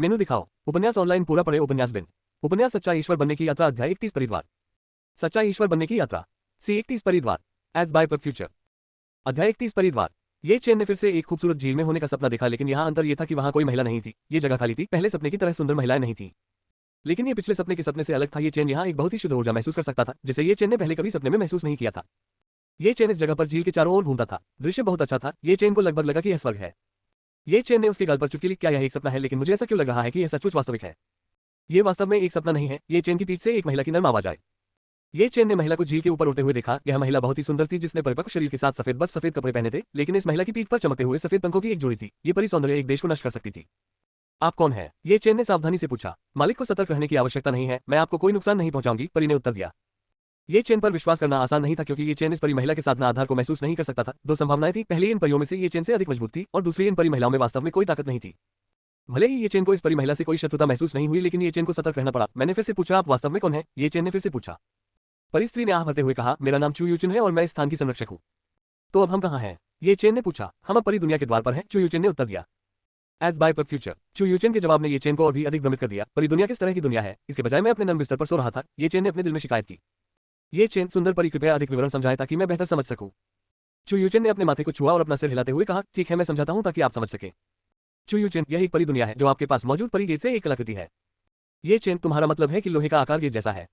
मेनू दिखाओ। उपन्यास ऑनलाइन पूरा पढ़े। उपन्यास बिन। उपन्यास सच्चा ईश्वर बनने की यात्रा अध्याय 31 परिद्वार। सच्चा ईश्वर बनने की यात्रा। सी 31 परिद्वार। एज बाय पर फ्यूचर। अध्याय 31 परिद्वार। ये चेन ने फिर से एक खूबसूरत झील में होने का सपना देखा, लेकिन यहाँ अंतर ये था कि वहाँ कोई महिला नहीं थी। ये जगह खाली थी। पहले सपने की तरह सुंदर महिलाएं नहीं थी, लेकिन ये पिछले सपने के सपने से अलग था। ये चेन यहाँ एक बहुत ही शुद्ध ऊर्जा महसूस कर सकता था, जिसे ये चेन ने पहले कभी सपने में महसूस नहीं किया था। ये चेन इस जगह पर झील के चारों ओर घूमता था। दृश्य बहुत अच्छा था। ये चेन को लगभग लगा कि यह स्वर्ग है। ये चेन ने उसके गाल पर चुटकी ली। क्या यह एक सपना है? लेकिन मुझे ऐसा क्यों लग रहा है कि यह सचमुच वास्तविक है? ये वास्तव में एक सपना नहीं है। ये चेन की पीठ से एक महिला की नर्म आवाज आई। ये चेन ने महिला को झील के ऊपर उड़ते हुए देखा। यह महिला बहुत ही सुंदर थी, जिसने परिपक्व शरीर के साथ सफेद बर्फ सफेद कपड़े पहने थे, लेकिन इस महिला की पीठ पर चमकते हुए सफेद पंखों की एक जोड़ी थी। ये परी सौंदर्य एक देश को नष्ट कर सकती थी। आप कौन है? ये चेन ने सावधानी से पूछा। मालिक को सतर्क रहने की आवश्यकता नहीं है, मैं आपको कोई नुकसान नहीं पहुंचाऊंगी, परी ने उत्तर दिया। ये चेन पर विश्वास करना आसान नहीं था, क्योंकि ये चेन इस परी महिला के साधना आधार को महसूस नहीं कर सकता था। दो संभावनाएं थी। पहली, इन परियों में से ये चेन से अधिक मजबूत थी, और दूसरी, इन परी महिलाओं में वास्तव में कोई ताकत नहीं थी। भले ही ये चेन को इस परी महिला से कोई शत्रुता महसूस नहीं हुई, लेकिन ये चेन को सतर्क रहना पड़ा। मैंने फिर से पूछा, आप वास्तव में कौन है? ये चेन ने फिर से पूछा। परी स्त्री ने आह भरते हुए कहा, मेरा नाम चू यूचिन है और मैं इस स्थान की संरक्षक हूँ। तो अब हम कहाँ हैं? ये चेन ने पूछा। हम अब परी दुनिया के द्वार पर हैं, चू यूचिन ने उत्तर दिया। एज बाय पर फ्यूचर। चू यूचिन के जवाब ने ये चेन को और भी अधिक भ्रमित कर दिया। परी दुनिया किस तरह की दुनिया है? इसके बजाय मैं अपने नर्म बिस्तर पर सो रहा था। ये चेन ने अपने दिल में शिकायत की। ये चेन, सुंदर परी, कृपया अधिक विवरण समझाएं ताकि मैं बेहतर समझ सकूं। चू यूचिन ने अपने माथे को छुआ और अपना सिर हिलाते हुए कहा, ठीक है, मैं समझाता हूं ताकि आप समझ सकें। चू यूचिन, यह एक परी दुनिया है जो आपके पास मौजूद परी गेट से एक कलाकृति है। ये चेन, तुम्हारा मतलब है कि लोहे का आकार गेट जैसा है?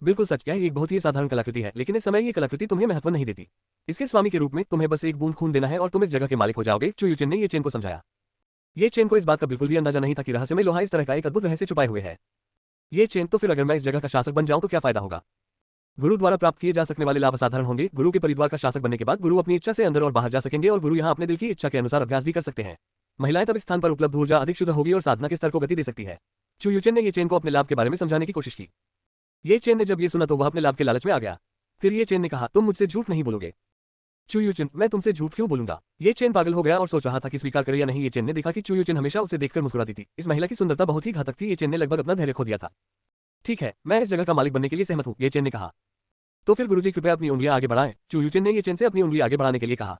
बिल्कुल सच। यह एक बहुत ही साधारण कलाकृति है, लेकिन इस समय ये कलाकृति तुम्हें महत्व नहीं देती। इसके स्वामी के रूप में तुम्हें बस एक बूंद खून देना है और तुम इस जगह के मालिक हो जाओगे। चू यूचिन ने ये चेन को समझाया। ये चेन को इस बात का बिल्कुल भी अंदाजा नहीं था कि रहस्यमय लोहा इस तरह का एक अद्भुत रहस्य छुपाए हुए है। ये चेन, तो फिर अगर मैं इस जगह का शासक बन जाऊं तो क्या फायदा होगा? गुरु द्वारा प्राप्त किए जा सकने वाले लाभ असाधारण होंगे। गुरु के परिवार का शासक बनने के बाद गुरु अपनी इच्छा से अंदर और बाहर जा सकेंगे, और गुरु यहाँ अपने दिल की इच्छा के अनुसार अभ्यास भी कर सकते हैं। महिलाएं तब इस स्थान पर उपलब्ध ऊर्जा अधिक शुद्ध होगी और साधना के स्तर को गति दे सकती है। चू यूचिन ने ये चेन को अपने लाभ के बारे में समझाने की कोशिश की। ये चेन ने जब ये सुना तो वह अपने लाभ के लालच में आ गया। फिर ये चेन ने कहा, तुम मुझसे झूठ नहीं बोलोगे? चू यूचिन, मैं तुमसे झूठ क्यों बोलूंगा? ये चेन पागल हो गया और सोच रहा था कि स्वीकार करे या नहीं। ये चेन ने देखा कि चू यूचिन हमेशा उसे देखकर मुस्कुराती थी। इस महिला की सुंदरता बहुत ही घातक थी। ये चेन ने लगभग अपना धैर्य खो दिया था। ठीक है, मैं इस जगह का मालिक बनने के लिए सहमत हूँ, ये चेन ने कहा। तो फिर गुरुजी, कृपया अपनी उंगलियां आगे बढ़ाएं। चू यूचिन ने ये चेन से अपनी उंगली आगे बढ़ाने के लिए कहा।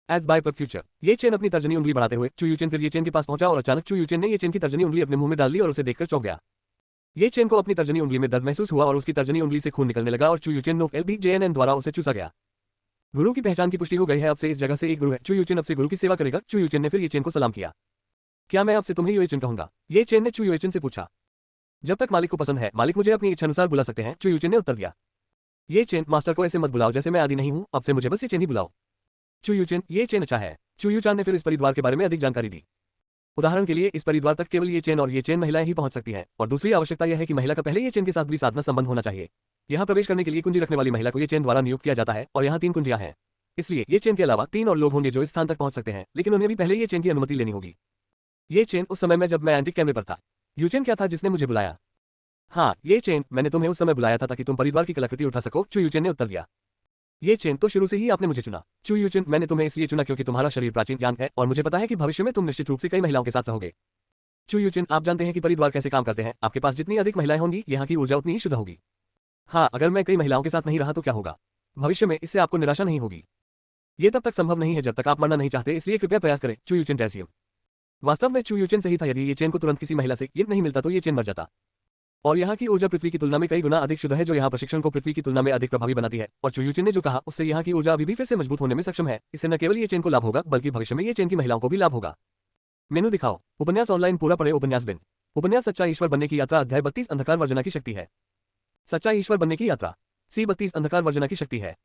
एज बाय पर फ्यूचर। ये चेन अपनी तर्जनी उंगली बढ़ाते हुए चू यूचिन फिर ये चेन के पास पहुंचा, और अचानक चू यूचिन ने ये चेन की तर्जनी उंगली अपने मुंह में डाल ली और उसे देखकर चौंक गया। ये चेन को अपनी तर्जनी उंगली में दर्द महसूस हुआ और उसकी तर्जनी उंगली से खून निकलने लगा, और चू यूचिन नो LBJNN द्वारा उसे चूसा गया। गुरु की पहचान की पुष्टि हो गई है। अब से इस जगह से एक गुरु है। चू यूचिन अब से गुरु की सेवा करेगा। चू यूचिन ने फिर ये चेन को सलाम किया। क्या मैं अब से तुम्हें यूचिन कहूंगा? ये चेन ने चू यूचिन से पूछा। जब तक मालिक को पसंद है, मालिक मुझे अपनी इच्छा अनुसार बुला सकते हैं, चू यूचिन ने उत्तर दिया। ये चेन, मास्टर को ऐसे मत बुलाओ जैसे मैं आदि नहीं हूं, अब से मुझे बस ये चेन ही बुलाओ। चू यूचिन, ये चेन अच्छा है। चू यूचान ने फिर इस परिवार के बारे में अधिक जानकारी दी। उदाहरण के लिए, इस परिवार तक केवल ये चेन और ये चेन महिलाएं ही पहुंच सकती हैं, और दूसरी आवश्यकता यह है कि महिला का पहले ये चेन के साथ भी साधना संबंध होना चाहिए। यहाँ प्रवेश करने के लिए कुंजी रखने वाली महिला को ये चेन द्वारा नियुक्त किया जाता है, और यहाँ 3 कुंजियां हैं। इसलिए ये चेन के अलावा 3 और लोग होंगे जो इस स्थान तक पहुंच सकते हैं, लेकिन उन्हें भी पहले ये चेन की अनुमति लेनी होगी। ये चेन, उस समय में जब मैं एंटिक कैमरे पर था, यूचेन क्या था जिसने मुझे बुलाया? हाँ, ये चेन, मैंने तुम्हें उस समय बुलाया था ताकि तुम परिवार की कलाकृति उठा सको, चू यूचेन ने उत्तर दिया। ये चेन, तो शुरू से ही आपने मुझे चुना। चू यूचेन, मैंने तुम्हें इसलिए चुना क्योंकि तुम्हारा शरीर प्राचीन ज्ञान है, और मुझे पता है कि भविष्य में तुम निश्चित रूप से कई महिलाओं के साथ रहोगे। चू यूचेन, आप जानते हैं कि परिद्वार कैसे काम करते हैं। आपके पास जितनी अधिक महिलाएं होंगी, यहाँ की ऊर्जा उतनी ही शुद्ध होगी। हाँ, अगर मैं कई महिलाओं के साथ नहीं रहा तो क्या होगा? भविष्य में इससे आपको निराशा नहीं होगी। ये तब तक संभव नहीं है जब तक आप मरना नहीं चाहते, इसलिए कृपया प्रयास करें। चू यूचेन टैसियम। वास्तव में चू यूचेन सही था। यदि ये चेन को तुरंत किसी महिला से ये नहीं मिलता तो ये चेन मर जाता। और यहाँ की ऊर्जा पृथ्वी की तुलना में कई गुना अधिक शुद्ध है, जो यहाँ प्रशिक्षण को पृथ्वी की तुलना में अधिक प्रभावी बनाती है। और चू यूचेन ने जो कहा, उससे यहाँ की ऊर्जा अभी भी फिर से मजबूत होने में सक्षम है। इससे न केवल ये चेन को लाभ होगा, बल्कि भविष्य में ये चेन की महिलाओं को भी लाभ होगा। मेनू दिखाओ। उपन्यास ऑनलाइन पूरा पढ़े। उपन्यास बिन। उपन्यास सच्चा ईश्वर बनने की यात्रा अध्याय 32 अंधकार वर्जना की शक्ति है। सच्चा ईश्वर बनने की यात्रा। सी 32 अंधकार वर्जना की शक्ति है।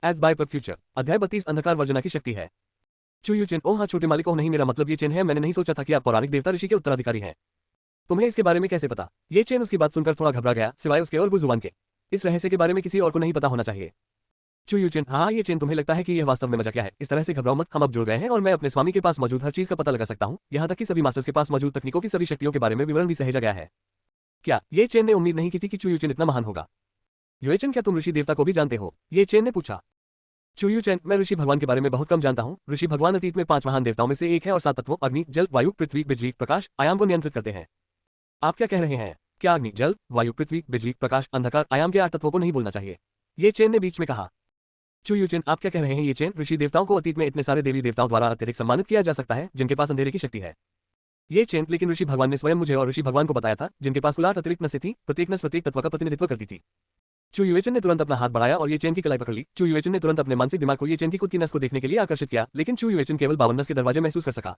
एज बाय पर फ्यूचर। अध्याय 32 अंधकार वर्जना की शक्ति है। चू यूचेन, ओह हाँ छोटे मालिक, ओह नहीं, मेरा मतलब ये चेन है। मैंने नहीं सोचा था कि आप पौराणिक देवता ऋषि के उत्तराधिकारी हैं। तुम्हें इसके बारे में कैसे पता? ये चेन उसकी बात सुनकर थोड़ा घबरा गया, सिवाय उसके और बुजुबान के। इस रहस्य के बारे में किसी और को नहीं पता होना चाहिए। चू यूचेन, हाँ, ये चेन, तुम्हें लगता है कि यह वास्तव में मजा क्या है? इस तरह से घबराओ मत, हम अब जुड़ गए हैं और मैं अपने स्वामी के पास मौजूद हर चीज का पता लगा सकता हूँ, यहाँ तक कि सभी मास्टर्स के पास मौजूद तकनीकों की सभी शक्तियों के बारे में विवरण भी सहेजा गया है। क्या ये चेन ने उम्मीद नहीं की थी कि चू यूचेन इतना महान होगा? यूचेन, क्या तुम ऋषि देवता को भी जानते हो? ये चेन ने पूछा। चू यूचेन, मैं ऋषि भगवान के बारे में बहुत कम जानता हूँ। ऋषि भगवान अतीत में 5 महान देवताओं में से एक है और 7 तत्वों अग्नि, जल, वायु, पृथ्वी, बिजली, प्रकाश, आयाम को नियंत्रित करते हैं। आप क्या कह रहे हैं? क्या अग्नि, जल, वायु, पृथ्वी, बिजली, प्रकाश, अंधकार, आयाम के 8 तत्वों को नहीं बोलना चाहिए? ये चेन ने बीच में कहा। चू यूचेन, आप क्या कह रहे हैं? ये चेन, ऋषि देवताओं को अतीत में इतने सारे देवी देवताओं द्वारा अत्यधिक सम्मानित किया जा सकता है जिनके पास अंधेरे की शक्ति है। ये चेन लेकिन ऋषि भगवान ने स्वयं मुझे और ऋषि भगवान को बताया था, जिनके पास कुल 8 अतिरिक्त नसें थी, प्रत्येक नस प्रत्येक तत्व का प्रतिनिधित्व करती थी। चू युएचन ने तुरंत अपना हाथ बढ़ाया और ये चेन की कलाई पकड़ ली। चू युएचन ने तुरंत अपने मानसिक दिमाग को ये चेन की खुद की नस को देखने के लिए आकर्षित किया, लेकिन चू युएचन केवल 52 नस के दरवाजे महसूस कर सका।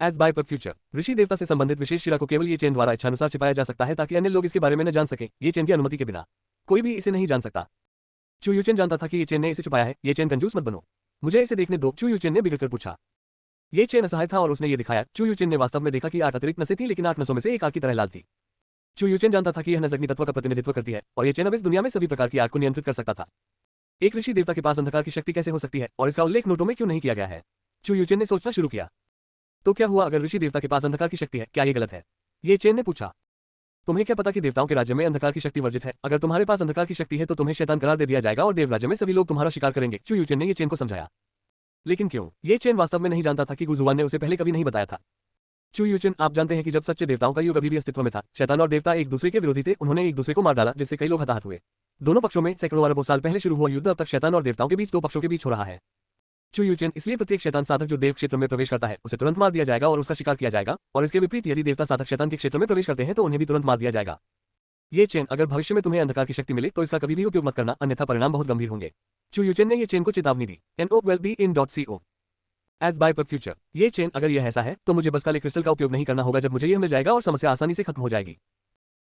एज बाय पर फ्यूचर, ऋषि देवता से संबंधित विशेष शिरा को केवल ये चेन द्वारा इच्छानुसार छिपाया जा सकता है ताकि अन्य लोग इसके बारे में न जान सके। ये चेन की अनुमति के बिना कोई भी इसे नहीं जान सकता। चू युएचन जानता था कि ये चेन ने इसे छुपाया है। ये चेन कंजूस मत बनो, मुझे इसे देखने दो, चू युएचन ने बिगड़कर पूछा। ये चेन असहाय था और उसने ये दिखाया। चू युएचन ने वास्तव में देखा कि 8 अतिरिक्त नसें थी, लेकिन 8 नसों में से एक आग की तरह लाल थी। चू युएचन जानता था कि यह नस अग्नि तत्व का प्रतिनिधित्व करती है और ये चेन अब इस दुनिया में सभी प्रकार की आग को नियंत्रित कर सकता था। एक ऋषि देवता के पास अंधकार की शक्ति कैसे हो सकती है और इसका उल्लेख नोटों में क्यों नहीं किया गया है? चू युएचन ने सोचना शुरू किया। तो क्या हुआ अगर ऋषि देवता के पास अंधकार की शक्ति है? क्या ये गलत है? ये चेन ने पूछा। तुम्हें क्या पता कि देवताओं के राज्य में अंधकार की शक्ति वर्जित है? अगर तुम्हारे पास अंधकार की शक्ति है तो तुम्हें शैतान करार दे दिया जाएगा और देव राज्य में सभी लोग तुम्हारा शिकार करेंगे। चू युएचन ने ये चेन को समझाया। लेकिन क्यों? ये चेन वास्तव में नहीं जानता था कि गुजुआन ने उसे पहले कभी नहीं बताया था। चू युएचन, आप जानते हैं कि जब सच्चे देवताओं का युग अभी भी अस्तित्व में था, शैतान और देवता एक दूसरे के विरोधी थे। उन्होंने एक दूसरे को मार डाला, जिससे कई लोग हताहत हुए। दोनों पक्षों में सैकड़ों अरबों साल पहले शुरू हुआ युद्ध अब तक शैतान और देवताओं के बीच 2 पक्षों के बीच हो रहा है। चू युएचन, इसलिए प्रत्येक शैतान साधक जो देव क्षेत्र में प्रवेश करता है उसे तुरंत मार दिया जाएगा और उसका शिकार किया जाएगा, और इसके विपरीत यदि देवता साधक शैतान के क्षेत्र में प्रवेश करते हैं तो उन्हें भी तुरंत मार दिया जाएगा। ये चेन, अगर भविष्य में तुम्हें अंधकार की शक्ति मिले तो इसका कभी भी उपयोग मत करना, अन्यथा परिणाम बहुत गंभीर होंगे। चू युएचन ने ये चेन को चेतावनी दी। NO12BIN.CO एज बाय पर फ्यूचर, ये चेन, अगर यह ऐसा है तो मुझे बस काले क्रिस्टल का उपयोग नहीं करना होगा। जब मुझे यह मिल जाएगा और समस्या आसानी से खत्म हो जाएगी।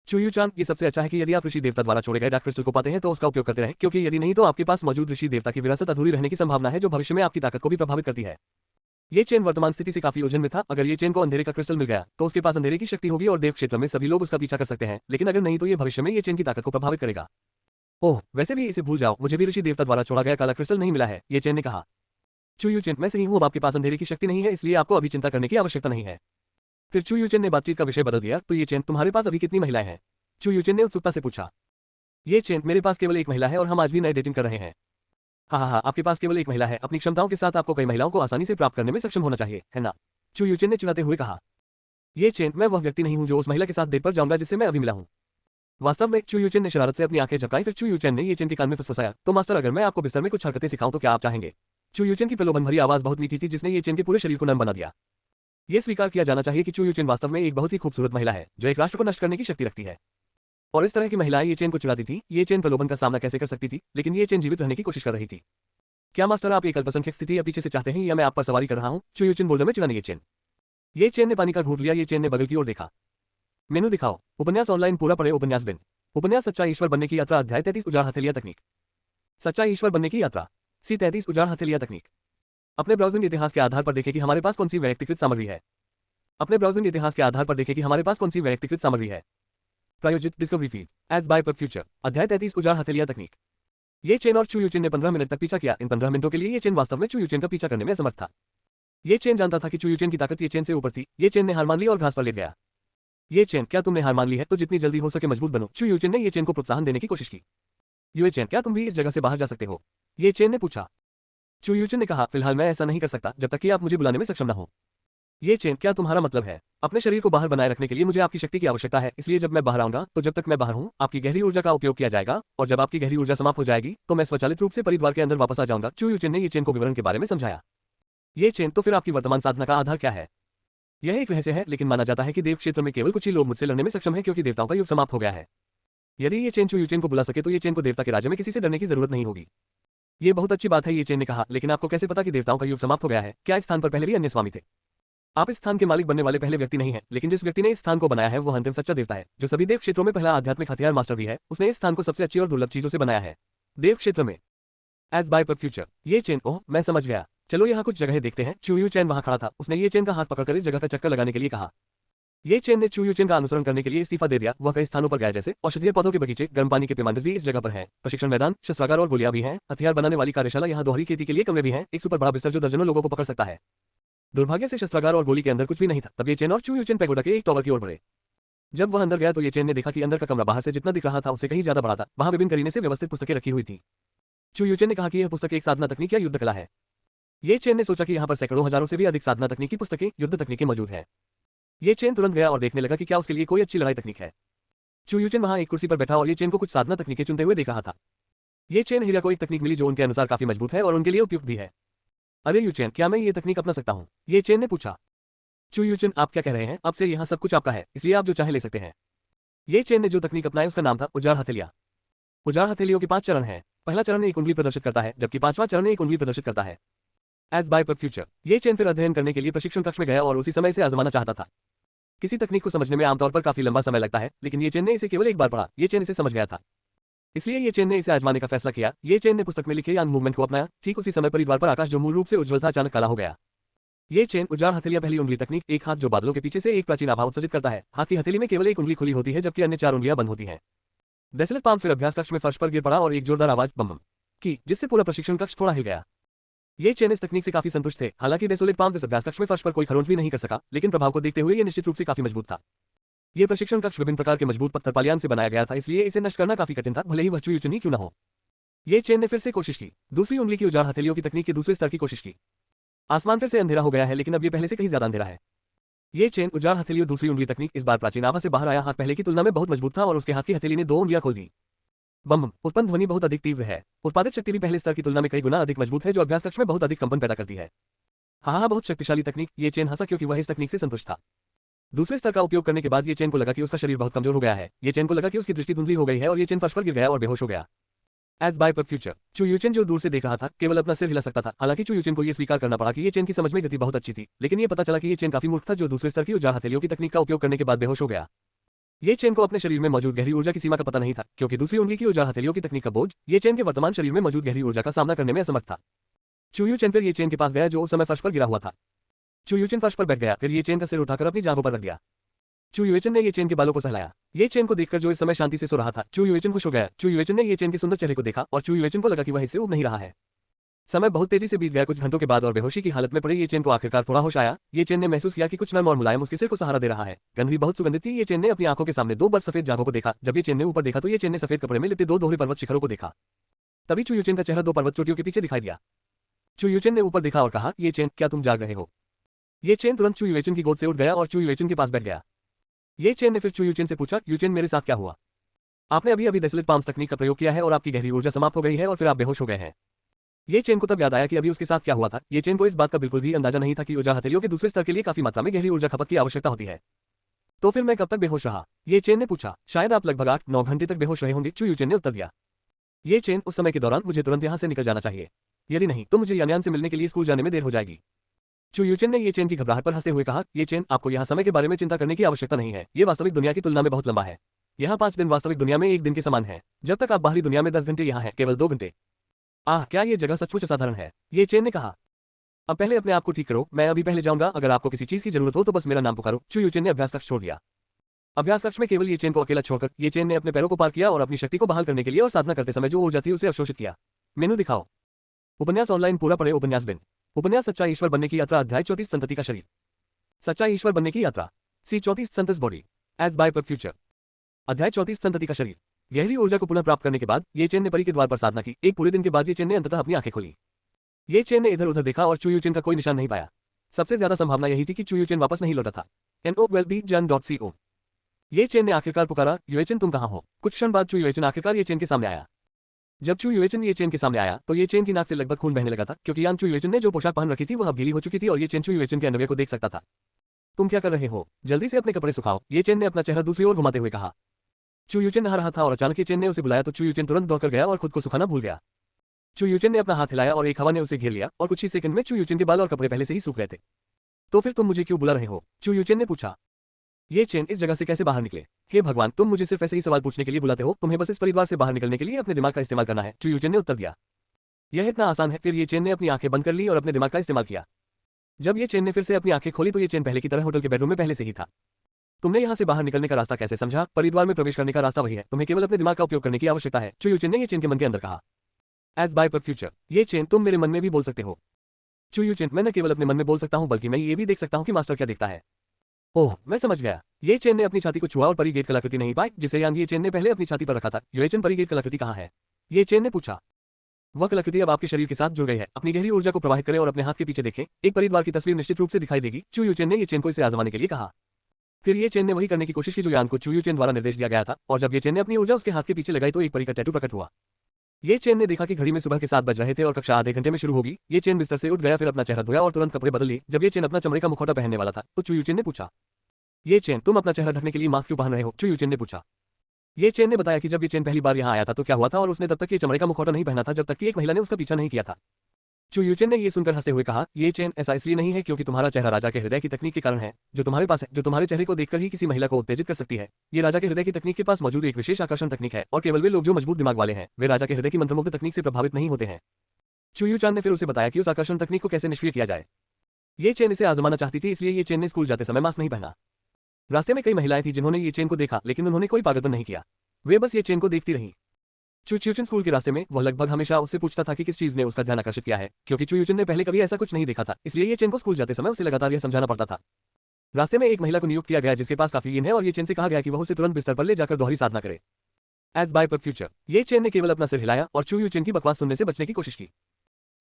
चू युएचन, ये सबसे अच्छा है कि यदि आप ऋषि देवता द्वारा छोड़े गए डार्क क्रिस्टल को पाते हैं तो उसका उपयोग करते रहें, क्योंकि यदि नहीं तो आपके पास मौजूद ऋषि देवता की विरासत अधूरी रहने की संभावना है, जो भविष्य में आपकी ताकत को भी प्रभावित करती है। ये चेन वर्तमान स्थिति से काफी उलझन में था। अगर ये चेन को अंधेरे का क्रिस्टल मिल गया तो उसके पास अंधेरे की शक्ति होगी और देव क्षेत्र में सभी लोग उसका पीछा कर सकते हैं, लेकिन अगर नहीं तो ये भविष्य में ये चेन की ताकत को प्रभावित करेगा। ओह, वैसे भी इसे भूल जाओ, मुझे भी ऋषि देवता द्वारा छोड़ा गया काला क्रिस्टल नहीं मिला है, ये चेन ने कहा। चू युएचन, मैं सही हूं, अब आपके पास अंधेरे की शक्ति नहीं है, इसलिए आपको अभी चिंता करने की आवश्यकता नहीं है। फिर चू युएचन ने बातचीत का विषय बदल दिया। तो ये चेन, तुम्हारे पास अभी कितनी महिलाएं हैं? चू युएचन ने उत्सुकता से पूछा। ये चेन, मेरे पास केवल एक महिला है और हम आज भी नए डेटिंग कर रहे हैं। हाँ, आपके पास केवल एक महिला है। अपनी क्षमताओं के साथ आपको कई महिलाओं को आसानी से प्राप्त करने में सक्षम होना चाहिए, है ना? चू युएचन ने चिल्लाते हुए कहा। ये चेन, मैं वह व्यक्ति नहीं हूं जो उस महिला के साथ डेट पर जाऊंगा जिससे मैं अभी मिला हूं। वास्तव में चू युएचन ने शरारत से अपनी आंखें झपकाई। फिर चू युएचन ने ये चेन के कान में फुसफुसाया। तो मास्टर, अगर मैं आपको बिस्तर में कुछ हरकतें सिखाऊं तो क्या आप चाहेंगे? चू युएचन की प्रलोभन भरी आवाज बहुत मीठी थी, जिसने ये चेन के पूरे शरीर को नम बना दिया। ये स्वीकार किया जाना चाहिए कि चू युएचन वास्तव में एक बहुत ही खूबसूरत महिला है, जो एक राष्ट्र को नष्ट करने की शक्ति रखती है। और इस तरह की महिलाएं ये चेन को चिढ़ाती थी। ये चेन प्रलोभन का सामना कैसे कर सकती थी? लेकिन ये चेन जीवित रहने की कोशिश कर रही थी। क्या मास्टर, आप एक अल्पसंख्यक स्थिति या पीछे से चाहते हैं, या मैं आप पर सवारी कर रहा हूं? चू युएचन बोल रहे में चिढ़ाने ये चेन। ये चेन ने पानी का घूंट लिया। ये चेन ने बगल की ओर देखा। मेनू दिखाओ। उपन्यास ऑनलाइन पूरा पढ़े। उपन्यास बिन। उपन्यास सच्चा ईश्वर बनने की यात्रा, अध्याय 33, उजाड़ हथेलिया तकनीक। सच्चा ईश्वर बनने की यात्रा, C33, उजाड़ हथेलिया तकनीक। अपने ब्राउजिंग इतिहास के आधार पर देखें कि हमारे पास कौन सी व्यक्तिकृत सामग्री है। अपने ब्राउजिंग इतिहास के आधार पर देखें कि हमारे पास कौन सी व्यक्तिकृत सामग्री है। प्रायोजित डिस्कवरी फीड। एज बाय पर फ्यूचर, अध्याय 33, उजाड़ हथेलिया तकनीक। ये चेन और चू युएचन ने 15 मिनट तक पीछा किया। इन 15 मिनटों के लिए ये चेन वास्तव में चू युएचन का पीछा करने में असमर्थ था। ये चेन जानता था कि चू युएचन की ताकत ये चेन से ऊपर थी। ये चेन ने हार मान ली और घास पर लेट गया। ये चेन, क्या तुमने हार मान ली है? तो जितनी जल्दी हो सके मजबूत बनो। चू युएचन ने ये चेन को प्रोत्साहन देने की कोशिश की। युएचन, क्या तुम भी इस जगह से बाहर जा सकते हो? ये चेन ने पूछा। चू युएचन ने कहा, फिलहाल मैं ऐसा नहीं कर सकता जब तक कि आप मुझे बुलाने में सक्षम न हो। ये चेन, क्या तुम्हारा मतलब है? अपने शरीर को बाहर बनाए रखने के लिए मुझे आपकी शक्ति की आवश्यकता है, इसलिए जब मैं बाहर आऊंगा तो जब तक मैं बाहर हूं आपकी गहरी ऊर्जा का उपयोग किया जाएगा, और जब आपकी गहरी ऊर्जा समाप्त हो जाएगी तो मैं स्वचालित रूप से परिद्वार के अंदर वापस आ जाऊंगा। चू युएचन ने ये चेन को विवरण के बारे में समझाया। ये चेन, तो फिर आपकी वर्तमान साधना का आधार क्या है? यह एक रहस्य है, लेकिन माना जाता है कि देव क्षेत्र में केवल कुछ ही लोग मुझसे लड़ने में सक्षम हैं, क्योंकि देवताओं का युग समाप्त हो गया है। यदि ये चेन चू युएचन को बुला सके तो ये चेन को देवता के राज्य में किसी से डरने की जरूरत नहीं होगी। ये बहुत अच्छी बात है, ये चेन ने कहा, लेकिन आपको कैसे पता कि देवताओं का युग समाप्त हो गया है? क्या इस स्थान पर पहले भी अन्य स्वामी थे? आप इस स्थान के मालिक बनने वाले पहले व्यक्ति नहीं हैं, लेकिन जिस व्यक्ति ने इस स्थान को बनाया है वो अंतिम सच्चा देवता है, जो सभी देव क्षेत्रों में पहला आध्यात्मिक हथियार मास्टर भी है। उसने इस स्थान को सबसे अच्छी और दुर्लभ चीजों से बनाया है देव क्षेत्र में। एज बाय पर फ्यूचर, ये चेन, ओह मैं समझ गया, चलो यहाँ कुछ जगह देखते हैं। चू युएचन वहां खड़ा था। उसने ये चेन का हाथ पकड़कर इस जगह का चक्कर लगाने के लिए कहा। ये चेन ने चू युएचन का अनुसरण करने के लिए इस्तीफा दे दिया। वह कई स्थानों पर गया, जैसे औषधीय पौधों के बगीचे, गर्म पानी के पैमाने भी इस जगह पर हैं, प्रशिक्षण मैदान, शस्त्रागार और गोलियां भी हैं, हथियार बनाने वाली कार्यशाला, यहाँ दोहरी खेती के लिए कमरे भी हैं, एक सुपर बड़ा बिस्तर जो दर्जनों लोगों को पकड़ सकता है। दुर्भाग्य से शस्त्रागार और गोली के अंदर कुछ भी नहीं था। तब ये चेन और चू युएचन पैगोडा के एक टॉवर की ओर बढ़े। जब वह अंदर गया तो ये चेन ने देखा कि अंदर का कमरा बाहर से जितना दिख रहा था उससे कहीं ज्यादा बड़ा था। वहां विभिन्न करीने से व्यवस्थित पुस्तकें रखी हुई थी। चू युएचन ने कहा कि यह पुस्तक एक साधना तकनीक या युद्ध कला है। ये चेन ने सोचा कि यहाँ पर सैकड़ों हजारों से भी अधिक साधना तकनीकी पुस्तकें, युद्ध तकनीकें मौजूद है। ये चेन तुरंत गया और देखने लगा कि क्या उसके लिए कोई अच्छी लड़ाई तकनीक है। चू युएचन वहां एक कुर्सी पर बैठा और ये चेन को कुछ साधना तकनीकें चुनते हुए देख रहा था। ये चेन हीरा को एक तकनीक मिली जो उनके अनुसार काफी मजबूत है और उनके लिए उपयुक्त भी है। अरे युएचन, क्या मैं ये तकनीक अपना सकता हूँ? ये चेन ने पूछा। चू यूचन, आप क्या कह रहे हैं? अब से यहाँ सब कुछ आपका है, इसलिए आप जो चाहे ले सकते हैं। ये चेन ने जो तकनीक अपनाई उसका नाम था उजाड़ हथेलियां। उजाड़ हथेलियों के 5 चरण हैं। पहला चरण एक उंगली प्रदर्शित करता है, जबकि 5वां चरण एक उंगली प्रदर्शित करता है। एज बाय पर फ्यूचर। ये चेन फिर अध्ययन करने के लिए प्रशिक्षण कक्ष में गया और उसी समय इसे आजमाना चाहता था। किसी तकनीक को समझने में आमतौर पर काफी लंबा समय लगता है, लेकिन ये चेन ने इसे केवल एक बार पढ़ा, ये चेन इसे समझ गया था। इसलिए ये चेन ने इसे आजमाने का फैसला किया। ये चेन ने पुस्तक में लिखे यांग मूवमेंट को अपनाया। ठीक उसी समय परिवार पर आकाश जो मूल रूप से उज्ज्वल था अचानक काला हो गया। ये चेन उजाड़ हथेलियां पहली उंगली तकनीक, एक हाथ जो बादलों के पीछे से एक प्राचीन आभा उत्सर्जित करता है। हाथ की हथेली में केवल एक उंगली खुली होती है, जबकि अन्य 4 उंगलियां बंद होती हैं। डेसलेट पाम फिर अभ्यास कक्ष में फर्श पर गिर पड़ा और एक जोरदार आवाज बम बम की, जिससे पूरा प्रशिक्षण कक्ष थोड़ा हिल गया। ये चेन इस तकनीक से काफी संतुष्ट थे। हालांकि डेसोलेट पाम इस अभ्यास कक्ष में फर्श पर कोई खरोंच भी नहीं कर सका, लेकिन प्रभाव को देखते हुए ये निश्चित रूप से काफी मजबूत था। ये प्रशिक्षण कक्ष विभिन्न प्रकार के मजबूत पत्थर पालियान से बनाया गया था, इसलिए इसे नष्ट करना काफी कठिन था, भले ही वह चू यूचन ही क्यों न हो। ये चेन ने फिर से कोशिश की, दूसरी उंगली की उजाड़ हथेलियों की तकनीक के दूसरे स्तर की कोशिश की। आसमान फिर से अंधेरा हो गया है, लेकिन अब ये पहले से कहीं ज्यादा अंधेरा है। ये चेन उजाड़ हथेलियों दूसरी उंगली तकनीक, इस बार प्राचीन आभा से बाहर आया हाथ पहले की तुलना में बहुत मजबूत था और उसके हाथ की हथेली ने 2 उंगलियां खोल दी। बम बम। उत्पन्न ध्वनि बहुत अधिक तीव्र है। उत्पादित शक्ति भी पहले स्तर की तुलना में कई गुना अधिक मजबूत है, जो अभ्यास कक्ष में बहुत अधिक कंपन पैदा करती है। हाँ, बहुत शक्तिशाली तकनीक। ये चेन हंसा क्योंकि वह इस तकनीक से संतुष्ट था। दूसरे स्तर का उपयोग करने के बाद ये चेन को लगा कि उसका शरीर बहुत कमजोर हो गया है। ये चेन को लगा कि उसकी दृष्टि धुंधली हो गई है और ये चेन फर्श पर गिर गया और बेहोश हो गया। एज बाय पर फ्यूचर। चू यूचन जो दूर से देख रहा था, केवल अपना सिर हिला सकता था। हालांकि चू यूचन को यह स्वीकार करना पड़ा कि ये चेन की समझ में गति बहुत अच्छी थी, लेकिन ये पता चला कि ये चेन काफी मूर्ख था, जो दूसरे स्तर की उजाड़ हथेलियों की तकनीक का उपयोग करने के बाद बेहोश हो गया। ये चेन को अपने शरीर में मौजूद गहरी ऊर्जा की सीमा का पता नहीं था, क्योंकि दूसरी उंगली की उजाड़ हथेलियों की तकनीक का बोझ ये चेन के वर्तमान शरीर में मौजूद गहरी ऊर्जा का सामना करने में असमर्थ था। चू यूचन फिर ये चेन के पास गया जो उस समय फर्श पर गिरा हुआ था। चू यूचन फर्श पर बैठ गया, फिर ये चेन का सिर उठाकर अपनी जांघों पर रख दिया। चू यूचन ने ये चेन के बालों को सहलाया। ये चेन को देखकर जो इस समय शांति से सो रहा था, चू यूचन खुश हो गया। चू यूचन ने ये चेन के सुंदर चेहरे को देखा और चू यूचन को लगा कि वह इससे ऊब नहीं रहा है। समय बहुत तेजी से बीत गया। कुछ घंटों के बाद और बेहोशी की हालत में पड़े ये चेन को आखिरकार थोड़ा होश आया। ये चेन ने महसूस किया कि कुछ नर्म और मुलायम उसके सिर को सहारा दे रहा है। गंध भी बहुत सुगंधित थी। ये चेन ने अपनी आंखों के सामने 2 बर्फ सफेद जांघों को देखा। जब ये चेन ने ऊपर देखा तो ये चेन ने सफेद कपड़े में लिपटे 2 दोहरे पर्वत शिखरों को देखा। तभी चू यूचन का चेहरा 2 पर्वत चोटियों के पीछे दिखाई दिया। चू यूचन ने ऊपर देखा और कहा, ये चेन, क्या तुम जाग रहे हो? ये चेन तुरंत चू यूचन की गोद से उठ गया और चू यूचन के पास बैठ गया। ये चेन ने फिर चू यूचन से पूछा, यूचन, मेरे साथ क्या हुआ? आपने अभी अभी डेसलेट पाम्स तकनीक का प्रयोग किया है और आपकी गहरी ऊर्जा समाप्त हो गई है और फिर आप बेहोश हो गए हैं। ये चेन को तब याद आया कि अभी उसके साथ क्या हुआ था। ये चेन को इस बात का बिल्कुल भी अंदाजा नहीं था कि उजाड़ हथेलियों के दूसरे स्तर के लिए काफी मात्रा में गहरी ऊर्जा खपत की आवश्यकता होती है। तो फिर मैं कब तक बेहोश रहा? ये चेन ने पूछा। शायद आप लगभग 8-9 घंटे तक बेहोश रहे होंगे, चू यूचन ने उत्तर दिया। ये चेन, उस समय के दौरान मुझे तुरंत यहाँ से निकल जाना चाहिए। यदि नहीं तो मुझे यान्यान से मिलने के लिए स्कूल जाने में देर हो जाएगी। चू यूचन ने ये चेन की घबराहट पर हंसते हुए कहा, ये चेन, आपको यहाँ समय के बारे में चिंता करने की आवश्यकता नहीं है। ये वास्तविक दुनिया की तुलना में बहुत लंबा है। यहाँ 5 दिन वास्तविक दुनिया में 1 दिन के समान है। जब तक आप बाहरी दुनिया में 10 घंटे यहाँ हैं, केवल 2 घंटे। क्या ये जगह सचमुच असाधारण है? ये चेन ने कहा। अब पहले अपने आप को ठीक करो, मैं अभी पहले जाऊंगा। अगर आपको किसी चीज की जरूरत हो तो बस मेरा नाम पुकारो। चू यूचन ने अभ्यास कक्ष छोड़ दिया। अभ्यास कक्ष में केवल ये चेन को अकेला छोड़कर ये चेन ने अपने पैरों को पार किया और अपनी शक्ति को बहाल करने के लिए और साधना करते समय जो ऊर्जा थी उसे अवशोषित किया। मेनू दिखाओ। उपन्यास ऑनलाइन पूरा पढ़े। उपन्यास बिन। उपन्यास सच्चा ईश्वर बनने की यात्रा, अध्याय 34 संतति का शरीर। सच्चा ईश्वर बनने की यात्रा। C34 संतस बॉडी। एज बाय पर फ्यूचर। अध्याय 34 संतति का शरीर। गहरी ऊर्जा को पुनः प्राप्त करने के बाद ये चेन ने परी के द्वार पर साधना की। एक पूरे दिन के बाद ये चेन ने अंततः अपनी आंखें खोली। ये चेन ने इधर उधर देखा और चू यूचन का कोई निशान नहीं पाया। सबसे ज्यादा संभावना यही थी कि चू यूचन वापस नहीं लौटा था। NOWELLBEJAN.CO। ये चेन ने आखिरकार पुकारा, यूचन तुम कहाँ हो? कुछ क्षण बाद चू यूचन आखिरकार ये चेन के सामने आया। जब चू यूचन ये चेन के सामने आया तो ये चेन की नाक से लगभग खून बहने लगा था, क्योंकि यान चू यूचन ने जो पोशाक पहन रखी थी वह अब गीली हो चुकी थी और ये चेन चू यूचन के अंडरवियर को देख सकता था। तुम क्या कर रहे हो? जल्दी से अपने कपड़े सुखाओ, ये चेन ने अपना चेहरा दूसरी ओर घुमाते हुए कहा। चू यूचन नहा रहा था और अचानक ये चेन ने उसे बुलाया तो चू यूचन तुरंत दौड़कर गया और खुद को सुखाना भूल गया। चू यूचन ने अपना हाथ हिलाया और एक हवा ने उसे घेर लिया और कुछ ही सेकंड में चू यूचन के बाल और कपड़े पहले से ही सूख गए थे। तो फिर तुम मुझे क्यों बुला रहे हो? चू यूचन ने पूछा। ये चेन, इस जगह से कैसे बाहर निकले? हे भगवान, तुम मुझे सिर्फ ऐसे ही सवाल पूछने के लिए बुलाते हो? तुम्हें बस इस परिवार से बाहर निकलने के लिए अपने दिमाग का इस्तेमाल करना है। चू यूचन ने उत्तर दिया। यह इतना आसान है। फिर ये चेन ने अपनी आंखें बंद कर ली और अपने दिमाग का इस्तेमाल किया। जब ये चेन ने फिर से अपनी आंखें खोली तो ये चेन पहले की तरह होटल के बेडरूम में पहले से ही था। तुमने यहाँ से बाहर निकलने का रास्ता कैसे समझा? परिद्वार में प्रवेश करने का रास्ता वही है, तुम्हें केवल अपने दिमाग का उपयोग करने की आवश्यकता है। चू यूचन ने ये चेन के मन के अंदर कहा। एज बाय पर फ्यूचर। ये चेन, तुम मेरे मन में भी बोल सकते हो। चू यूचन, मैं न केवल अपने मन में बोल सकता हूँ बल्कि मैं ये भी देख सकता हूँ कि मास्टर क्या देखता है। ओह, मैं समझ गया। ये चेन ने अपनी छाती को छुआ और परी गेट कलाकृति नहीं पाई जिसे यांग ये चेन ने पहले अपनी छाती पर रखा था। यूचन, परी गेट कलाकृति कहाँ है? ये चेन ने पूछा। वह कलाकृति अब आपके शरीर के साथ जुड़ गई है। अपनी गहरी ऊर्जा को प्रवाहित करें और अपने हाथ के पीछे देखें। एक परिद्वार की तस्वीर निश्चित रूप से दिखाई देगी। चू यूचन ने ये चेन को इसे आजमाने के लिए कहा। फिर ये चेन ने वही करने की कोशिश की जो यांग को चू यूचन द्वारा निर्देश दिया गया था और जब ये चेन ने अपनी ऊर्जा उसके हाथ के पीछे लगाई तो एक परी का टैटू प्रकट हुआ। ये चेन ने देखा कि घड़ी में सुबह के 7 बज रहे थे और कक्षा आधे घंटे में शुरू होगी। ये चेन बिस्तर से उठ गया, फिर अपना चेहरा धोया और तुरंत कपड़े बदल लिए। जब ये चेन अपना चमड़े का मुखौटा पहनने वाला था तो चू यूचेन ने पूछा, ये चेन तुम अपना चेहरा ढकने के लिए मास्क क्यों पहन रहे हो? चू यूचेन ने पूछा। ये चेन ने बताया कि जब ये चेन पहली बार यहाँ आया था तो क्या हुआ था और उसने तब तक ये चमड़े का मुखौटा नहीं पहना था जब तक कि एक महिला ने उसका पीछा नहीं किया था। चू यूचेन ने ये सुनकर हंसते हुए कहा, ये चेन ऐसा इसलिए नहीं है क्योंकि तुम्हारा चेहरा राजा के हृदय की तकनीक के कारण है जो तुम्हारे पास है, जो तुम्हारे चेहरे को देखकर ही किसी महिला को उत्तेजित कर सकती है। ये राजा के हृदय की तकनीक के पास मौजूद एक विशेष आकर्षण तकनीक है और केवल वे लोग जो मजबूत दिमाग वाले हैं वे राजा के हृदय की मंत्रमुग्ध तकनीक से प्रभावित नहीं होते हैं। चू यूचान ने फिर उसे बताया कि उस आकर्षण तकनीक को कैसे निष्क्रिय किया जाए। ये चेन इसे आजमाना चाहती थी, इसलिए ये चेन ने स्कूल जाते समय मास्क नहीं पहना। रास्ते में कई महिलाएं थी जिन्होंने ये चेन को देखा, लेकिन उन्होंने कोई पागलपन नहीं किया, वे बस ये चेन को देखती रहीं। चू यूचन स्कूल के रास्ते में वह लगभग हमेशा उससे पूछता था कि किस चीज ने उसका ध्यान आकर्षित किया है, क्योंकि चू यूचन ने पहले कभी ऐसा कुछ नहीं देखा था, इसलिए ये चेन को स्कूल जाते समय उसे लगातार यह समझाना पड़ता था। रास्ते में एक महिला को नियुक्त किया गया जिसके पास काफी yin है और ये चेन से कहा गया कि वह उसे तुरंत बिस्तर पर ले जाकर दोहरी साधना करे। एज बाय पर फ्यूचर, ये चेन ने केवल अपना सिर हिलाया और चू यूचन की बकवास सुनने से बचने की कोशिश की।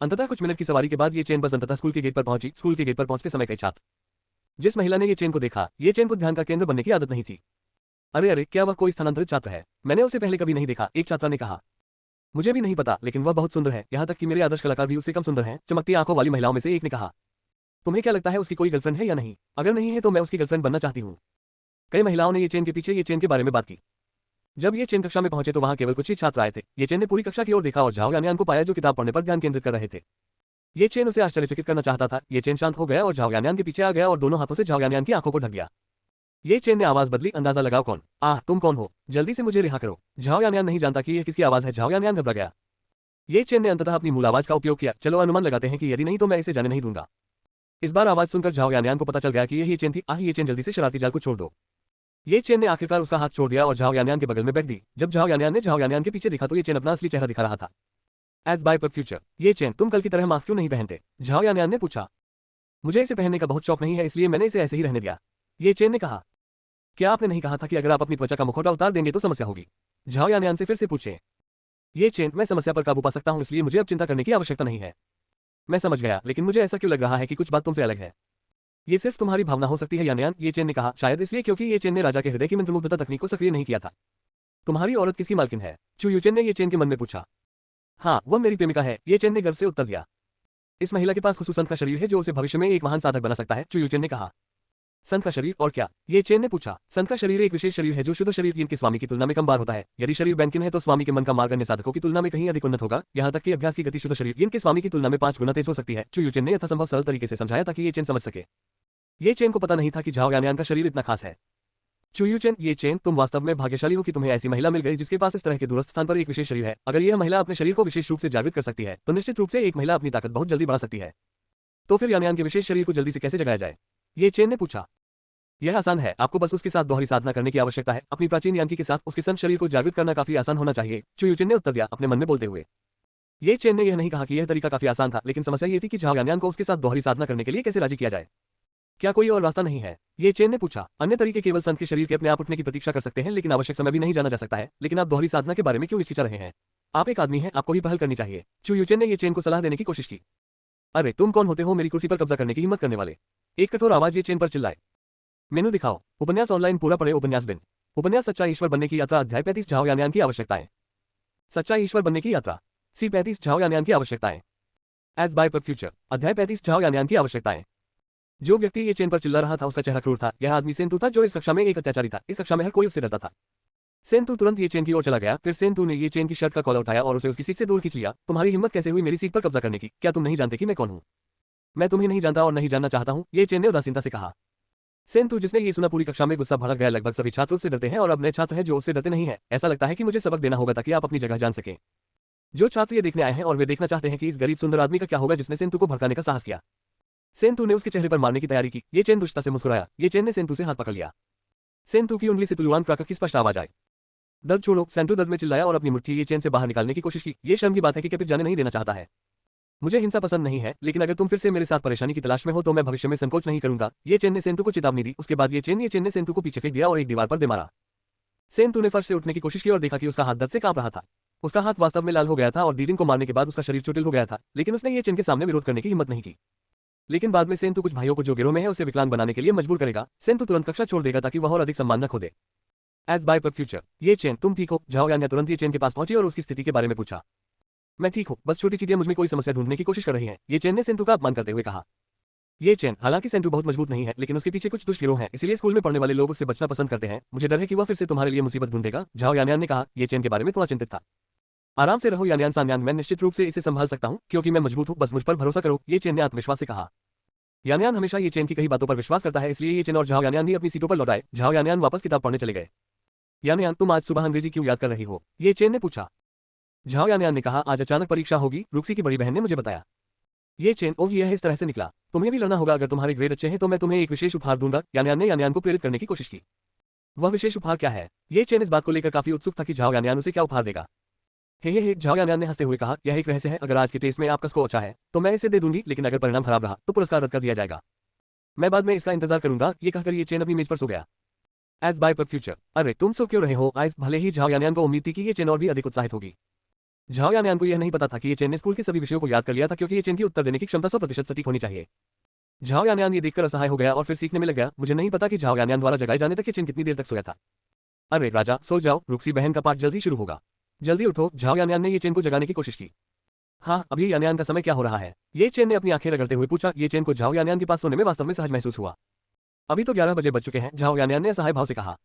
अंततः कुछ मिनट की सवारी के बाद ये चेन बस अंततः स्कूल के गेट पर पहुंची। स्कूल के गेट पर पहुंचते समय कई छात्र, जिस महिला ने ये चेन को देखा, ये चेन को ध्यान का केंद्र बनने की आदत नहीं थी। अरे अरे, क्या वह कोई स्थानांतरित छात्र है? मैंने उसे पहले कभी नहीं देखा, एक छात्रा ने कहा। मुझे भी नहीं पता, लेकिन वह बहुत सुंदर है, यहाँ तक कि मेरे आदर्श कलाकार भी उससे कम सुंदर हैं, चमकती आंखों वाली महिलाओं में से एक ने कहा। तुम्हें क्या लगता है उसकी कोई गर्लफ्रेंड है या नहीं? अगर नहीं है तो मैं उसकी गर्लफ्रेंड बनना चाहती हूँ। कई महिलाओं ने ये चेन के पीछे ये चेन के बारे में बात की। जब ये चेन कक्षा में पहुंचे तो वहां केवल कुछ ही छात्र आए थे। ये चेन ने पूरी कक्षा की ओर देखा और झाओ यानयान को पाया जो किताब पढ़ने पर ध्यान केंद्रित कर रहे थे। ये चेन उसे आश्चर्यचकित करना चाहता था। ये चेन शांत हो गया और झाओ यानयान के पीछे आ गया और दोनों हाथों से झाओ यानयान की आंखों को ढक दिया। ये चेन ने आवाज बदली, अंदाजा लगाओ कौन? तुम कौन हो? जल्दी से मुझे रिहा करो। झाओ यानयान नहीं जानता कि यह किसकी आवाज है। झाओ यानयान घबरा गया। ये चेन ने अंततः अपनी मूल आवाज का उपयोग किया। चलो अनुमान लगाते हैं कि यदि नहीं तो मैं इसे जाने नहीं दूंगा। इस बार आवाज सुनकर झाओ यानयान को पता चल गया कि यही चेन थी। ये चेन जल्दी से शरारती जाल को छोड़ दो। ये चेन ने आखिरकार उसका हाथ छोड़ दिया और झाओ यानयान के बगल में बैठ दी। जब झाओ यानयान ने झाओ यानयान के पीछे देखा तो ये चेन अपना असली चेहरा दिखा रहा था। एज बाय पर फ्यूचर, ये चेन तुम कल की तरह मास्क क्यों नहीं पहनते? झाओ यानयान ने पूछा। मुझे इसे पहनने का बहुत शौक नहीं है, इसलिए मैंने इसे ऐसे ही रहने दिया, ये चेन ने कहा। क्या आपने नहीं कहा था कि अगर आप अपनी त्वचा का मुखौटा उतार देंगे तो समस्या होगी? झाओ यानयान से फिर से पूछे। ये चेन, मैं समस्या पर काबू पा सकता हूं, इसलिए मुझे अब चिंता करने की आवश्यकता नहीं है। मैं समझ गया, लेकिन मुझे ऐसा क्यों लग रहा है कि कुछ बात तुमसे अलग है? ये सिर्फ तुम्हारी भावना हो सकती है यानयान, ये चेन ने कहा। शायद इसलिए क्योंकि ये चेन ने राजा के हृदय की मंत्रमुग्धता तकनीक को सक्रिय नहीं किया था। तुम्हारी औरत किसकी मालकिन है? चू यूचेन ने ये चेन के मन में पूछा। हाँ, वह मेरी प्रेमिका है, ये चेन ने गर्व से उत्तर दिया। इस महिला के पास खुसूसन का शरीर है जो उसे भविष्य में एक महान साधक बना सकता है, चू यूचेन ने कहा। संत का शरीर और क्या? ये चेन ने पूछा। संत का शरीर एक विशेष शरीर है जो शुद्ध शरीर के स्वामी की तुलना में कम बार होता है। यदि शरीर बैंकिन है तो स्वामी के मन का मार्ग अन्य साधकों की तुलना में कहीं अधिक उन्नत होगा। यहाँ तक कि अभ्यास की गति शुद्ध शरीर के स्वामी की तुलना में 5 गुना तेज हो सकती है। चू यूचेन ने यथासंभव सरल तरीके से समझाया ताकि ये चेन समझ सके। ये चेन को पता नहीं था कि झाओ यानयान का शरीर इतना खास है। चू यूचेन, ये चेन, तुम वास्तव में भाग्यशाली हो कि तुम्हें ऐसी महिला मिल गई जिसके पास इस तरह के दूरस्थ स्थान पर एक विशेष शरीर है। अगर यह महिला अपने शरीर को विशेष रूप से जागृत कर सकती है तो निश्चित रूप से एक महिला अपनी ताकत बहुत जल्दी बढ़ा सकती है। तो फिर यानयान के विशेष शरीर को जल्दी से कैसे जगाया जाए? ये चेन ने पूछा। यह आसान है, आपको बस उसके साथ दोहरी साधना करने की आवश्यकता है। अपनी प्राचीन यानकी के साथ उसके संत शरीर को जागृत करना काफी आसान होना चाहिए, चू यूचेन ने उत्तर दिया अपने मन में बोलते हुए। ये चेन ने यह नहीं कहा कि यह तरीका काफी आसान था, लेकिन समस्या ये थी कि झाओ यानयान को उसके साथ दोहरी साधना करने के लिए कैसे राजी किया जाए। क्या कोई और रास्ता नहीं है? ये चेन ने पूछा। अन्य तरीके केवल संत के शरीर के अपने आप उठने की प्रतीक्षा कर सकते हैं, लेकिन आवश्यक समय भी नहीं जाना जा सकता है। लेकिन आप दोहरी साधना के बारे में क्यों हिचकिचा रहे हैं? आप एक आदमी हैं, आपको ही पहल करनी चाहिए। चू यूचेन ने ये चेन को सलाह देने की कोशिश की। अरे तुम कौन होते हो मेरी कुर्सी पर कब्जा करने की हिम्मत करने वाले? एक कठोर आवाज ये चेन पर चिल्लाए। मेनू दिखाओ। उपन्यास ऑनलाइन पूरा पढ़े। उपन्यास बिन। उपन्यास सच्चा ईश्वर बनने की यात्रा, अध्याय 35 झाओ यानयान की आवश्यकताएं। सच्चा ईश्वर बनने की यात्रा, C35 झाओ यानयान की आवश्यकताएं। एज बाय पर फ्यूचर, अध्याय 35 झाओ यानयान की आवश्यकताएं। जो व्यक्ति ये चेन पर चिल्ला रहा था उसका चेहरा क्रूर था। यह आदमी सेंतु था जो इस कक्षा में एक अत्याचारी था। इस कक्षा में हर कोई उससे डरता था। सेंतु तुरंत ये चेन की ओर चला गया। फिर सेंतु ने ये चेन की शर्ट का कॉलर उठाया और उसे उसकी सीट से दूर खींच लिया। तुम्हारी हिम्मत कैसे हुई मेरी सीट पर कब्जा करने की? क्या तुम नहीं जानते कि मैं कौन हूं? मैं तुम्हें नहीं जानता और नहीं जानना चाहता हूं, ये चेन ने उदासीनता से कहा। सेंतु, जिसने ये सुना, पूरी कक्षा में गुस्सा भड़क गया। लगभग सभी छात्र उससे डरते हैं और अब नए छात्र हैं जो उससे डरते नहीं हैं। ऐसा लगता है कि मुझे सबक देना होगा ताकि आप अपनी जगह जान सकें। जो छात्र ये देखने आए हैं और वे देखना चाहते हैं कि इस गरीब सुंदर आदमी का क्या होगा जिसने सेंतु को भड़काने का साहस किया। सेंतु ने उसके चेहरे पर मारने की तैयारी की। ये चेन दुष्टता से मुस्कुराया। ये चेन ने सेंतु से हाथ पकड़ लिया। सेंतु की उंगली से तुलुआन प्राकृत की स्पष्ट आवाज आई। दर्द छोड़ो। सेंतु दर्द में चिल्लाया और अपनी मुट्ठी ये चेन से बाहर निकालने की कोशिश की। ये शर्म की बात है कि कैपिट जाने नहीं देना चाहता है। मुझे हिंसा पसंद नहीं है, लेकिन अगर तुम फिर से मेरे साथ परेशानी की तलाश में हो तो मैं भविष्य में संकोच नहीं करूंगा। ये चेन ने सेंतु को चेतावनी दी। उसके बाद ये चेन ने सेंतु को पीछे फेंक दिया और एक दीवार पर दे मारा। सेंतु ने फर्श से उठने की कोशिश की और देखा कि उसका हाथ दर्द से कांप रहा था। उसका हाथ वास्तव में लाल हो गया था और दीदिन को मारने के बाद उसका शरीर चोटिल हो गया था, लेकिन उसने ये चेन के सामने विरोध करने की हिम्मत नहीं की। लेकिन बाद में सेंतु कुछ भाइयों को जो गिरोह में है उसे विकलांग बनाने के लिए मजबूर करेगा। सेंतु तुरंत कक्षा छोड़ देगा ताकि वह और अधिक सम्मान न खो दे। एज बाय पर फ्यूचर, ये चेन, तुम ठीक हो? झाओ यानयान तुरंत ये चेन के पास पहुंची और उसकी स्थिति के बारे में पूछा। मैं ठीक हूँ, बस छोटी चीटियां मुझमें कोई समस्या ढूंढने की कोशिश कर रही हैं, ये चेन ने सेंटू का अपमान करते हुए कहा। ये चेन, हालांकि सेंटू बहुत मजबूत नहीं है, लेकिन उसके पीछे कुछ दुष्ट गिरोह हैं, इसलिए स्कूल में पढ़ने वाले लोग उससे बचना पसंद करते हैं। मुझे डर है कि वह फिर से तुम्हारे लिए मुसीबत ढूंढेगा, झाओ यानयान ने कहा। ये चेन के बारे में थोड़ा चिंतित था। आराम से रहो यानयान सान्यान, मैं निश्चित रूप से इसे संभाल सकता हूँ, क्योंकि मैं मजबूत हूँ, बस मुझ पर भरोसा करो, ये चेन ने आत्मविश्वास से कहा। यानयान हमेशा ये चेन की कही बातों पर विश्वास करता है, इसलिए ये चेन और झाओ यानयान भी अपनी सीटों पर लौट आए। झाओ यानयान वापस किताब पढ़ने चले गए। यानयान, तुम आज सुबह अंग्रेजी क्यों याद कर रही हो? ये चेन ने पूछा। झाओ यानयान ने कहा, आज अचानक परीक्षा होगी, रूक्सी की बड़ी बहन ने मुझे बताया। ये चेन, ओह यह इस तरह से निकला। तुम्हें भी लड़ना होगा, अगर तुम्हारे ग्रेड अच्छे हैं तो मैं तुम्हें एक विशेष उपहार दूंगा। यानयान ने यानयान को प्रेरित करने की कोशिश की। वह विशेष उपहार क्या है? ये चेन इस बात को लेकर काफी उत्सुक था कि झाओ यानयान उसे क्या उपहार देगा। हे, झाओ यानयान ने हंसते हुए कहा, यह एक रहस्य है, अगर आज के टेस्ट में आपका स्कोर अच्छा है तो मैं इसे दे दूंगी, लेकिन अगर परिणाम खराब रहा तो पुरस्कार रद्द कर दिया जाएगा। मैं बाद में इसका इंतजार करूंगा। ये कहकर ये चेन अपनी मेज पर सो गया। एज बाय पर फ्यूचर, अरे तुम सो क्यों रहे हो आइस? भले ही झाओ यानयान को उम्मीद थी कि ये चेन और भी अधिक उत्साहित होगी। झाओ यानयान को यह नहीं पता था कि ये चेन ने स्कूल के सभी विषयों को याद कर लिया था, क्योंकि ये चेन की उत्तर देने की क्षमता 100% सटीक होनी चाहिए। झाओ यानयान ये देखकर असहाय हो गया और फिर सीखने में लग गया। मुझे नहीं पता कि झाओ यानयान द्वारा जगाए जाने तक ये चेन कितनी देर तक सोया था। अरे राजा, सो जाओ, रूक्सी बहन का पाठ जल्दी शुरू होगा। जल्दी उठो। झाओ यानयान ने ये चेन को जगाने की कोशिश की। हाँ, अभी यानयान का समय क्या हो रहा है? ये चेन ने अपनी आंखें रगड़ते हुए पूछा। ये चेन को झाओ यानयान के पास सोने में वास्तव में सहज महसूस हुआ। अभी तो 11 बजे बज चुके हैं, झाओ यानयान ने असहाय भाव से कहा।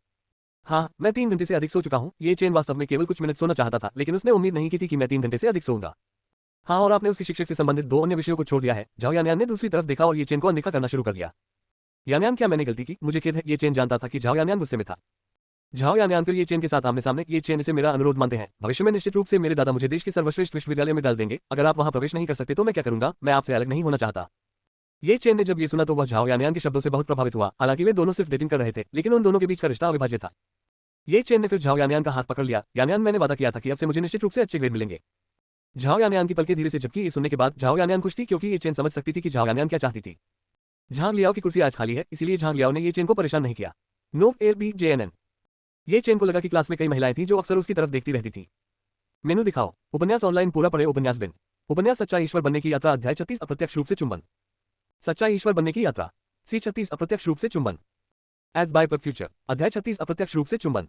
हाँ, मैं 3 घंटे से अधिक सो चुका हूँ। ये चेन वास्तव में केवल कुछ मिनट सोना चाहता था, लेकिन उसने उम्मीद नहीं की थी कि मैं 3 घंटे से अधिक सोऊंगा। हाँ, और आपने उसकी शिक्षक से संबंधित 2 अन्य विषयों को छोड़ दिया है। झाओ यानयान ने दूसरी तरफ देखा और ये चेन को अनदेखा करना शुरू कर दिया। यानयान, क्या मैंने गलती की? मुझे खेद है। ये चेन जानता था कि झाओ यानयान गुस्से में था। झाओ यानयान फिर ये चेन के साथ आमने सामने। ये चेन इसे मेरा अनुरोध मानते हैं। भविष्य में निश्चित रूप से मेरे दादा मुझे देश के सर्वश्रेष्ठ विश्वविद्यालय में डाल देंगे। अगर आप वहां प्रवेश नहीं कर सकते तो मैं क्या करूंगा? मैं आपसे अलग नहीं होना चाहता। ये चेन ने जब ये सुना तो वह झाओ यानयान के शब्दों से बहुत प्रभावित हुआ। हालांकि वे दोनों सिर्फ डेटिंग कर रहे थे, लेकिन उन दोनों के बीच का रिश्ता अविभाज्य था। ये चेन ने फिर झाओ यानयान का हाथ पकड़ लिया। यानयान, मैंने वादा किया था कि अब से मुझे निश्चित रूप से अच्छे ग्रेड मिलेंगे। झाओ यानयान की पलकें धीरे से झपकी। ये सुनने के बाद झाओ यानयान खुश थी, क्योंकि ये चेन समझ सकती थी कि झाओ यानयान क्या चाहती थी। झांग लियाओ की कुर्सी आज खाली है, इसीलिए झांग लियाओ ने ये चेन को परेशान नहीं किया। No LBJNN। ये चेन को लगा कि क्लास में कई महिलाएं थीं जो अक्सर उसकी तरफ देखती रहती थीं। मेनू दिखाओ। उपन्यास ऑनलाइन पूरा पढ़े। उपन्यास बिन। उपन्यास सच्चा ईश्वर बनने की यात्रा, अध्याय 36, अप्रत्यक्ष रूप से चुंबन। सच्चा ईश्वर बनने की यात्रा, C36, अप्रत्यक्ष रूप से चुंबन। एज बाय पर फ्यूचर, अध्याय 36, अप्रत्यक्ष रूप से चुंबन।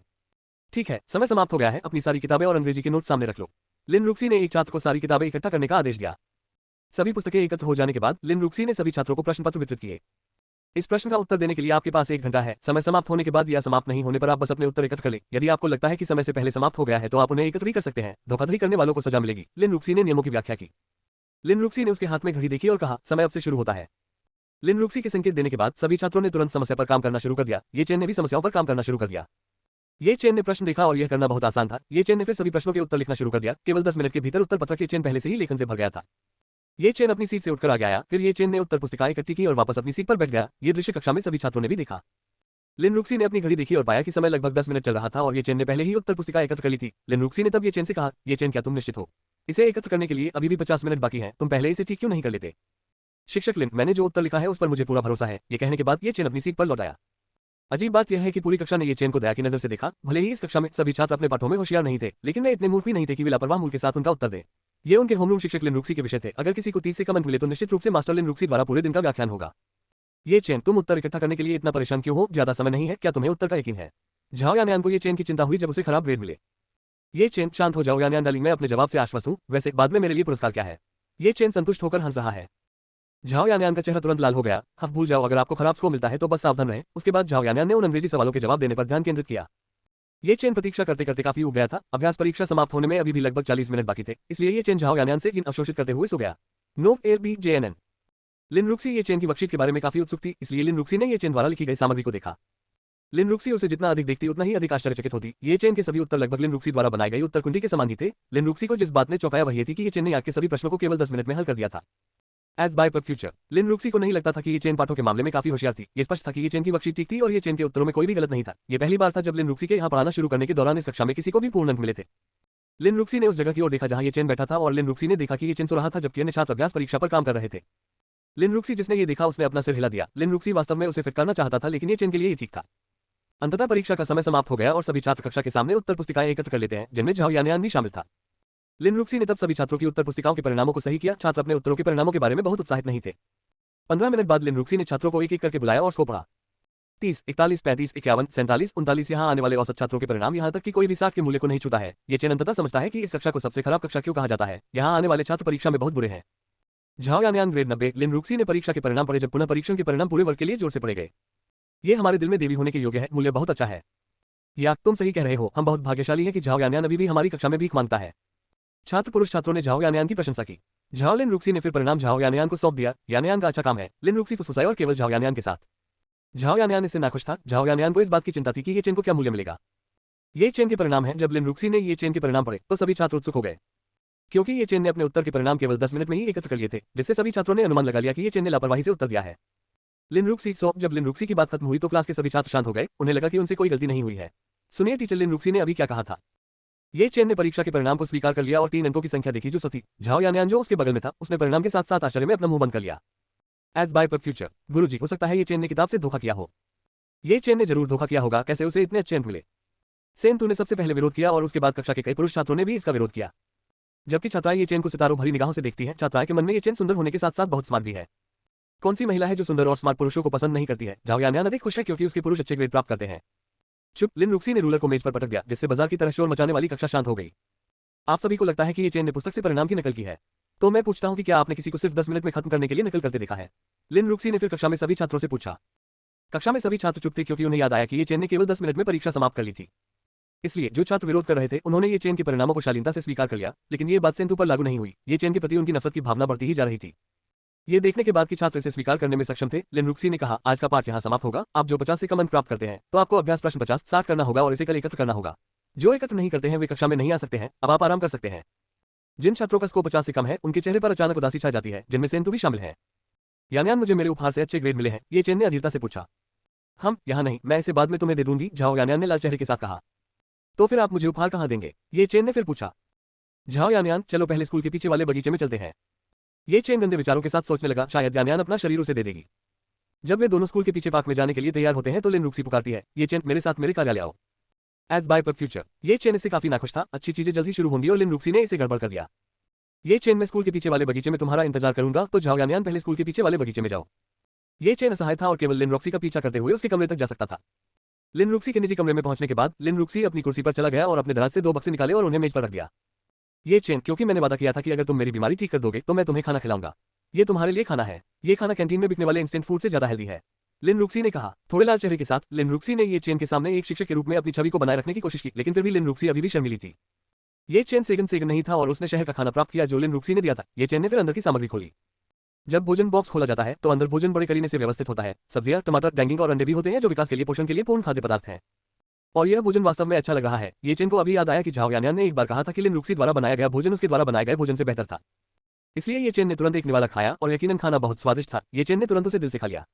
ठीक है, समय समाप्त हो गया है, अपनी सारी किताबें और अंग्रेजी के नोट सामने रख लो। लिन रूक्सी ने एक छात्र को सारी किताबें इकट्ठा करने का आदेश दिया। सभी पुस्तकें एकत्र हो जाने के बाद लिन रूक्सी ने सभी छात्रों को प्रश्न पत्र वितरित किए। इस प्रश्न का उत्तर देने के लिए आपके पास 1 घंटा है। समय समाप्त होने के बाद या समाप्त नहीं होने पर आप बस अपने उत्तर एकत्र कर लें। यदि आपको लगता है कि समय से पहले समाप्त हो गया है तो आप उन्हें एकत्र भी कर सकते हैं। धोखाधड़ी करने वालों को सजा मिलेगी। लिन रूक्सी ने नियमों की व्याख्या की। लिन रूक्सी ने उसके हाथ में घड़ी देखी और कहा, समय अब से शुरू होता है। लिन रूक्सी के संकेत देने के बाद सभी छात्रों ने तुरंत समस्या पर काम करना शुरू कर दिया। ये चेन ने भी समस्याओं पर काम करना शुरू कर दिया। ये चेन ने प्रश्न देखा और यह करना बहुत आसान था। ये चेन ने फिर सभी प्रश्नों के उत्तर लिखना शुरू कर दिया। केवल 10 मिनट के भीतर उत्तर पत्र के चेन पहले से ही लेखन से भर गया था। ये चेन अपनी सीट से उठकर आगे आया। फिर ये चेन ने उत्तर पुस्तिकाएं इकट्ठी की और वापस अपनी सीट पर बैठ गया। ये दृश्य कक्षा में सभी छात्रों ने भी देखा। लिन रूक्सी ने अपनी घड़ी देखी और पाया कि समय लगभग 10 मिनट चल रहा था और ये चेन ने पहले ही उत्तर पुस्तिकाएं एकत्र कर ली थी। लिन रूक्सी ने तब ये चेन से कहा, ये चेन, क्या तुम निश्चित हो? इसे एकत्र करने के लिए अभी भी 50 मिनट बाकी हैं। तुम पहले इसे ठीक क्यों नहीं कर लेते? शिक्षक लिन, मैंने जो उत्तर लिखा है उस पर मुझे पूरा भरोसा है। ये कहने के बाद ये चेन अपनी सीट पर लौट आया। अजीब बात यह है कि पूरी कक्षा ने ये चेन को दया की नजर से देखा। भले ही इस कक्षा में सभी छात्र अपने पाठों में होशियार नहीं थे, लेकिन वे इतने मूर्ख भी नहीं थे कि वे लापरवाह मूल के साथ उनका उत्तर दें। ये उनके होमरूम शिक्षक लिन रूक्सी के विषय थे। अगर किसी को 30 से कम अंक मिले तो निश्चित रूप से मास्टर लिन रूक्सी द्वारा पूरे दिन का व्याख्यान होगा। ये चेन, तुम उत्तर इकट्ठा करने के लिए इतना परेशान क्यों हो? ज्यादा समय नहीं है, क्या तुम्हें उत्तर का यकीन है? झाओ यानयान को ये चेन की चिंता हुई जब उसे खराब ग्रेड मिले। ये चेन, शांत हो जाओ यानयान डार्लिंग, मैं अपने जवाब से आश्वस्त हूँ। वैसे बाद में मेरे लिए पुरस्कार क्या है? ये चेन संतुष्ट होकर हंस रहा है। झाओ यानयान का चेहरा तुरंत लाल हो गया। हफ भूल जाओ, अगर आपको खराब स्कोर मिलता है तो बस सावधान रहें। उसके बाद झाओ यानयान ने उन अंग्रेजी सवालों के जवाब देने पर ध्यान केंद्रित किया। ये चेन प्रतीक्षा करते करते काफी उब गया था। अभ्यास परीक्षा समाप्त होने में अभी भी लगभग 40 मिनट बाकी थे, इसलिए ये चेन झाओ यानयान से इन अवशोषित करते हुए सो गया। No LBJNN। लिन रूक्सी ये चेन की वर्कशीट के बारे में काफी उत्सुक थी, इसलिए लिन रूक्सी ने ये चेन द्वारा लिखी गई सामग्री को देखा। लिन रूक्सी उसे जितना अधिक देखती उतना ही अधिक आश्चर्यचकित होती। ये चेन के सभी उत्तर लगभग लिन रूक्सी द्वारा बनाई गई उत्तर कुंडी के समान ही थे। लिन रूक्सी को जिस बात ने चौंकाया वह ये थी कि ये चेन ने याद के सभी प्रश्नों को केवल 10 मिनट में हल कर दिया था। एज बाय पर फ्यूचर, लिन रूक्सी को नहीं लगता था कि ये चेन पाठों के मामले में काफी होशियार थी। ये स्पष्ट था कि ये चेन की वर्कशीट ठीक थी और ये चेन के उत्तरों में कोई भी गलत नहीं था। ये पहली बार था जब लिन रूक्सी के यहाँ पढ़ाना शुरू करने के दौरान इस कक्षा में किसी को भी पूर्ण अंक मिले थे। लिन रूक्सी ने उस जगह की ओर देखा जहां ये चेन बैठा था और लिन रूक्सी ने देखा कि ये चेन सो रहा था जबकि अन्य छात्र अभ्यास परीक्षा पर काम कर रहे थे। लिन रूक्सी जिसने ये देखा उसने अपना सिर हिला दिया। लिन रूक्सी वास्तव में उसे फिट करना चाहता था, लेकिन ये चेन के लिए ये ठीक था। अंततः परीक्षा का समय समाप्त हो गया और सभी छात्र कक्षा के सामने उत्तर पुस्तिकाएं एकत्र कर लेते हैं, जिनमें झाओ यानयान भी शामिल था। लिन रूक्सी ने तब सभी छात्रों की उत्तर पुस्तिकाओं के परिणामों को सही किया। छात्र अपने उत्तरों के परिणामों के बारे में बहुत उत्साहित नहीं थे। 15 मिनट बाद लिन रूक्सी ने छात्रों को एक एक करके बुलाया और स्कोर पढ़ा। 30, 41, 35, 51, 47, 39 यहाँ आने वाले औसत छात्रों के परिणाम यहाँ तक कि कोई भी 60 के मूल्य को नहीं छूता है। ये चेन अंततः समझता है कि इस कक्षा को सबसे खराब कक्षा क्यों कहा जाता है। यहाँ आने वाले छात्र परीक्षा में बहुत बुरे हैं। झाओ यानयान ग्रेड 90, लिन रुक्सी ने परीक्षा के परिणाम पढ़े। जब पुनः परीक्षण के परिणाम पूरे वर्ग के लिए जोर से पढ़े गए, ये हमारे दिल में देवी होने के योग्य है। मूल्य बहुत अच्छा है। या तुम सही कह रहे हो, हम बहुत भाग्यशाली हैं कि झाओ यानयान अभी भी हमारी कक्षा में भीख मांगता है। छात्र पुरुष छात्रों ने झाओ यानयान की प्रशंसा की। झाओ लिन रुक्सी ने फिर परिणाम झाओ यानयान को सौंप दिया। यानयान का अच्छा काम है। लिन रुक्सी फुसफुसाए और केवल झाओ यानयान के साथ। झाओ यानयान इससे नाखुश था। झाओ यानयान को इस बात की चिंता थी कि ये चेन को क्या मूल्य मिलेगा। ये चेन के परिणाम है। जब लिन रुक्सी ने ये चेन के परिणाम पढ़े तो सभी छात्र उत्सुक हो गए, क्योंकि ये चेन ने अपने उत्तर के परिणाम केवल 10 मिनट में ही एकत्र कर लिए थे, जिससे सभी छात्रों ने अनुमान लगा लिया कि ये चेन ने लापरवाही से उत्तर दिया है। लिन रुक्सी सौ जब लिन रुक्सी की बात खत्म हुई तो क्लास के सभी छात्र शांत हो गए। उन्हें लगा कि उनसे कोई गलती नहीं हुई है। सुनिए टीचर, लिन रुक्सी ने अभी क्या कहा था। ये चेन ने परीक्षा के परिणाम को स्वीकार कर लिया और 3 अंकों की संख्या देखी जो सती। झाओ यानयान जो उसके बगल में था, उसने परिणाम के साथ साथ आश्चर्य में अपना मुंह बंद कर लिया। एज बाय पर फ्यूचर, गुरुजी, हो सकता है ये चेन ने किताब से धोखा किया हो। ये चेन ने जरूर धोखा किया होगा। कैसे उसे इतने अच्छे अंक मिले। सेन तू ने सबसे पहले विरोध किया और उसके बाद कक्षा के कई पुरुष छात्रों ने भी इसका विरोध किया। जबकि छात्राएं ये चेन को सितारों भरी निगाहों से देखती हैं। छात्राएं के मन में ये चेन सुंदर होने के साथ साथ बहुत स्मार्ट भी है। कौन सी महिला है जो सुंदर और स्मार्ट पुरुषों को पसंद नहीं करती है। झाओ यानयान अधिक खुश है क्योंकि उसके पुरुष अच्छे ग्रेड प्राप्त करते हैं। चुप, लिन रुक्सी ने रूलर को मेज पर पटक दिया, जिससे बाजार की तरह शोर मचाने वाली कक्षा शांत हो गई। आप सभी को लगता है कि ये चेन ने पुस्तक से परिणाम की नकल की है, तो मैं पूछता हूं कि क्या आपने किसी को सिर्फ 10 मिनट में खत्म करने के लिए नकल करते देखा है। लिन रुक्सी ने फिर कक्षा में सभी छात्रों से पूछा। कक्षा में सभी छात्र चुप थे क्योंकि उन्हें याद आया कि ये चेन ने केवल 10 मिनट में परीक्षा समाप्त कर ली थी। इसलिए जो छात्र विरोध कर रहे थे उन्होंने ये चेन के परिणामों को शालीनता से स्वीकार कर लिया, लेकिन ये बात सेंतु पर लागू नहीं हुई। ये चेन के प्रति उनकी नफरत की भावना बढ़ती ही जा रही थी। ये देखने के बाद कि छात्र इसे स्वीकार करने में सक्षम थे, लिन रुक्सी ने कहा, आज का पाठ यहाँ समाप्त होगा। आप जो 50 से कम अंक प्राप्त करते हैं तो आपको अभ्यास प्रश्न 50-60 करना होगा और इसे कल एकत्र करना होगा। जो एकत्र नहीं करते हैं वे कक्षा में नहीं आ सकते हैं। अब आप आराम कर सकते हैं। जिन छात्रों का स्कोर 50 से कम है उनके चेहरे पर अचानक उदासी छा जाती है, जिनमें सेंतु भी शामिल है। यानयान, मुझे मेरे उपहार से अच्छे ग्रेड मिले हैं, ये चेन ने अधीरता से पूछा। हम यहाँ नहीं, मैं इसे बाद में तुम्हें दे दूंगी, झाओ यानयान ने लाल चेहरे के साथ कहा। तो फिर आप मुझे उपहार कहाँ देंगे, ये चेन ने फिर पूछा। झाओ यानयान, चलो पहले स्कूल के पीछे वाले बगीचे में चलते हैं। ये चेन गंदे विचारों के साथ सोचने लगा, शायद यानयान अपना शरीर उसे दे देगी। जब वे दोनों स्कूल के पीछे पार्क में जाने के लिए तैयार होते हैं तो लिन रुक्सी पुकारती है, ये चेन, मेरे साथ मेरे कार्यालय आओ। एज बाय पर फ्यूचर, ये चेन इससे काफी नाखुश था। अच्छी चीजें जल्दी शुरू होंगी और लिन रुक्सी ने इसे गड़बड़ कर दिया। ये चेन, मैं स्कूल के पीछे वाले बगीचे में तुम्हारा इंतजार करूंगा। तो झाओ यानयान, पहले स्कूल के पीछे वाले बगीचे में जाओ। ये चेन असहाय था और केवल लिन रुक्सी का पीछा करते हुए उसके कमरे तक जा सकता था। लिन रुक्सी के निजी कमरे में पहुंचने के बाद लिन रुक्सी अपनी कुर्सी पर चला गया और अपने दराज से 2 बक्से निकाले और उन्हें मेज पर रख दिया। ये चेन, क्योंकि मैंने वादा किया था कि अगर तुम मेरी बीमारी ठीक कर दोगे तो मैं तुम्हें खाना खिलाऊंगा। ये तुम्हारे लिए खाना है। ये खाना कैंटीन में बिकने वाले इंस्टेंट फूड से ज्यादा हेल्दी है, लिन रुक्सी ने कहा। थोड़े लाल चेहरे के साथ लिन रुक्सी ने ये चेन के सामने एक शिक्षक के रूप में अपनी छवि को बनाए रखने की कोशिश की, लेकिन फिर भी लिन रुक्सी अभी भी शर्मीली थी। ये चेन सेगन नहीं था और उसने शहर का खाना प्राप्त किया जो लिन रुक्सी ने दिया था। ये चेन ने फिर अंदर की सामग्री खोली। जब भोजन बॉक्स खोला जाता है तो अंदर भोजन बड़े करीने से व्यवस्थित होता है। सब्जियां, टमाटर, डैंगिंग और अंडे भी होते हैं जो विकास के लिए, पोषण के लिए पूर्ण खाद्य पदार्थ हैं। और यह भोजन वास्तव में अच्छा लग रहा है। ये चेन को अभी याद आया कि झाओ यानयान ने एक बार कहा था कि लिन रुक्सी द्वारा बनाया गया भोजन उसके द्वारा बनाए गए भोजन से बेहतर था। इसलिए ये चेन ने तुरंत एक निवाला खाया और यकीनन खाना बहुत स्वादिष्ट था। ये चेन ने तुरंत उसे दिल से खा लिया।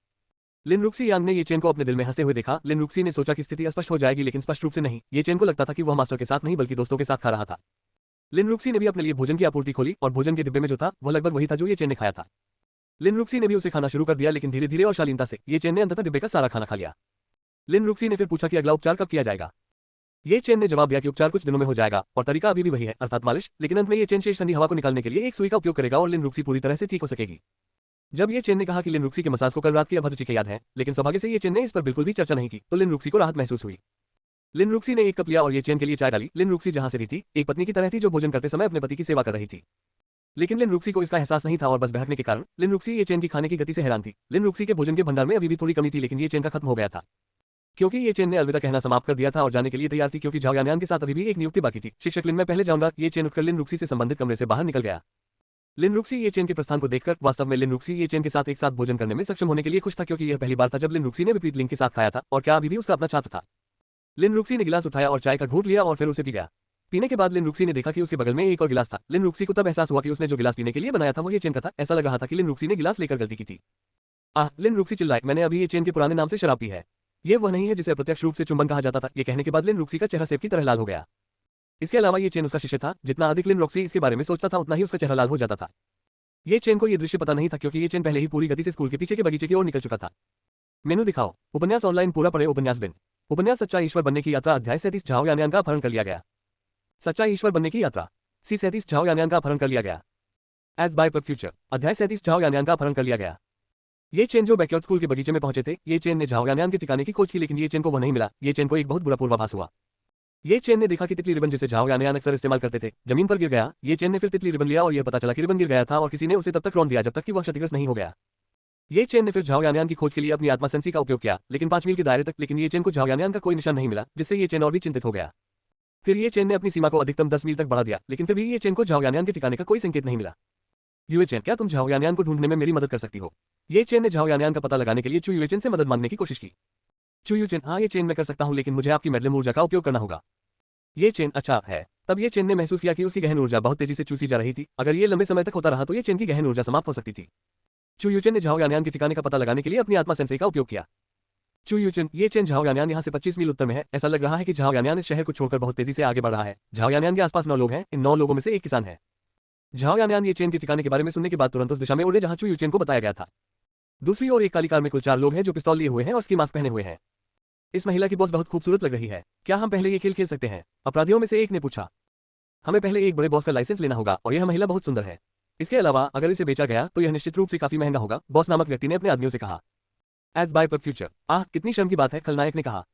लिन रुक्सी यांग ने ये चेन को अपने दिल में हंसते हुए देखा। लिन रुक्सी ने सोचा कि स्थिति अस्पष्ट हो जाएगी, लेकिन स्पष्ट रूप से नहीं। ये चेन को लगता था कि वह मास्टर के साथ नहीं बल्कि दोस्तों के साथ खा रहा था। लिन रुक्सी ने भी अपने लिए भोजन की आपूर्ति खोली और भोजन के डिब्बे में जो था वह लगभग वही था जो ये चेन ने खाया था। लिन रुक्सी ने भी उसे खाना शुरू कर दिया, लेकिन धीरे धीरे और शालीनता से। ये चेन ने अंततः डिब्बे का सारा खाना खा लिया। लिन रुक्सी ने फिर पूछा कि अगला उपचार कब किया जाएगा। ये चेन ने जवाब दिया कि उपचार कुछ दिनों में हो जाएगा और तरीका अभी भी वही है, अर्थात मालिश। लेकिन अंत में ये चेन शेष ठंडी हवा को निकालने के लिए एक सुई का उपयोग करेगा और लिन रुक्सी पूरी तरह से ठीक हो सकेगी। जब ये चेन ने कहा कि लिन रुक्सी के मसाज को कल रात की अभद्र चीखें याद है, लेकिन सौभाग्य से ये चेन ने इस पर बिल्कुल भी चर्चा नहीं की, तो लिन रुक्सी को राहत महसूस हुई। लिन रुक्सी ने एक कप लिया और ये चेन के लिए चाय डाली। लिन रुक्सी जहां से रही थी, एक पत्नी की तरह थी जो भोजन करते समय अपने पति की सेवा कर रही थी। लेकिन लिन रुक्सी को इसका एहसास नहीं था और बस बहकने के कारण लिन रुक्सी ये चेन की खाने की गति से हैरान थी। लिन रुक्सी के भोजन के भंडार में अभी भी थोड़ी कमी थी, लेकिन ये चेन का खत्म हो गया था क्योंकि ये चेन ने अलविदा कहना समाप्त कर दिया था और जाने के लिए तैयार थी, क्योंकि झाओ यानयान के साथ अभी भी एक नियुक्ति बाकी थी। शिक्षक लिन, मैं पहले जाऊंगा। ये चेन उठकर लिन रुक्सी से संबंधित कमरे से बाहर निकल गया। लिन रुक्सी ये चेन के प्रस्थान को देखकर वास्तव में लिन रुक्सी ये चेन के साथ एक साथ भोजन करने में सक्षम होने के लिए खुश था, क्योंकि यह पहली बार था जब लिन रुक्सी ने विपरीत लिंग के साथ खाया था और क्या अभी भी उसका अपना छात्र था। लिन रुक्सी ने गिलास उठाया और चाय का घूंट लिया और फिर उसे पी गया। पीने के बाद लिन रुक्सी ने देखा कि उसके बगल में एक और गिलास था। लिन रुक्सी को तब एहसास हुआ कि उसने जो गिलास पीने के लिए बनाया था वो ये चेन का था। ऐसा लग रहा था कि लिन रुक्सी ने गिलास लेकर गलती की थी। लिन रुक्सी चिल्लाए, मैंने अभी ये चेन के पुराने नाम से शराब पी है। ये वह नहीं है जिसे अप्रत्यक्ष रूप से चुंबन कहा जाता था। ये कहने के बाद लिन रुक्सी का चेहरा सेब की तरह लाल हो गया। इसके अलावा ये चेन उसका शिष्य था। जितना अधिक लिन रुक्सी इसके बारे में सोचता था उतना ही उसका चेहरा लाल हो जाता था। ये चेन को ये दृश्य पता नहीं था क्योंकि ये चेन पहले ही पूरी गति से स्कूल के पीछे के बगीचे की ओर निकल चुका था। मेनू दिखाओ। उपन्यास ऑनलाइन पूरा पढ़े। उपन्यास बिन। उपन्यास सच्चा ईश्वर बनने की यात्रा, अध्याय 37। झाओ यानयान का अपहरण कर लिया गया। सच्चा ईश्वर बनने की यात्रा C37। झाओ यानयान का अपहरण कर लिया गया। एज बाय पर फ्यूचर। अध्याय 37। झाओ यानयान का अपहरण कर लिया गया। ये चेन जो बैकयार्ड स्कूल के बगीचे में पहुंचे थे, ये चेन ने झाओ यानयान के ठिकाने की खोज की, लेकिन ये चेन को वह नहीं मिला। ये चेन को एक बहुत बुरा पूर्वाभास हुआ। ये चेन ने देखा कि तितली रिबन जिसे झाओ यानयान अक्सर इस्तेमाल करते थे, जमीन पर गिर गया। ये चेन ने फिर तितली रिबन लिया और यह पता चला कि रिबन गिर गया था और किसी ने उसे तब तक रौंद दिया जब तक कि वह क्षतिग्रस्त नहीं हो गया। ये चेन ने फिर झाओ यानयान की खोज के लिए अपनी आत्मा सेंसी का उपयोग किया, लेकिन 5 मील के दायरे तक, लेकिन ये चेन को झाओ यानयान का कोई निशान नहीं मिला, जिससे ये चेन और भी चिंतित हो गया। फिर ये चेन ने अपनी सीमा को अधिकतम 10 मील तक बढ़ा दिया, लेकिन फिर भी ये चेन को झाओ यानयान के ठिकाने का कोई संकेत नहीं मिला। युए चेन, क्या तुम झाओ यानयान को ढूंढने में मेरी मदद कर सकती हो? ये चेन ने झाओ यानयान का पता लगाने के लिए चू युए चेन से मदद मांगने की कोशिश की। चू यू चेन, हाँ ये चेन मैं कर सकता हूँ, लेकिन मुझे आपकी मेडलम ऊर्जा का उपयोग करना होगा। ये चेन, अच्छा है। तब ये चेन ने महसूस किया कि उसकी गहन ऊर्जा बहुत तेजी से चूसी जा रही थी। अगर ये लंबे समय तक होता रहा तो ये चेन की गहन ऊर्जा समाप्त हो सकती थी। चू यू चेन ने झाओ यानयान के ठिकाने का पता लगाने के लिए अपनी आत्मा सेंसई का उपयोग किया। चू यू चेन, ये चेन झाओ यानयान यहाँ से 25 मील उत्तर में है। ऐसा लग रहा है कि झाओ यानयान इस शहर को छोड़कर बहुत तेजी से आगे बढ़ रहा है। झाओ यानयान के आसपास 9 लोग हैं, इन 9 लोगों में से एक किसान है। झाओ यानयान ये चेन के ठिकाने के बारे में सुनने के बाद तुरंत उस दिशा में उड़े जहां चू यू चेन को बताया गया था। दूसरी ओर एक काली कार में कुल 4 लोग हैं जो पिस्तौल लिए हुए हैं और स्की मास्क पहने हुए हैं। इस महिला की बॉस बहुत खूबसूरत लग रही है। क्या हम पहले ये खेल खेल सकते हैं? अपराधियों में से एक ने पूछा। हमें पहले एक बड़े बॉस का लाइसेंस लेना होगा और यह महिला बहुत सुंदर है। इसके अलावा अगर इसे बेचा गया तो यह निश्चित रूप से काफी महंगा होगा, बॉस नामक व्यक्ति ने अपने आदमियों से कहा। एज बाय पर फ्यूचर, कितनी शर्म की बात है, खलनायक ने कहा।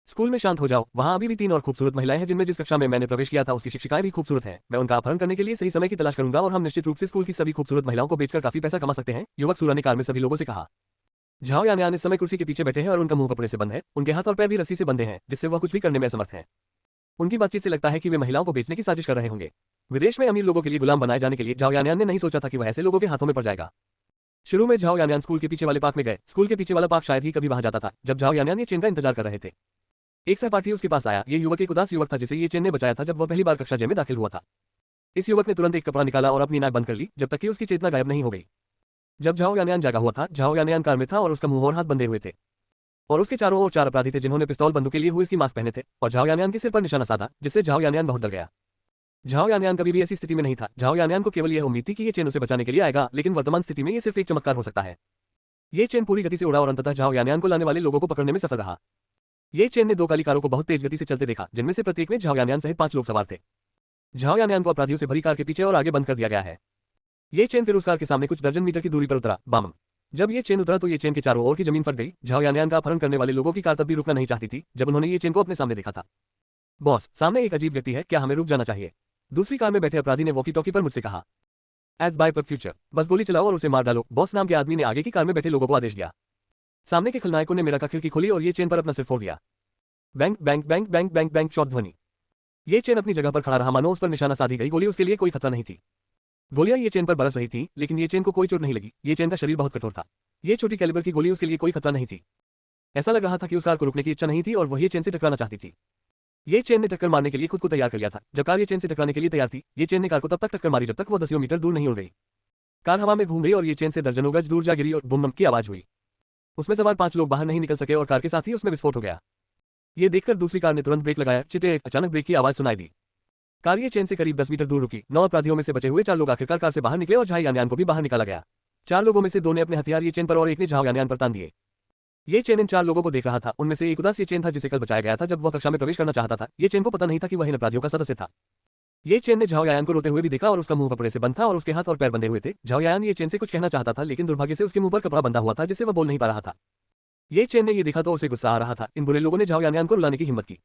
स्कूल में शांत हो जाओ, वहां अभी भी 3 और खूबसूरत महिलाएं हैं जिनमें जिस कक्षा में मैंने प्रवेश किया था उसकी शिक्षिकाएं भी खूबसूरत हैं। मैं उनका अपहरण करने के लिए सही समय की तलाश करूंगा और हम निश्चित रूप से स्कूल की सभी खूबसूरत महिलाओं को बेचकर काफी पैसा कमा सकते हैं। युवक सूरा ने कार में सभी लोगों से कहा। झाओ यानयान इस समय कुर्सी के पीछे बैठे हैं और उनका मुंह कपड़े से बंद है। उनके हाथ और पैर भी रस्सी से बंधे हैं, जिससे वह कुछ भी करने में असमर्थ हैं। उनकी बातचीत से लगता है कि वे महिलाओं को बेचने की साजिश कर रहे होंगे। विदेश में अमीर लोगों के लिए गुलाम बनाए जाने के लिए झाओ यानयान ने नहीं सोचा था कि वह ऐसे लोगों के हाथों में पड़ जाएगा। शुरू में झाओ यानयान स्कूल के पीछे वाले पार्क में गए। स्कूल के पीछे वाला पार्क शायद ही कभी वहां जाता था। जब झाओ यानयान ये चेन का इंतजार कर रहे थे, एक सहपाठी उसके पास आया। ये युवक एक उदास युवक था जिसे ये चेन ने बचाया था जब वह पहली बार कक्षा जे में दाखिल हुआ था। इस युवक ने तुरंत एक कपड़ा निकाला और अपनी नाक बंद कर ली जब तक कि उसकी चेतना गायब नहीं हो गई। जब झाओ यानयान जागा हुआ था, झाओ यानयान कार में था और उसका मुंह और हाथ बंधे हुए थे और उसके चारों ओर 4 अपराधी थे जिन्होंने पिस्तौल बंदूकें लिए हुए इसकी मास्क पहने थे और झाओ यानयान के सिर पर निशाना साधा, जिससे झाओ यानयान बहुत डर गया। झाओ यानयान कभी भी ऐसी स्थिति में नहीं था। झाओ यानयान को केवल यह उम्मीद थी कि ये चेन उसे बचाने के लिए आएगा, लेकिन वर्तमान स्थिति में ये सिर्फ एक चमत्कार हो सकता है। ये चेन पूरी गति से उड़ा और अंततः झाओ यानयान को लाने वाले लोगों को पकड़ने में सफल रहा। ये चेन ने 2 काली कारों को बहुत तेज गति से चलते देखा, जिनमें से प्रत्येक में झाओ यानयान सहित 5 लोग सवार थे। झाओ यानयान को अपराधियों से भरी कार के पीछे और आगे बंद कर दिया गया है। ये चेन फिर उस कार के सामने कुछ दर्जन मीटर की दूरी पर उतरा। बाम, जब ये चेन उतरा तो ये चेन के चारों ओर की जमीन फट गई। झाओ यानयान का अपहरण करने वाले लोगों की कार तब भी रुकना नहीं चाहती थी जब उन्होंने ये चेन को अपने सामने देखा था। बॉस, सामने एक अजीब व्यक्ति है, क्या हमें रुक जाना चाहिए? दूसरी कार में बैठे अपराधी ने वॉकी टॉकी पर मुझसे कहा। एज बाय पर फ्यूचर, बस गोली चलाओ और उसे मार डालो, बॉस नाम के आदमी ने आगे की कार में बैठे लोगों को आदेश दिया। सामने के खलनायकों ने मेरा खिड़की खोली और ये चेन पर अपना सिर फोड़ दिया। Bank bank bank bank bank bank shot ध्वनि। ये चेन अपनी जगह पर खड़ा रहा, मानो उस पर निशाना साधी गई गोली उसके लिए कोई खतरा नहीं थी। गोलियां ये चेन पर बरस रही थी, लेकिन ये चेन को कोई चोट नहीं लगी। ये चेन का शरीर बहुत कठोर था। ये छोटी कैलिबर की गोली उसके लिए कोई खतरा नहीं थी। ऐसा लग रहा था कि उस कार को रुकने की इच्छा नहीं थी और वह ये चेन से टकराना चाहती थी। ये चेन ने टक्कर मारने के लिए खुद को तैयार कर लिया था। जब कार ये चेन से टकराने के लिए तैयार थी, ये चेन ने कार को तब तक टक्कर मारी जब तक वो 10 मीटर दूर नहीं उड़ गई। कार हवा में घूम गई और ये चेन से दर्जनों गज दूर जा गिरी और बुम की आवाज हुई। उसमें सवार 5 लोग बाहर नहीं निकल सके और कार के साथ ही उसमें विस्फोट हो गया। ये देखकर दूसरी कार ने तुरंत ब्रेक लगाया। चिटे, अचानक ब्रेक की आवाज सुनाई दी। कार ये चेन से करीब 10 मीटर दूर रुकी। 9 अपराधियों में से बचे हुए 4 लोग आखिरकार कार से बाहर निकले और झाओ यानयान को भी बाहर निकाला गया। 4 लोगों में से 2 ने अपने हथियार ये चेन पर और एक ने झाओ यानयान पर तान दिए। ये चेन इन 4 लोगों को देख रहा था। उनमें से एक उदास ये चेन था जिसे कल बचाया गया था जब वह कक्षा में प्रवेश करना चाहता था। ये चेन को पता नहीं था कि वह इन अपराधियों का सदस्य था। ये चेन ने झाओ यानयान को रोते हुए भी देखा और उसका मुंह कपड़े से बंद था और उसके हाथ और पैर बंधे हुए थे। झाओ यानयान ये चेन से कुछ कहना चाहता था, लेकिन दुर्भाग्य से उसके मुंह पर कपड़ा बंधा हुआ था जिससे वह बोल नहीं पा रहा था। ये चेन ने ये देखा तो उसे गुस्सा आ रहा था। इन बुरे लोगों ने झाओ यानयान को रुलाने की हिम्मत की।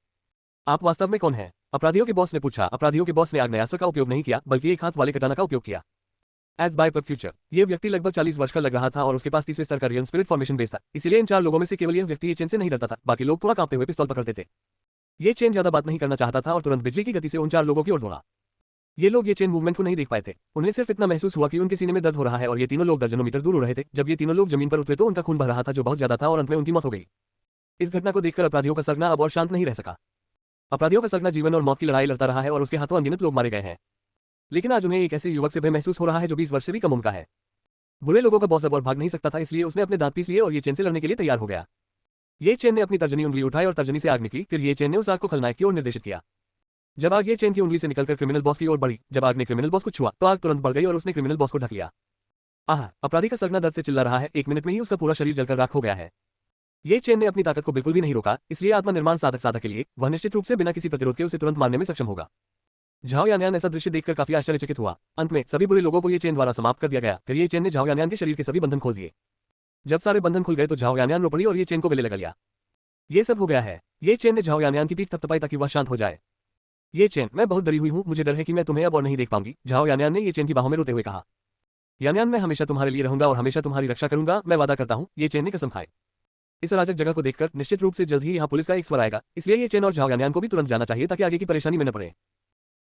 आप वास्तव में कौन हैं? अपराधियों के बॉस ने पूछा। अपराधियों के बॉस ने आग्नेयास्त्र का उपयोग नहीं किया, बल्कि एक हाथ वाले कटाना का उपयोग किया। एज बाय पर फ्यूचर, ये व्यक्ति लगभग 40 वर्ष का लग रहा था और उसके पास 30वें स्तर का रियल स्पिरिट फॉर्मेशन बेस था। इसलिए इन 4 लोगों में से केवल यह व्यक्ति ये चेन से नहीं डरता था। बाकी लोग थोड़ा कांपते हुए पिस्तौल पकड़ते थे। ये चेन ज्यादा बात नहीं करना चाहता था और तुरंत बिजली की गति से उन 4 लोगों की ओर दौड़ा। ये लोग ये चेन मूवमेंट को नहीं देख पाए थे। उन्हें सिर्फ इतना महसूस हुआ कि उनके सीने में दर्द हो रहा है और ये तीनों लोग दर्जनों मीटर दूर उड़ रहे थे। जब ये तीनों लोग जमीन पर उतरे तो उनका खून बह रहा था जो बहुत ज्यादा था और अंत में उनकी मौत हो गई। इस घटना को देखकर अपराधियों का सरगना अब और शांत नहीं रह सका। अपराधियों का सरगना जीवन और मौत की लड़ाई लड़ता रहा है और उसके हाथों अनगिनत लोग मारे गए हैं। लेकिन आज उन्हें एक ऐसे युवक से भय महसूस हो रहा है जो 20 वर्ष से भी कम उम्र का है। बुरे लोगों का बॉस अब और भाग नहीं सकता था, इसलिए उसने अपने दांत पीस लिए और ये चेन से लड़ने के लिए तैयार हो गया। ये चेन ने अपनी तर्जनी उंगली उठाई और तर्जनी से आग निकली। फिर ये चेन ने उस आग को खलनायक की ओर निर्देशित किया। जब आग ये चेन की उंगली से निकलकर क्रिमिनल बॉस की ओर बढ़ी, जब आग ने क्रिमिनल बॉस को छुआ तो आग तुरंत बढ़ गई और उसने क्रिमिनल बॉस को ढक लिया। अपराधी का सरगना दर्द से चिल्ला रहा है। 1 मिनट में ही उसका पूरा शरीर जलकर राख हो गया है। ये चेन ने अपनी ताकत को बिल्कुल भी नहीं रोका, इसलिए आत्मनिर्माण साधक के लिए वह निश्चित रूप से बिना किसी प्रतिरोध के उसे तुरंत मारने में सक्षम होगा। झाओ यानयान ऐसा दृश्य देखकर काफी आश्चर्यचकित हुआ। अंत में सभी बुरे लोगों को ये चेन द्वारा समाप्त कर दिया गया। फिर ये चेन ने झाओ यानयान के शरीर के सभी बंधन खोल दिए। जब सारे बंधन खुल गए तो झाओ यानयान रो पड़ी और ये चेन को गले लगा लिया। ये सब हो गया है। ये चेन ने झाओ यानयान की पीठ थपथपाई ताकि वह शांत हो जाए। ये चेन, मैं बहुत डरी हुई हूँ, मुझे डर है कि मैं तुम्हें अब और नहीं देख पाऊंगी, झाओ यानयान ने ये चेन की बाहों में रोते हुए कहा। यानयान, मैं हमेशा तुम्हारे लिए रहूंगा और हमेशा तुम्हारी रक्षा करूंगा, मैं वादा करता हूँ, ये चेन ने कसम खाई। इस अराजक जगह को देखकर निश्चित रूप से जल्द ही यहाँ पुलिस का एक स्वर आएगा, इसलिए ये चेन और झाओ यानयान को भी तुरंत जाना चाहिए ताकि आगे की परेशानी में न पड़े।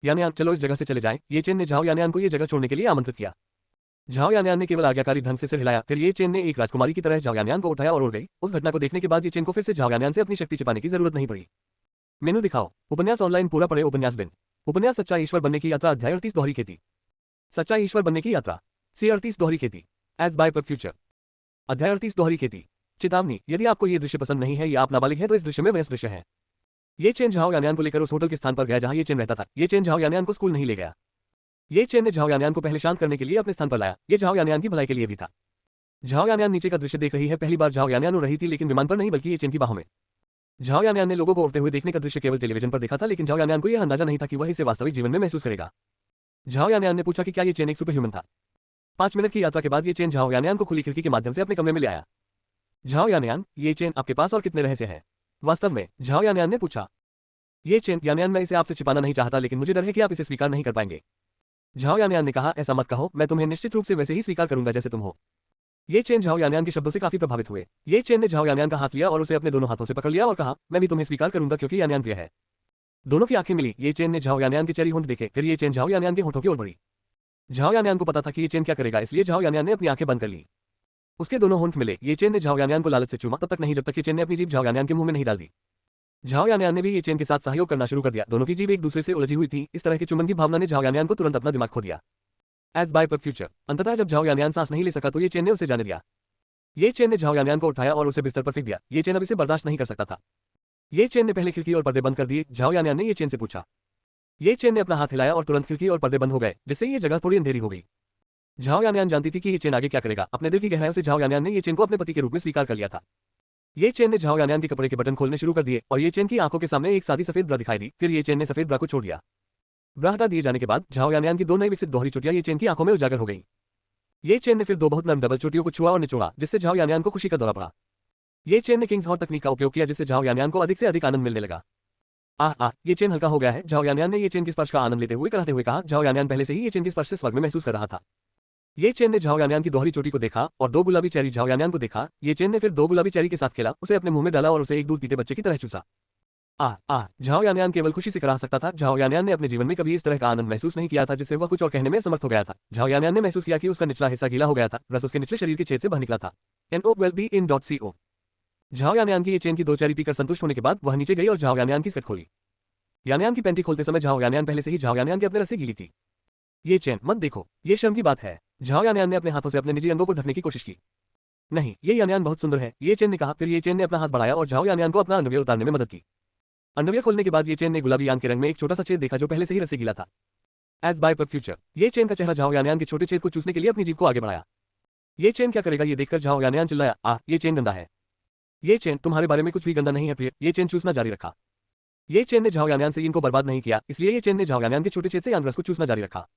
यानयान, चलो इस जगह से चले जाएं। ये चेन ने झाओ यानयान को ये जगह छोड़ने के लिए आमंत्रित किया। झाओ यानयान ने केवल आज्ञाकारी ढंग से सिर हिलाया, फिर ये चेन ने एक राजकुमारी की तरह झाओ यानयान को उठाया और उड़ गई। उस घटना को देखने के बाद ये चेन को फिर से झाओ यानयान से अपनी शक्ति छिपाने की जरूरत नहीं पड़ी। मेनू दिखाओ। उपन्यास ऑनलाइन पूरा पढ़े। उपन्यास बिन। उपन्यास सच्चा ईश्वर बनने की यात्रा अध्याय 38 दोहरी खेती। सच्चा ईश्वर बनने की यात्रा सी 38 दोहरी खेती। एड्स बाय पर फ्यूचर। अध्याय 38 दोहरी खेती। चेतावनी, यदि आपको ये दृश्य पसंद नहीं है या आप नाबालिग हैं तो इस दृश्य में वयस्क दृश्य है। ये चेन झाओ यानयान को लेकर उस होटल के स्थान पर गया जहां ये चेन रहता था। ये चेन झाओ यानयान को स्कूल नहीं ले गया। ये चेन ने झाओ यानयान को पहले शांत करने के लिए अपने स्थान पर लाया। ये झाओ यानयान की भलाई के लिए भी था। झाओ यानयान नीचे का दृश्य देख रही है। पहली बार झाओ यानयान उड़ रही थी, लेकिन विमान पर नहीं बल्कि ये चेन की बाहों में। झाओ यानयान ने लोगों को उड़ते हुए देखने का दृश्य केवल टेलीविजन पर देखा था, लेकिन झाओ यानयान को यह अंदाजा नहीं था कि वह इसे वास्तविक जीवन में महसूस करेगा। झाओ यानयान ने पूछा कि क्या ये चेन एक सुपर ह्यूमन था। 5 मिनट की यात्रा के बाद ये चेन झाओ यानयान को खुली खिड़की के माध्यम से अपने कमरे में ले आया। झाओ यानयान, ये चेन आपके पास और कितने रहस्य हैं? वास्तव में, झाओ यानयान ने पूछा। ये चेन, यानयान, मैं इसे आपसे छिपाना नहीं चाहता, लेकिन मुझे डर है कि आप इसे स्वीकार नहीं कर पाएंगे। झाओ यानयान ने कहा, ऐसा मत कहो, मैं तुम्हें निश्चित रूप से वैसे ही स्वीकार करूंगा जैसे तुम हो। ये चेन झाओ यानयान के शब्दों से काफी प्रभावित हुए। ये चेन ने झाओ यानयान का हाथ लिया और उसे अपने दोनों हाथों से पकड़ लिया और कहा, मैं भी तुम्हें स्वीकार करूंगा क्योंकि यानयान प्रिय है। दोनों की आंखें मिली। ये चेन ने झाओ यानयान के चेरी होंठ देखे, फिर ये चेन झाओ यानयान के होठों की ओर बढ़ी। झाओ यानयान को पता था कि ये चेन क्या करेगा, इसलिए झाओ यानयान ने अपनी आंखें बंद कर ली। उसके दोनों होंठ मिले। ये चेन ने झाओ यानयान को लालच से चूमा, तब तक नहीं जब तक ये चेन ने अपनी जीभ झाओ यानयान के मुंह में नहीं डाल दी। झाओ यानयान ने भी ये चेन के साथ सहयोग करना शुरू कर दिया। दोनों की जीभ एक दूसरे से उलझी हुई थी। इस तरह के चुंबन की भावना ने झाओ यानयान को तुरंत अपना दिमाग खो दिया। एड्स बाय पर फ्यूचर। अंततः जब झाओ यानयान सांस नहीं ले सका तो ये चेन ने उसे जाने दिया। ये चेन ने झाओ यानयान को उठाया और उसे बिस्तर पर फेंक दिया। ये चेन अब इसे बर्दाश्त नहीं कर सकता था। ये चेन ने पहले खिड़की और पर्दे बंद कर दिए। झाओ यानयान ने ये चेन से पूछा। ये चेन ने अपना हाथ हिलाया और तुरंत खिड़की और पर्दे बंद हो गए, जिससे ये जगह थोड़ी अंधेरी हो गई। झाओ यानयान जानती थी कि ये चेन आगे क्या करेगा। अपने दिल की गहराइयों से झाओ यानयान ने ये चेन को अपने पति के रूप में स्वीकार कर लिया था। ये चेन ने झाओ यानयान के कपड़े के बटन खोलने शुरू कर दिए और ये चेन की आंखों के सामने एक सादी सफेद ब्रा दिखाई दी। फिर ये चेन ने सफेद ब्रा को छोड़ दिया। ब्रा हटा दिए जाने के बाद झाओ यानयान की 2 नई विकसित दोहरी चोटियां ये चेन की आंखों में उजागर हो गई। ये चेन ने फिर 2 बहुत नरम डबल चोटियों को छुआ और निचोड़ा, जिससे झाओ यानयान को खुशी का दौरा पड़ा। ये चेन ने किंग्स हॉर्न तकनीक का उपयोग किया, जिससे झाओ यानयान को अधिक से अधिक आनंद मिलने लगा। ये चेन हल्का हो गया है। झाओ यानयान ने ये चेन के स्पर्श का आनंद लेते हुए कराहते हुए कहा। झाओ यानयान पहले से ही ये चेन के स्पर्श से स्वर्ग में महसूस कर रहा था। ये चेन ने झाओ यानयान की दोहरी चोटी को देखा और 2 गुलाबी चेरी झाओ यानयान को देखा। ये चेन ने फिर 2 गुलाबी चेरी के साथ खेला, उसे अपने मुंह में डाला और उसे एक दूध पीते बच्चे की तरह चूसा। झाओ यानयान केवल खुशी से करा सकता था। झाओ यानयान ने अपने जीवन में कभी इस तरह का आनंद महसूस नहीं किया था, जिससे वह कुछ और कहने में समर्थ हो गया था। झाओ यानयान ने महसूस किया कि उसका निचला हिस्सा गीला हो गया था, रस उसके निचले शरीर के छेद से बाहर निकला था। NO-well-being.co। झाओ यानयान की ये चेन की 2 चेरी पीकर संतुष्ट होने के बाद वह नीचे गई और झाओ यानयान की स्कर्ट खोली। यानयान की पैंटी खोलते समय झाओ यानयान पहले से ही झाओ यानयान के अपने रस से गीली थी। ये चेन, मत देखो, ये शर्म की बात है। झाओ यानयान ने अपने हाथों से अपने निजी अंगों को ढकने की कोशिश की। नहीं, ये यानयान बहुत सुंदर है, ये चेन ने कहा। फिर ये चेन ने अपना हाथ बढ़ाया और झाओ यानयान को अपना अंडरवियर उतारने में मदद की। अंडरवियर खोलने के बाद ये चेन ने गुलाबी यान के रंग में एक छोटा सा छेद देखा जो पहले से ही रस से गीला था। एड्स बाय पर फ्यूचर। ये चेन का चेहरा झाओ यानयान के छोटे छेद को चूसने के लिए अपनी जीभ को आगे बढ़ाया। ये चेन क्या करेगा ये देखकर झाओ यानयान चिल्लाया, ये चेन गंदा है। ये चेन, तुम्हारे बारे में कुछ भी गंदा नहीं है प्रिय। ये चेन चूसना जारी रखा। ये चेन ने झाओ यानयान से इनको बर्बाद नहीं किया, इसलिए ये चेन ने झाओ यानयान के छोटे छेद से यान रस को चूसना जारी रखा।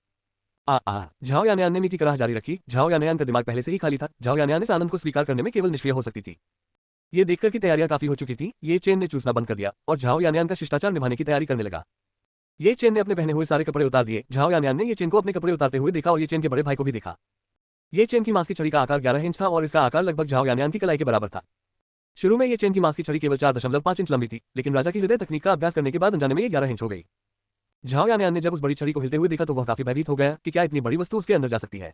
झाओ यानयान ने मी की कराह जारी रखी। झाओ यानयान का दिमाग पहले से ही खाली था। झाओ यानयान इस आनंद को स्वीकार करने में केवल निष्क्रिय हो सकती थी। ये देखकर की तैयारियां काफी हो चुकी थी। ये चेन ने चूसना बंद कर दिया और झाओ यानयान का शिष्टाचार निभाने की तैयारी करने लगा। ये चेन ने अपने पहने हुए सारे कपड़े उतार दिए। झाओ यानयान ने ये चेन को अपने कपड़े उतारते हुए देखा और ये चेन के बड़े भाई को भी देखा। ये चेन की मांस की छड़ी का आकार 11 इंच था और इसका आकार लगभग झाओ यानयान की कलाई के बराबर था। शुरू में ये चेन की मांस की छड़ी केवल 4.5 इंच लंबी थी, लेकिन राजा की हृदय तकनीक का अभ्यास करने के बाद अनजाने में ये 11 इंच हो गई। झाओ यानयान ने जब उस बड़ी छड़ी को हिलते हुए देखा तो वह काफी भयभीत हो गया कि क्या इतनी बड़ी वस्तु उसके अंदर जा सकती है।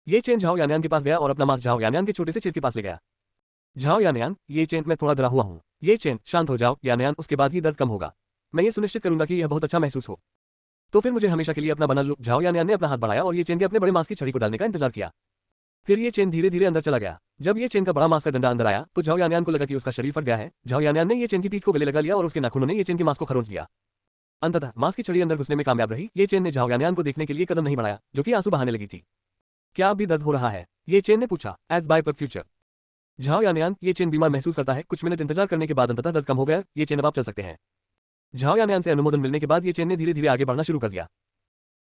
ये चेन झाओ यानयान के पास गया और अपना मांस झाओ यानयान के छोटे से छेद के पास ले गया। झाओ यानयान, ये चेन, मैं थोड़ा डरा हुआ हूँ। ये चेन, शांत हो जाओ यानयान, उसके बाद ही दर्द कम होगा। मैं ये सुनिश्चित करूंगा कि यह बहुत अच्छा महसूस हो। तो फिर मुझे हमेशा के लिए अपना बना लो। झाओ यानयान ने अपना हाथ बढ़ाया और ये चेन के अपने बड़े मांस की छड़ी को डालने का इंतजार किया। फिर ये चेन धीरे धीरे अंदर चला गया। जब ये चेन का बड़ा मांस का डंडा अंदर आया तो झाओ यानयान को लगा कि उसका शरीर फट गया है। झाओ यानयान ने ये चेन की पीठ को गले लगा लिया और उसके नाखूनों ने ये चेन के मांस को खरोंच लिया। अंततः मांस की छड़ी अंदर घुसने में कामयाब रही। ये चेन ने झाओ यानयान को देखने के लिए कदम नहीं बढ़ाया, जो कि आंसू बहाने लगी थी। क्या अब भी दर्द हो रहा है? ये चेन ने पूछा। एड्स बाय पर फ्यूचर। झाओ यानयान, ये चेन बीमार महसूस करता है। कुछ मिनट इंतजार करने के बाद अंततः दर्द कम हो गया। ये चेन अब आप चल सकते हैं। झाओ यानयान से अनुमोदन मिलने के बाद ये चेन ने धीरे धीरे आगे बढ़ना शुरू कर दिया।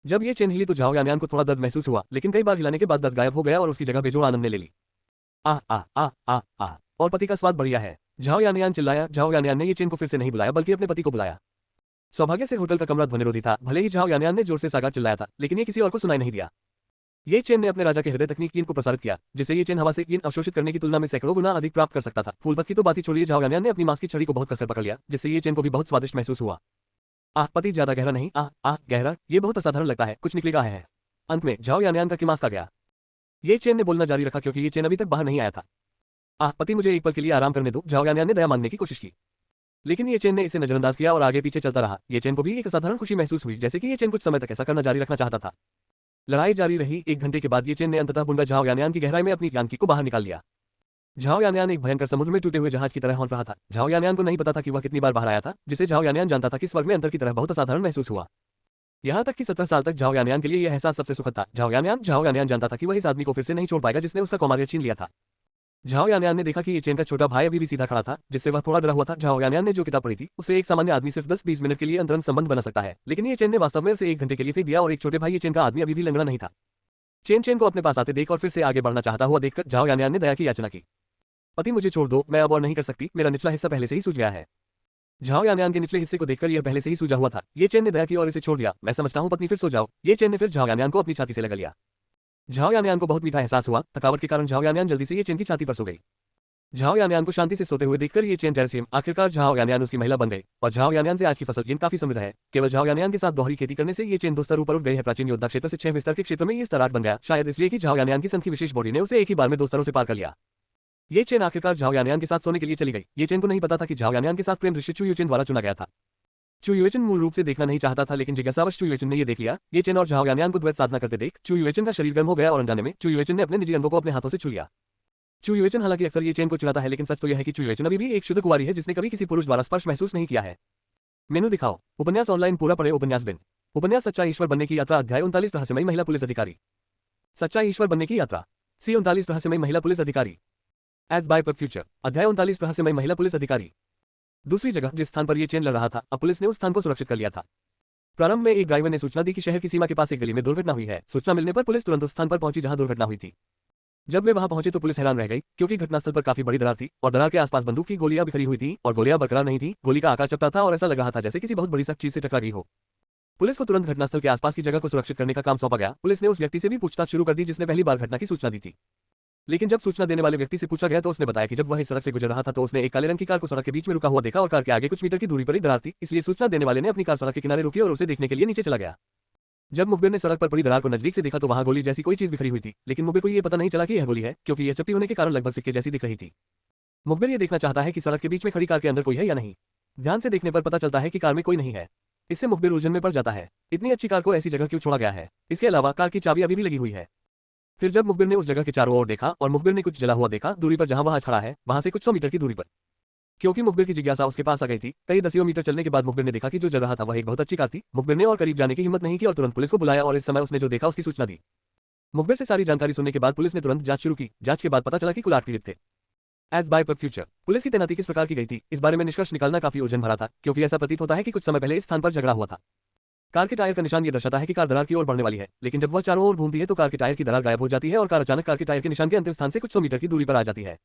जब ये चेन हिली तो झाओ यानयान को थोड़ा दर्द महसूस हुआ, लेकिन कई बार हिलाने के बाद दर्द गायब हो गया और उसकी जगह बेजोड़ आनंद ने ले ली। आह आह आह आह आह। और पति का स्वाद बढ़िया है। झाओ यानयान चिल्लाया। झाओ यानयान ने ये चेन को फिर से नहीं बुलाया बल्कि अपने पति को बुलाया। सौभाग्य से होटल का कमरा ध्वनिरोधी था। भले ही झाओ यानयान ने जोर से सागा चिल्लाया था, लेकिन ये किसी और को सुनाई नहीं दिया। ये चेन ने अपने राजा के हृदय तक कीन को प्रसारित किया, जिससे ये चेन हवा से कीन अवशोषित करने की तुलना में सैकड़ों गुना अधिक प्राप्त कर सकता था। फूलपत की तो बात ही छोड़िए, झाओ यानयान ने अपनी मांस की छड़ी को बहुत कसकर पकड़ लिया, जिससे ये चेन को भी बहुत स्वादिष्ट महसूस हुआ। आह, पति ज्यादा गहरा नहीं। आह आह, गहरा। ये बहुत असाधारण लगता है, कुछ निकलेगा है। अंत में झाओ यानयान का कीमास आ गया। ये चेन ने बोलना जारी रखा क्योंकि ये चेन अभी तक बाहर नहीं आया था। आह, पति मुझे एक पल के लिए आराम करने दो। झाओ यानयान ने दया मांगने की कोशिश की, लेकिन ये चेन ने इसे नजरअंदाज किया और आगे पीछे चलता रहा। ये चेन को भी एक असाधारण खुशी महसूस हुई, जैसे कि ये चेन कुछ समय तक ऐसा करना जारी रखना चाहता था। लड़ाई जारी रही। 1 घंटे के बाद ये चेन ने अंततः बुनगा झाओ यानयान की गहराई में अपनी यानकी को बाहर निकाल लिया। झाओ यानयान एक भयंकर समुद्र में टूटे हुए जहाज की तरह हौंट रहा था। झाओ यानयान को नहीं पता था कि वह कितनी बार बाहर आया था, जिसे झाओ यानयान जानता था कि स्वर्ग में अंतर की तरह बहुत असाधारण महसूस हुआ। यहाँ तक कि 17 साल तक झाओ यानयान के लिए यह एहसास सबसे सुखद था। झाओ यानयान जानता था कि वह इस आदमी को फिर से नहीं छोड़ पाएगा जिसने उसका कौमार्य छीन लिया था। झाओ यानयान ने देखा कि ये चेन का छोटा भाई अभी भी सीधा खड़ा था, जिससे वह थोड़ा डरा हुआ था। झाओ यानयान ने जो किताब पढ़ी थी, उसे एक सामान्य आदमी सिर्फ 10-20 मिनट के लिए अंतरंग संबंध बना सकता है, लेकिन ये चेन ने वास्तव में उसे 1 घंटे के लिए फेंक दिया और एक छोटे भाई ये चेन का आदमी अभी भी लंगड़ा नहीं था। चेन को अपने पास आते देख और फिर से आगे बढ़ना चाहता हुआ देखकर झाओ यानयान ने दया की याचना की। पति मुझे छोड़ दो, मैं अब और नहीं कर सकती, मेरा निचला हिस्सा पहले से ही सूज गया है। झाओ यानयान के निचले हिस्से को देखकर यह पहले से ही सूजा हुआ था। ये चेन ने दया की और इसे छोड़ दिया। मैं समझता हूँ पत्नी, फिर सो जाओ। ये चेन ने फिर झाओ यानयान को अपनी छाती से लगा लिया। झाओ यानयान को बहुत मीठा एहसास हुआ। थकावट के कारण झाओ यानयान जल्दी से ये चेन की छाती पर सो गई। झाओ यानयान को शांति से सोते हुए देखकर ये चेन जैसे आखिरकार झाओ यानयान उसकी महिला बन गई और झाओ यानयान से आज की फसल काफी समृद्ध है। केवल झाओ यानयान के साथ दोहरी खेती करने से ये चेन 2 स्तर ऊपर उठ गई है। प्राचीन योद्धा क्षेत्र से 6वें स्तर के क्षेत्र में ये स्तर 8 बन गया, शायद इसलिए कि झाओ यानयान की सन की विशेष बॉडी ने उसे एक ही बार में 2 स्तरों से पार कर लिया। ये चेन आखिरकार झाओ यानयान के साथ सोने के लिए चली गई। ये चेन को नहीं पता था कि झाओ यानयान के साथ प्रेम दृश्य चू युचेन द्वारा चुना गया था। चू युचेन मूल रूप से देखना नहीं चाहता था, लेकिन जिज्ञासावश चू युचेन ने ये देख लिया। ये चेन और झाओ यानयान को द्वैत साधना करते देख चू युचेन का शरीर गर्म हो गया और अनजाने में चू युचेन ने अपने निजी अंगों को अपने हाथों से छू लिया। चू युचेन हालांकि अक्सर ये चेन को चुनाता है, लेकिन सच तो यह है कि चू युचेन अभी भी एक शुद्ध कुंवारी है जिसने कभी किसी पुरुष द्वारा स्पर्श महसूस नहीं किया है। मेनू दिखाओ। उपन्यास ऑनलाइन पूरा पढ़े। उपन्यास बिन। उपन्यास सच्चा ईश्वर बनने की यात्रा। अध्याय 39 रहस्यमयी महिला पुलिस अधिकारी। सच्चा ईश्वर बनने की यात्रा। सी 39 रहस्यमयी महिला पुलिस अधिकारी। एड्स बाय पर फ्यूचर। अध्याय 39 रहस्यमयी महिला पुलिस अधिकारी। दूसरी जगह जिस स्थान पर यह चेन लड़ रहा था, अब पुलिस ने उस स्थान को सुरक्षित कर लिया था। प्रारंभ में एक ड्राइवर ने सूचना दी कि शहर की सीमा के पास एक गली में दुर्घटना हुई है। सूचना मिलने पर पुलिस तुरंत उस स्थान पर पहुंची जहां दुर्घटना हुई थी। जब वे वहां पहुंचे तो पुलिस हैरान रह गई, क्योंकि घटनास्थल पर काफी बड़ी दरार थी और दरार के आसपास बंदूक की गोलियां बिखरी हुई थी और गोलियां बरकरार नहीं थी। गोली का आकार चपटा था और ऐसा लग रहा था जैसे किसी बहुत बड़ी सख्त चीज से टकरा गई हो। पुलिस को तुरंत घटनास्थल के आसपास की जगह को सुरक्षित करने का काम सौंपा गया। पुलिस ने उस व्यक्ति से भी पूछताछ शुरू कर दी जिसने पहली बार घटना की सूचना दी थी। लेकिन जब सूचना देने वाले व्यक्ति से पूछा गया तो उसने बताया कि जब वह इस सड़क से गुजर रहा था तो उसने एक काले रंग की कार को सड़क के बीच में रुका हुआ देखा और कार के आगे कुछ मीटर की दूरी पर ही दरार थी, इसलिए सूचना देने वाले ने अपनी कार सड़क के किनारे रुकी और उसे देखने के लिए नीचे चला गया। जब मुखबिर ने सड़क पर पड़ी दरार को नजदीक से देखा तो वहां गोली जैसी कोई चीज बिखरी हुई थी, लेकिन मुखबिर को यह पता नहीं चला कि यह गोली है, क्योंकि यह चपटी होने के कारण लगभग सिक्के जैसी दिख रही थी। मुखबिर यह देखना चाहता है कि सड़क के बीच में खड़ी कार के अंदर कोई है या नहीं। ध्यान से देखने पर पता चलता है कि कार में कोई नहीं है। इससे मुखबिर उलझन में पड़ जाता है। इतनी अच्छी कार को ऐसी जगह क्यों छोड़ा गया है? इसके अलावा कार की चाबी अभी भी लगी हुई है। फिर जब मुखबिर ने उस जगह के चारों ओर देखा और मुखबिर ने कुछ जला हुआ देखा दूरी पर जहां वह खड़ा है, वहां से कुछ 100 मीटर की दूरी पर। क्योंकि मुखबिर की जिज्ञासा उसके पास आ गई थी, कई दसियों मीटर चलने के बाद मुखबिर ने देखा कि जो जल रहा था वह एक बहुत अच्छी कार थी। मुखबिर ने और करीब जाने की हिम्मत नहीं की और तुरंत पुलिस को बुलाया और इस समय उसने जो देखा उसकी सूचना दी। मुखबिर से सारी जानकारी सुनने के बाद पुलिस ने तुरंत जांच शुरू की। जांच के बाद पता चला कि कुल 8 पीड़ित थे। एड्स बाय पर फ्यूचर। पुलिस की तैनाती किस प्रकार की गई थी, इस बारे में निष्कर्ष निकालना काफी उलझन भरा था, क्योंकि ऐसा प्रतीत होता है कि कुछ समय पहले इस स्थान पर झगड़ा हुआ था। कार के टायर का निशान ये दर्शाता है कि कार दरार की ओर बढ़ने वाली है, लेकिन जब वह चारों ओर घूमती है तो कार के टायर की दरार गायब हो जाती है और कार अचानक कार के टायर के निशान के अंतिम स्थान से कुछ 100 मीटर की दूरी पर आ जाती है।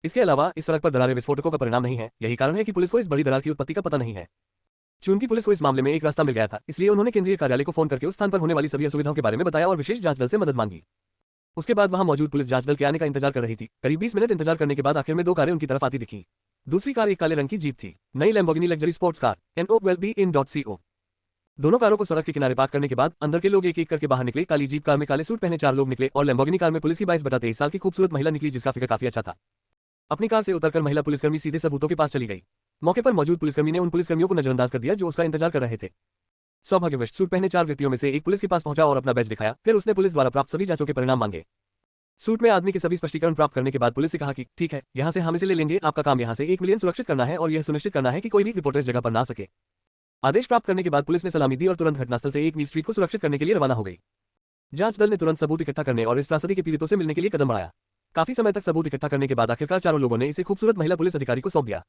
इसके अलावा इस सड़क पर दरारें विस्फोटकों का परिणाम नहीं है। यही कारण है कि पुलिस को इस बड़ी दरार की उत्पत्ति का पता नहीं है। चूंकि पुलिस को इस मामले में एक रास्ता मिल गया था, इसलिए उन्होंने केंद्रीय कार्यालय को फोन करके उस स्थान पर होने वाली सभी असुविधाओं के बारे में बताया और विशेष जांच दल से मदद मांगी। उसके बाद वहां मौजूद पुलिस जांच दल के आने का इंतजार कर रही थी। करीब 20 मिनट इंतजार करने के बाद आखिर में 2 कारें उनकी तरफ आती दिखी। दूसरी कार एक काले रंग की जीप थी, नई Lamborghini luxury sports car NOLB-IN.CO। दोनों कारों को सड़क के किनारे पार्क करने के बाद अंदर के लोग एक एक करके बाहर निकले। काली जीप कार में काले सूट पहने 4 लोग निकले और लैम्बोर्गिनी कार में पुलिस की 22-23 साल की खूबसूरत महिला निकली जिसका फिगर काफी अच्छा था। अपनी कार से उतरकर महिला पुलिसकर्मी सीधे सबूतों के पास चली गई। मौके पर मौजूद पुलिसकर्मी ने उन पुलिसकर्मियों को नजरअंदाज कर दिया जो उसका इंतजार कर रहे थे। सौभाग्यवश सूट पहने 4 व्यक्तियों में से एक पुलिस के पास पहुंचा और अपना बैज दिखाया। फिर उसने पुलिस द्वारा प्राप्त सभी जांचों के परिणाम मांगे। सूट में आदमी के सभी स्पष्टीकरण प्राप्त करने के बाद पुलिस से कहा कि ठीक है, यहाँ से हम इसे ले लेंगे। आपका काम यहाँ से 1 मिलियन सुरक्षित करना है और यह सुनिश्चित करना है कि कोई भी रिपोर्टर इस जगह पर ना सके। आदेश प्राप्त करने के बाद पुलिस ने सलामी दी और तुरंत घटनास्थल से 1 मील स्ट्रीट को सुरक्षित करने के लिए रवाना हो गई। जांच दल ने तुरंत सबूत इकट्ठा करने और इस त्रासदी के पीड़ितों से मिलने के लिए कदम बढ़ाया। काफी समय तक सबूत इकट्ठा करने के बाद आखिरकार चारों लोगों ने इसे खूबसूरत महिला पुलिस अधिकारी को सौंप दिया।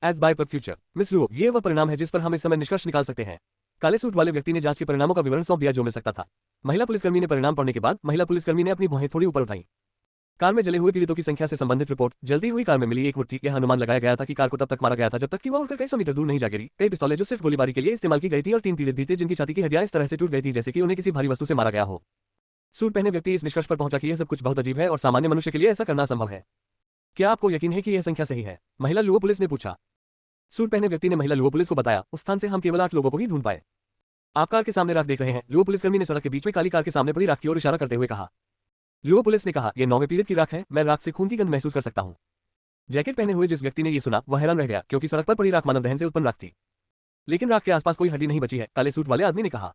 एड्स बाय पर फ्यूचर। मिस लुओ, ये वह परिणाम है जिस पर हम इस समय निष्कर्ष निकाल सकते हैं। काले सूट वाले व्यक्ति ने जांच के परिणामों का विवरण सौंप दिया जो मिल सकता था। महिला पुलिसकर्मी ने परिणाम पढ़ने के बाद महिला पुलिसकर्मी ने अपनी भौहें थोड़ी ऊपर उठाई। कार में जले हुए पीड़ितों की संख्या से संबंधित रिपोर्ट जल्दी हुई कार में मिली एक मूर्ति। यह अनुमान लगाया गया था कि कार को तब तक मारा गया था जब तक कि वह उड़कर कई सौ मीटर दूर नहीं जा गिरी। कई पिस्तौलें जो सिर्फ गोलीबारी के लिए इस्तेमाल की गई थी और 3 पीड़ित भी थे जिनकी छाती की हड्डियां इस तरह से टूट गई थी जैसे कि उन्हें किसी भारी वस्तु से मारा गया हो। सूट पहने व्यक्ति इस निष्कर्ष पर पहुंचा कि यह सब कुछ बहुत अजीब है और सामान्य मनुष्य के लिए ऐसा करना असंभव है। क्या आपको यकीन है कि यह संख्या सही है? महिला लुओ पुलिस ने पूछा। सूट पहने व्यक्ति ने महिला लुओ पुलिस को बताया, उस स्थान से हम केवल 8 लोगों को ही ढूंढ पाए। आप कार के सामने राख देख रहे हैं? लुओ पुलिसकर्मी ने सड़क के बीच में काली कार के सामने पड़ी राख की ओर इशारा करते हुए कहा। लुओ पुलिस ने कहा, यह 9वें पीड़ित की राख है, मैं राख से खून की गंध महसूस कर सकता हूं। जैकेट पहने हुए जिस व्यक्ति ने यह सुना वह हैरान रह गया क्योंकि सड़क पर पड़ी राख मानव दहन से उत्पन्न राख थी, लेकिन राख के आसपास कोई हड्डी नहीं बची है। काले सूट वाले आदमी ने कहा,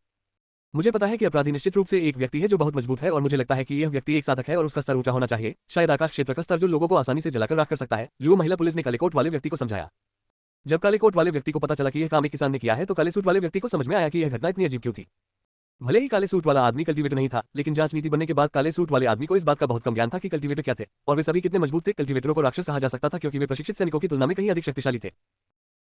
मुझे पता है कि अपराधी निश्चित रूप से एक व्यक्ति है जो बहुत मजबूत है और मुझे लगता है कि यह व्यक्ति एक साधक है और उसका स्तर ऊंचा होना चाहिए, शायद आकाश क्षेत्र का स्तर जो लोगों को आसानी से जलाकर राख कर सकता है। लुओ महिला पुलिस ने काले कोट वाले व्यक्ति को समझाया। जब काले कोट वाले व्यक्ति को पता चला कि यह काम एक किसान ने किया है तो काले सूट वाले व्यक्ति को समझ में आया कि यह घटना इतनी अजीब क्यों थी। भले ही काले सूट वाला आदमी कल्टीवेटर नहीं था, लेकिन जांच नीति बनने के बाद काले सूट वाले आदमी को इस बात का बहुत कम ज्ञान था कि कल्टीवेटर क्या थे और वे सभी कितने मजबूत थे। कल्टीवेटरों को राक्षस कहा जा सकता था क्योंकि वे प्रशिक्षित सैनिकों की तुलना में कहीं अधिक शक्तिशाली थे।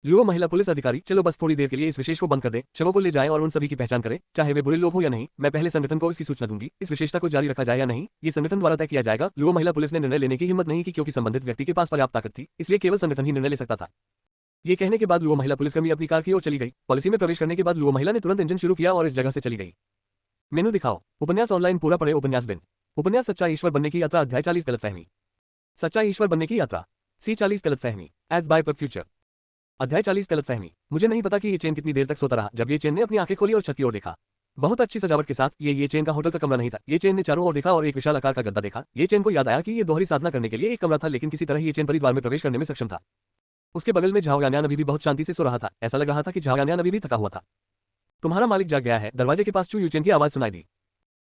लुओ महिला पुलिस अधिकारी, चलो बस थोड़ी देर के लिए इस विशेष को बंद कर दें, शवों को ले जाएं और उन सभी की पहचान करें, चाहे वे बुरे लोग हो या नहीं। मैं पहले संगठन को इसकी सूचना दूंगी, इस विशेषता को जारी रखा जाए या नहीं ये संगठन द्वारा तय किया जाएगा। लुओ महिला पुलिस ने निर्णय लेने की हिम्मत नहीं की क्योंकि संबंधित व्यक्ति के पास पर्याप्त ताकत थी, इसलिए केवल संगठन ही निर्णय ले सकता था। ये कहने के बाद लुओ महिला पुलिसकर्मी अपनी कार की ओर चली गई। पॉलिसी में प्रवेश करने के बाद लुओ महिला ने तुरंत इंजन शुरू किया और इस जगह से चली गई। मेनू दिखाओ। उपन्यास ऑनलाइन पूरा पढ़े। उपन्यास बिन। उपन्यास सच्चा ईश्वर बनने की यात्रा। अध्याय 40 गलतफहमी। सच्चा ईश्वर बनने की यात्रा। C40 गलतफहमी। एड्स बाय फ्यूचर। अध्याय 40 गलतफहमी। मुझे नहीं पता कि ये चेन कितनी देर तक सोता रहा। जब ये चेन ने अपनी आंखें खोली और छत की ओर देखा, बहुत अच्छी सजावट के साथ ये चेन का होटल का कमरा नहीं था। ये चेन ने चारों ओर देखा और एक विशाल आकार का गद्दा देखा। ये चेन को याद आया कि ये दोहरी साधना करने के लिए एक कमरा था, लेकिन किसी तरह ये चेन परिवार में प्रवेश करने में सक्षम था। उसके बगल में झाओ यान्यान अभी भी बहुत शांति से सो रहा था। ऐसा लग रहा था कि झाओ यान्यान अभी भी थका हुआ था। तुम्हारा मालिक जाग गया है। दरवाजे के पास चू यूचेन की आवाज सुनाई दी।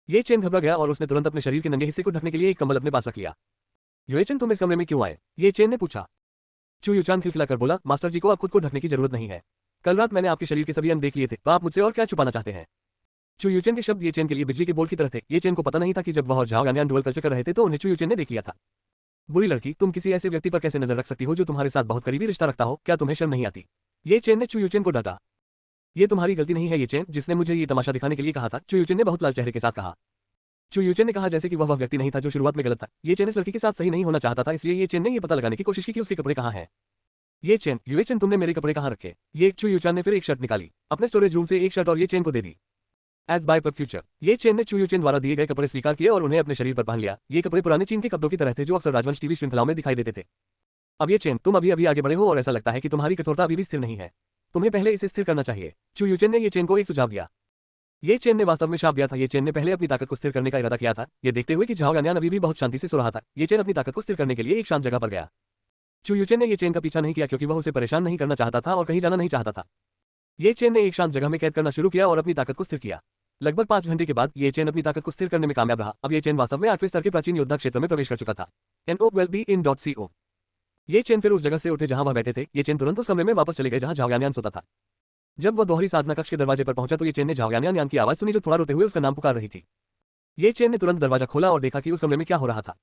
ये चेन घबरा गया और उसने तुरंत अपने शरीर के नंगे हिस्से को ढकने के लिए एक कंबल अपने पास रख लिया। युएचेन, तुम इस कमरे में क्यों आए? ये चेन ने पूछा। चू यूचान खिलखिलाकर बोला, मास्टर जी को अब खुद को ढकने की जरूरत नहीं है। कल रात मैंने आपके शरीर के सभी अंग देख लिए थे, तो आप मुझसे और क्या छुपाना चाहते हैं? चू यूचेन के शब्द ये चेन के लिए बिजली के बोल्ट की तरह थे। ये चेन को पता नहीं था कि जब वह और झाओ यान्यान डुअल कल्चर कर रहे थे तो उन्हें चू यूचेन ने देख लिया था। बुरी लड़की, तुम किसी ऐसे व्यक्ति पर कैसे नजर रख सकती हो जो तुम्हारे साथ बहुत करीबी रिश्ता रखता हो? क्या तुम्हें शर्म नहीं आती? ये चेन ने चू यूचेन को डांटा। ये तुम्हारी गलती नहीं है ये चेन, जिसने मुझे ये तमाशा दिखाने के लिए कहा था, चू यूचेन ने बहुत लाल चेहरे के साथ कहा। चू यूचेन ने कहा जैसे कि वह व्यक्ति नहीं था जो शुरुआत में गलत था। ये चेन इस लड़की के साथ सही नहीं होना चाहता था, इसलिए ये चेन ने ये पता लगाने की कोशिश की कि उसके कपड़े कहाँ हैं। ये चेन, युएचेन, तुमने मेरे कपड़े कहाँ रखे? ये चू यूचान ने फिर एक शर्ट निकाली, अपने स्टोरेज रूम से एक शर्ट और ये चेन को दे दी। एड्स बाय फ्यूचर। ये चेन ने चू यूचेन द्वारा दिए गए कपड़े स्वीकार किए और उन्हें अपने शरीर पर पहन लिया। ये कपड़े पुराने चीन के कपड़ों की तरह थे जो अक्सर राजवंश टीवी श्रृंखलाओं में दिखाई देते थे। अब ये चेन, तुम अभी अभी आगे बढ़े हो और ऐसा लगता है कि तुम्हारी कठोरता अभी भी स्थिर नहीं है। तुम्हें पहले इसे स्थिर करना चाहिए। चू यूचेन ने ये चेन को एक सुझाव दिया। ये चेन ने वास्तव में शाप दिया था। ये चेन ने पहले अपनी ताकत को स्थिर करने का इरादा किया था, ये देखते हुए कि झाओ यान्यान अभी भी बहुत शांति से सो रहा था। ये चेन अपनी ताकत को स्थिर करने के लिए एक शांत जगह पर गया। चू यूचेन ने ये चेन का पीछा नहीं किया क्योंकि वह उसे परेशान नहीं करना चाहता था और कहीं जाना नहीं चाहता था। ये चेन ने एक शांत जगह में कैद करना शुरू किया और अपनी ताकत को स्थिर किया। लगभग 5 घंटे के बाद ये चेन अपनी ताकत को स्थिर करने में कामयाब रहा। अब ये चेन वास्तव में 8वें स्तर के प्राचीन योद्धा क्षेत्र में प्रवेश कर चुका था। NOWELLBEIN.CO। ये चेन फिर उस जगह से उठे जहां वह बैठे थे। ये चेन तुरंत उस कमरे में वापस चले गए जहां झाओ यान्यान सोता था। जब वह दोहरी साधना कक्ष के दरवाजे पर पहुंचा तो ये चेन ने झाओ यान्यान की आवाज सुनी जो थोड़ा रोते हुए उसका नाम पुकार रही थी। ये चेन ने तुरंत दरवाजा खोला और देखा कि उस कमरे में क्या हो रहा था।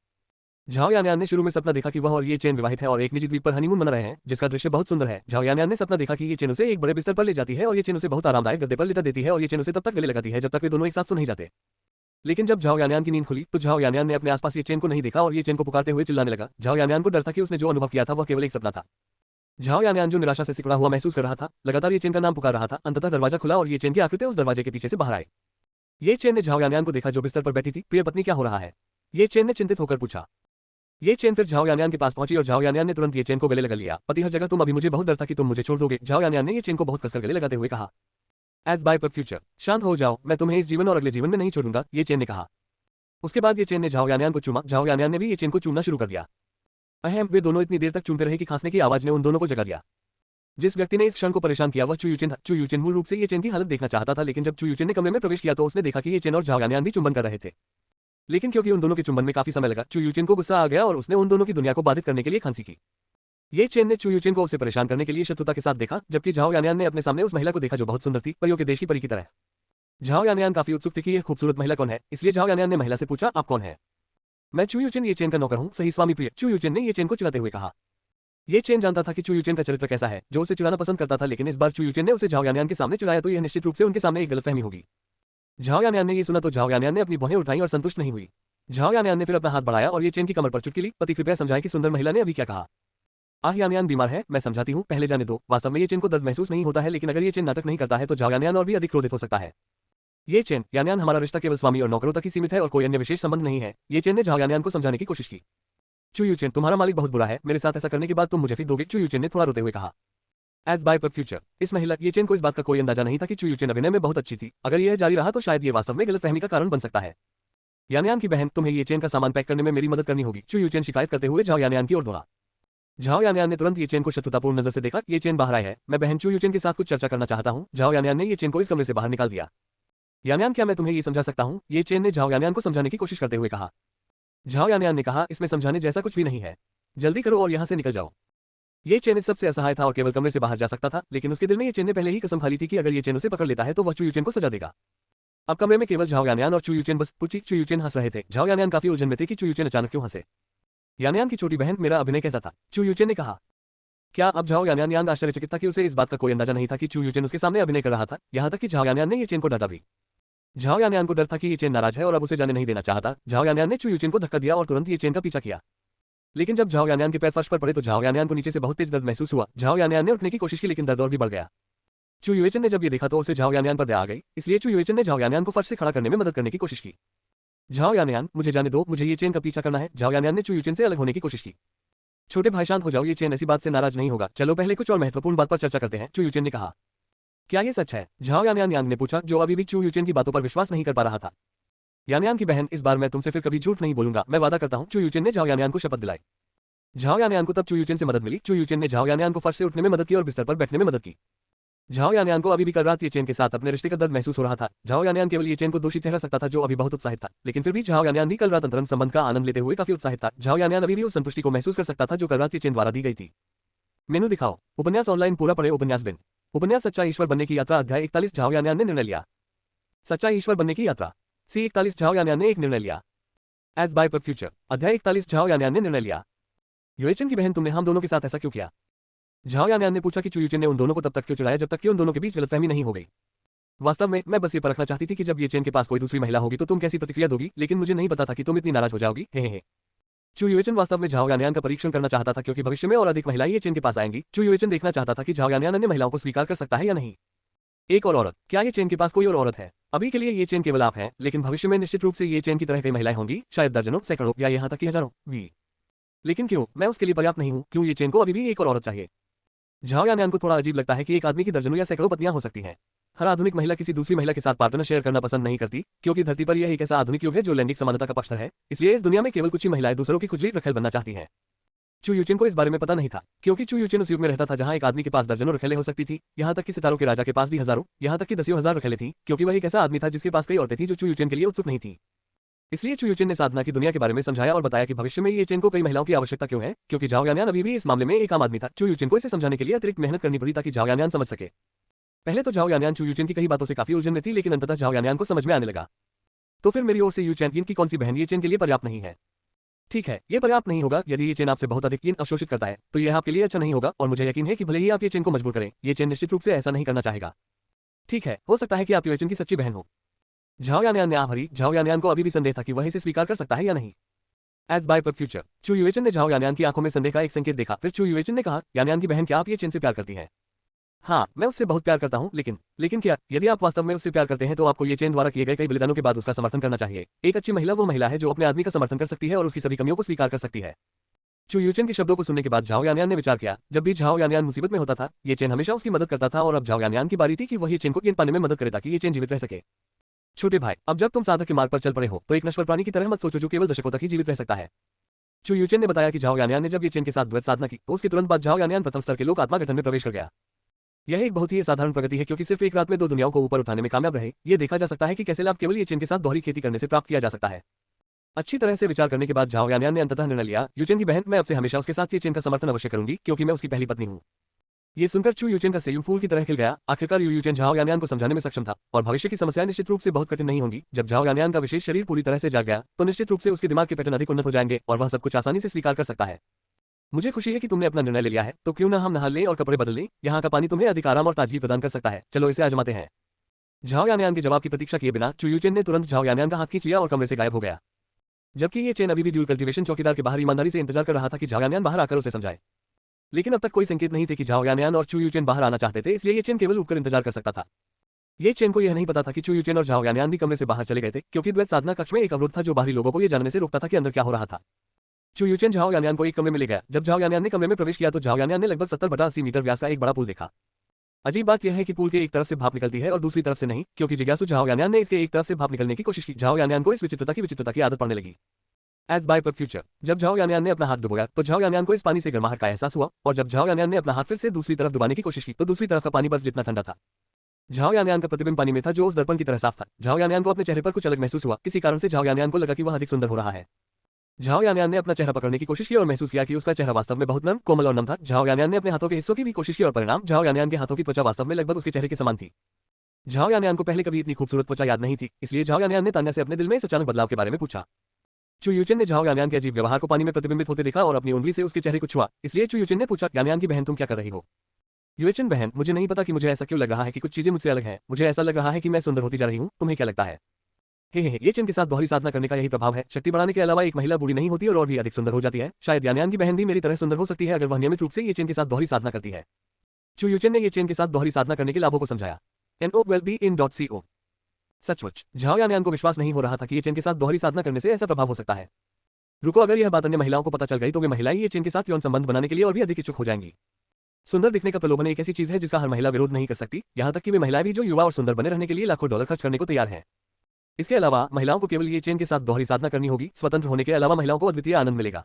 झाओ यान्यान ने शुरू में सपना देखा कि वह और ये चेन विवाहित हैं और एक निजी द्वीप पर हनीमून मना रहे हैं, जिसका दृश्य बहुत सुंदर है। झाओ यान्यान ने सपना देखा कि ये चेन उसे एक बड़े बिस्तर पर ले जाती है और ये चेन उसे बहुत आरामदायक गद्दे पर लेटा देती है और ये चेन उसे तब तक गले लगाती है जब तक वे दोनों एक साथ सो नहीं जाते। लेकिन जब झाओ यान्यान की नींद खुली तो झाओ यान्यान ने अपने आसपास ये चेन को नहीं देखा और ये चेन को पुकारते हुए चिल्लाने लगा। झाओ यान्यान को डर था कि उसने जो अनुभव किया था वह केवल एक सपना था। झाओ यान्यान जो निराशा से सिकुड़ा हुआ महसूस कर रहा था, लगातार ये चेन का नाम पुकार रहा था। अंततः दरवाजा खुला और ये चेन की आकृति उस दरवाजे के पीछे से बाहर आए। ये चेन ने झाओ यान्यान को देखा जो बिस्तर पर बैठी थी। प्रिय पत्नी, क्या हो रहा है? ये चेन ने चिंतित होकर पूछा। ये चेन फिर झाओ यान्यान के पास पहुंची और झाओ यान्यान ने तुरंत ये चेन को गले लगा लिया। पति हर जगह, तुम अभी मुझे बहुत डर था कि तुम मुझे छोड़ दोगे। झाओ यान्यान ने ये चेन को बहुत कसकर गले लगाते हुए कहा। एड्स बाय फ्यूचर। शांत हो जाओ, मैं तुम्हें इस जीवन और अगले जीवन में नहीं छोड़ूंगा, ये चेन ने कहा। उसके बाद ये चेन ने झाओ यान्यान को चूमा। झाओ यान्यान ने भी ये चेन को चूमना शुरू कर दिया। वे दोनों इतनी देर तक चूमते रहे कि खांसने की आवाज ने उन दोनों को जगा दिया। जिस व्यक्ति ने इस क्षण को परेशान किया वह चू यूचेन था। चू यूचेन मूल रूप से ये चेन की हालत देखना चाहता था, लेकिन जब चू यूचेन ने कमरे में प्रवेश किया तो उसने देखा कि ये चेन और झाओ यान्यान भी चुंबन कर रहे थे। लेकिन क्योंकि उन दोनों के चुंबन में काफी समय लगा, चू यूचेन को गुस्सा आ गया और उसने उन दोनों की दुनिया को बाधित करने के लिए खांसी की। ये चेन ने चू यूचेन को उसे परेशान करने के लिए शत्रुता के साथ देखा, जबकि झाओ यान्यान ने अपने सामने उस महिला को देखा जो बहुत सुंदर थी, परियों के देश की परी की तरह। झाओ यान्यान काफी उत्सुक थी कि यह खूबसूरत महिला कौन है, इसलिए झाओ यान्यान ने महिला से पूछा, आप कौन है? मैं चू यूचेन, ये चेन का नौकर हूं, सही स्वामी प्रिय, चू यूचेन ने ये चेन को चिढ़ाते हुए कहा। ये चेन जानता था कि चू यूचेन का चरित्र कैसा है, जो उसे चिढ़ाना पसंद करता था, लेकिन इस बार चू यूचेन ने उसे झाओ यान्यान के सामने चिढ़ाया तो यह निश्चित रूप से उनके सामने एक गलतफहमी होगी। झाओ यान्यान ने ये सुना तो झाओ यान्यान ने अपनी भौहें उठाई और संतुष्ट नहीं हुई। झाओ यानयान ने फिर अपना हाथ बढ़ाया और ये चेन की कमर पर चुटकी ली। पति कृपया समझाएं कि सुंदर महिला ने अभी क्या कहा। आह यानयान बीमार है, मैं समझाती हूँ, पहले जाने दो। वास्तव में ये चेन को दर्द महसूस नहीं होता है, लेकिन अगर ये चेन नाटक नहीं करता है तो झाओ यानयान और भी अधिक क्रोधित हो सकता है। ये चेन यानयान, हमारा रिश्ता केवल स्वामी और नौकरों तक ही सीमित है और कोई अन्य विशेष संबंध नहीं है। ये चेन ने झाओ यानयान को समझाने की कोशिश की। चू यूचेन, तुम्हारा मालिक बहुत बुरा है, मेरे साथ ऐसा करने के बाद तुम मुझे फीक दोगे। चू यूचेन ने थोड़ा रोते हुए कहा। एज बाय पर फ्यूचर, इस महिला ये चेन को इस बात का कोई अंदाजा नहीं था कि चू यूचेन अभिनय में बहुत अच्छी थी। अगर यह जारी रहा तो शायद ये वास्तव में गलतफहमी का कारण बन सकता है। यानयान की बहन, तुम्हें ये चेन का सामान पैक करने में मेरी मदद करनी होगी। चू यूचेन शिकायत करते हुए झाओ यानयान की ओर दौड़ा। झाओ यानयान ने तुरंत ये चेन को शत्रुतापूर्ण नजर से देखा। ये चेन बाहर आई है, मैं बहन चू यूचेन के साथ कुछ चर्चा करना चाहता हूँ। झाओ यानयान ने ये चेन को इस कमरे से बाहर निकाल दिया। यानयान, क्या मैं तुम्हें ये समझा सकता हूँ? ये चेन ने झाओ यानयान को समझाने की कोशिश करते हुए कहा। झाओ यानयान ने कहा, इसमें समझाने जैसा कुछ भी नहीं है, जल्दी करो और यहाँ से निकल जाओ। ये चेन इस सबसे असहाय था और केवल कमरे से बाहर जा सकता था, लेकिन उसके दिल में ये चेन ने पहले ही कसम खा ली थी कि अगर ये चेन उसे पकड़ लेता है तो वह चू यूचेन को सजा देगा। अब कमरे में केवल झाओ यानयान और चू यूचेन बस पूछी। चू यूचेन हंस रहे थे। झाओ यानयान काफी उलझन में थे कि चू यूचेन अचानक क्यों हंसे। यानयान की छोटी बहन, मेरा अभिनय कैसा था? चू यूचेन ने कहा। क्या अब झाओ यानयान आश्चर्यचकित था कि उसे इस बात का कोई अंदाजा नहीं था कि चू यूचेन उसके सामने अभिनय कर रहा था। यहाँ तक कि झाओ यानयान ने ये चेन को डांटा भी। झाओ यानयान को डर था कि ये चेन नाराज है और अब उसे जाने नहीं देना चाहता। झाओ यानयान ने चू यूचेन को धक्का दिया और तुरंत ये चेन का पीछा किया। लेकिन जब झाओ यानयान के पैर फर्श पर पड़े तो झाओ यानयान को नीचे से बहुत तेज दर्द महसूस हुआ। झाओ यानयान ने उठने की कोशिश की, लेकिन दर्द और भी बढ़ गया। चू यूचेन ने जब ये देखा तो उसे झाओ यानयान पर दया आ गई, इसलिए चू यूचेन ने झाओ यानयान को फर्श से खड़ा करने में मदद करने की कोशिश की। झाओ यानयान, मुझे जाने दो, मुझे ये चेन का पीछा करना है। झाओ यानयान ने चू यूचेन से अलग होने की कोशिश की। छोटे भाई शांत हो जाओ, ये चेन ऐसी बात से नाराज नहीं होगा। चलो पहले कुछ और महत्वपूर्ण बात पर चर्चा करते हैं, चू यूचेन ने कहा। क्या ये सच है? झाओ यानयान ने पूछा, जो अभी भी चू यूचेन की बातों पर विश्वास नहीं कर पा रहा था। यानयान की बहन, इस बार मैं तुमसे फिर कभी झूठ नहीं बोलूंगा, मैं वादा करता हूं। चू यूचेन ने झाओ यानयान को शपथ दिलाई। झाओ यानयान को तब चू यूचेन से मदद मिली। चू यूचेन ने झाओ यानयान को फर्श से उठने में मदद की और बिस्तर पर बैठने में मदद की। झाओ यानयान को अभी भी कल रात ये चेन के साथ अपने रिश्ते का दर्द महसूस हो रहा था। झाओ यानयान केवल ये चेन को दोषी ठहरा सकता था, जो अभी बहुत उत्साहित था, लेकिन फिर भी झाओ यानयान भी कल रात अंतरंग संबंध का आनंद लेते हुए काफी उत्साहित था। झाओ यानयान अभी भी उस संतुष्टि को महसूस कर सकता था जो कल रात ये चेन द्वारा दी गई थी। मेनू दिखाओ। उपन्यास ऑनलाइन पूरा पढ़े। उपन्यास बिन। उपन्यास सच्चा ईश्वर बनने की यात्रा, अध्याय 41। झाओ यानयान ने निर्णय लिया। सच्चा ईश्वर बनने की यात्रा। C41। झाओ यानयान ने एक निर्णय लिया। एज बाय पर फ्यूचर। अध्याय 41। झाओ यानयान ने निर्णय लिया। यूएचन की बहन, तुमने हम दोनों के साथ ऐसा क्यों किया? झाओ यानयान ने पूछा कि चू यूचेन ने उन दोनों को तब तक क्यों चिढ़ाया जब तक कि उन दोनों के बीच गलतफहमी नहीं हो गई। वास्तव में मैं बस ये परखना चाहती थी कि जब ये चेन के पास कोई दूसरी महिला होगी तो तुम कैसी प्रतिक्रिया दोगी, लेकिन मुझे नहीं पता था कि तुम इतनी नाराज हो जाओगी। हे। चू यूचेन वास्तव में झाओ यानयान का परीक्षण करना चाहता था, क्योंकि भविष्य में और अधिक महिलाएं ये चेन के पास आएंगी। चू यूचेन देखना चाहता था कि झाओ यानयान अन्य महिलाओं को स्वीकार कर सकता है या नहीं। एक और औरत? क्या ये चेन के पास कोई और औरत है? अभी के लिए ये चेन केवल आप हैं, लेकिन भविष्य में निश्चित रूप से ये चेन की तरह कई महिलाएं होंगी, शायद दर्जनों, सैकड़ों या यहाँ तक कि हजारों भी। लेकिन क्यों? मैं उसके लिए पर्याप्त नहीं हूँ। क्यों ये चेन को अभी भी एक और औरत चाहिए? झाओ यानयान को थोड़ा अजीब लगता है कि एक आदमी की दर्जनों या सैकड़ों पत्नियां हो सकती हैं। हर आधुनिक महिला किसी दूसरी महिला के साथ पार्टनर शेयर करना पसंद नहीं करती, क्योंकि धरती पर यह एक ऐसा आधुनिक युग है जो लैंगिक समानता का पक्षधर है। इसलिए इस दुनिया में केवल कुछ ही महिलाएं दूसरों की खुजली रखेल बनना चाहती हैं। चू यूचेन को इस बारे में पता नहीं था, क्योंकि चू यूचेन उस युग में रहता था जहां एक आदमी के पास दर्जनों रखेलें हो सकती थी, यहाँ तक कि सितारों के राजा के पास भी हजारों, यहाँ तक कि दसियों हजार रखेलें थी, क्योंकि वह एक ऐसा आदमी था जिसके पास कई औरतें थीं जो चू यूचेन के लिए उत्सुक नहीं थी। इसलिए चू यूचेन ने साधना की दुनिया के बारे में समझाया और बताया कि भविष्य में ये चेन को कई महिलाओं की आवश्यकता क्यों है, क्योंकि झाओ यानयान अभी भी इस मामले में एक आम आदमी था। चू यूचेन को इसे समझाने के लिए अतिरिक्त मेहनत करनी पड़ी ताकि झाओ यानयान समझ सके। पहले तो झाओ यानयान चू यूचेन की कई बातों से काफी उलझन में थी, लेकिन अंततः झाओ यानयान को समझ में आने लगा। तो फिर मेरी ओर से यू चैन की कौन सी बहन ये चेन के लिए पर्याप्त नहीं है? ठीक है, ये पर्याप्त नहीं होगा। यदि ये चेन आपसे बहुत अधिक कीन अवशोषित करता है तो यह आपके लिए अच्छा नहीं होगा, और मुझे यकीन है कि भले ही आप ये चेन को मजबूर करें, ये चेन निश्चित रूप से ऐसा नहीं करना चाहेगा। ठीक है, हो सकता है कि आप यूएचन की सच्ची बहन हो। झाओ यानयान ने भरी। झाओ यानयान को अभी भी संदेह था कि वह इसे स्वीकार कर सकता है या नहीं। एज बाय पर फ्यूचर। चू यूएचन ने झाओ यानयान की आंखों में संदेह का एक संकेत देखा। फिर चू यूएचन ने कहा, यानयान की बहन, क्या आप ये चेन से प्यार करती हैं? हाँ, मैं उससे बहुत प्यार करता हूँ, लेकिन क्या? यदि आप वास्तव में उससे प्यार करते हैं तो आपको ये चेन द्वारा किए गए कई बलिदानों के बाद उसका समर्थन करना चाहिए। एक अच्छी महिला वो महिला है जो अपने आदमी का समर्थन कर सकती है और उसकी सभी कमियों को स्वीकार कर सकती है। चू यूचेन के शब्दों को सुनने के बाद झाओ यानयान ने विचार किया। जब भी झाओ यानयान मुसीबत में होता था, ये चेन हमेशा उसकी मदद करता था, और अब झाओ यानयान की बारी थी कि वह ये चेन को गेंद पाने में मदद करे ताकि ये चेन जीवित रह सके। छोटे भाई, अब जब तुम साधक के मार्ग पर चल पड़े हो तो एक नश्वर प्राणी की तरह मत सोचो जो केवल दशकों तक ही जीवित रह सकता है। चू यूचेन ने बताया कि झाओ यानयान ने जब ये चेन के साथ द्वैत साधना की तो उसके तुरंत बाद झाओ यानयान प्रथम स्तर के लोक आत्मा गठन में प्रवेश कर गया। यह एक बहुत ही साधारण प्रगति है, क्योंकि सिर्फ एक रात में दो दुनियाओं को ऊपर उठाने में कामयाब रहे। ये देखा जा सकता है कि कैसे लाभ केवल ये चेन के साथ दोहरी खेती करने से प्राप्त किया जा सकता है। अच्छी तरह से विचार करने के बाद झाओ यानयान ने अंततः निर्णय लिया, यूचेन की बहन, मैं अब से हमेशा उसके साथ ये चेन का समर्थन अवश्य करूंगी, क्योंकि मैं उसकी पहली पत्नी हूं। ये सुनकर चू यूचेन का सेयू फूल की तरह खिल गया। आखिरकार यूचेन झाओ यानयान को समझाने में सक्षम था, और भविष्य की समस्याएं निश्चित रूप से बहुत कठिन नहीं होंगी। जब झाओ यानयान का विशेष शरीर पूरी तरह से जाग गया तो निश्चित रूप से उसके दिमाग के पैटर्न अधिक उन्नत हो जाएंगे और वह सब कुछ आसानी से स्वीकार कर सकता है। मुझे खुशी है कि तुमने अपना निर्णय ले लिया है, तो क्यों ना हम नहा लें और कपड़े बदल लें। यहाँ का पानी तुम्हें अधिक आराम और ताजगी प्रदान कर सकता है। चलो इसे आजमाते हैं। झाओ यानयान के जवाब की प्रतीक्षा किए बिना चू यूचेन ने तुरंत झाओ यानयान का हाथ खींच लिया और कमरे से गायब हो गया। जबकि ये चेन अभी भी ड्यूल कल्टीवेशन चौकीदार के बाहर ईमानदारी से इंतजार कर रहा था कि झाओ यानयान बाहर आकर उसे समझाए। लेकिन अब तक कोई संकेत नहीं थे कि झाओ यानयान और चू यूचेन बाहर आना चाहते थे, इसलिए ये चेन केवल रुककर इंतजार कर सकता था। ये चेन को यह नहीं पता था कि चू यूचेन और झाओ यानयान भी कमरे से बाहर चले गए थे, क्योंकि द्वैत साधना कक्ष में एक अवरोध था जो बाहरी लोगों को यह जानने से रोकता था कि अंदर क्या हो रहा था। चू यूचेन झाओ यानयान को एक कमरे में ले गया। जब झाओ यानयान ने कमरे में प्रवेश किया तो झाओ यानयान ने लगभग 70/80 मीटर व्यास का एक बड़ा पुल देखा। अजीब बात यह है कि पुल के एक तरफ से भाप निकलती है और दूसरी तरफ से नहीं, क्योंकि जिज्ञासु झाओ यानयान ने इसके एक तरफ से भाप निकलने की कोशिश की। झाओ यानयान को इस विचित्रता की आदत पड़ने लगी। एज बाय पर फ्यूचर, जब झाओ यानयान ने अपना हाथ डुबोया तो झाओ यानयान को इस पानी से गर्माहट का एहसास हुआ, और जब झाओ यानयान ने अपना हाथ फिर से दूसरी तरफ डुबाने की कोशिश की तो दूसरी तरफ का पानी बर्फ जितना ठंडा था। झाओ यानयान का प्रतिबिंब पानी में था जो उस दर्पण की तरह साफ था। झाओ यानयान को अपने चेहरे पर कुछ अलग महसूस हुआ। किसी कारण से झाओ यानयान को लगा कि वह अधिक सुंदर हो रहा है। झाओ यानयान ने अपना चेहरा पकड़ने की कोशिश की और महसूस किया कि उसका चेहरा वास्तव में बहुत नरम, कोमल और नम था। झाओ यानयान ने अपने हाथों के हिस्सों की भी कोशिश की और परिणाम झाओ यानयान के हाथों की त्वचा वास्तव में लगभग उसके चेहरे के समान थी। झाओ यानयान को पहले कभी इतनी खूबसूरत त्वचा याद नहीं थी, इसलिए झाओ यानयान ने तान्या से अपने दिल में इस अचानक बदलाव के बारे में पूछा। चू यूचेन ने झाओ यानयान के अजीब व्यवहार को पानी में प्रतिबिंबित होते देखा और अपनी उंगली से उसके चेहरे को छुआ, इसलिए चू यूचेन ने पूछा, यानयान की बहन तुम क्या कर रही हो? यूचेन बहन, मुझे नहीं पता कि मुझे ऐसा क्यों लग रहा है कि कुछ चीजें मुझसे अलग हैं। मुझे ऐसा लग रहा है कि मैं सुंदर होती जा रही हूँ। तुम्हें क्या लगता है? हे ये चेन के साथ दोहरी साधना करने का यही प्रभाव है। शक्ति बढ़ाने के अलावा एक महिला बूढ़ी नहीं होती और भी अधिक सुंदर हो जाती है। शायद यानयान की बहन भी मेरी तरह सुंदर हो सकती है अगर वह नियमित रूप से ये चेन के साथ दोहरी साधना करती है। चू यूचेन ने ये चेन के साथ दोहरी साधना करने के लाभों को समझाया। NO12BIN.CO सचमुच झाओ यानयान को विश्वास नहीं हो रहा था कि ये चेन के साथ दोहरी साधना करने से ऐसा प्रभाव हो सकता है। रुको, अगर यह बात अन्य महिलाओं को पता चल गई तो वे महिलाएं ये चेन के साथ यौन संबंध बनाने के लिए और भी अधिक इच्छुक हो जाएंगी। सुंदर दिखने का प्रलोभन एक ऐसी चीज है जिसका हर महिला विरोध नहीं कर सकती, यहां तक कि वे महिलाएं भी जो युवा और सुंदर बने रहने के लिए लाखों डॉलर खर्च करने को तैयार हैं। इसके अलावा महिलाओं को केवल ये चेन के साथ दोहरी साधना करनी होगी। स्वतंत्र होने के अलावा महिलाओं को अद्वितीय आनंद मिलेगा।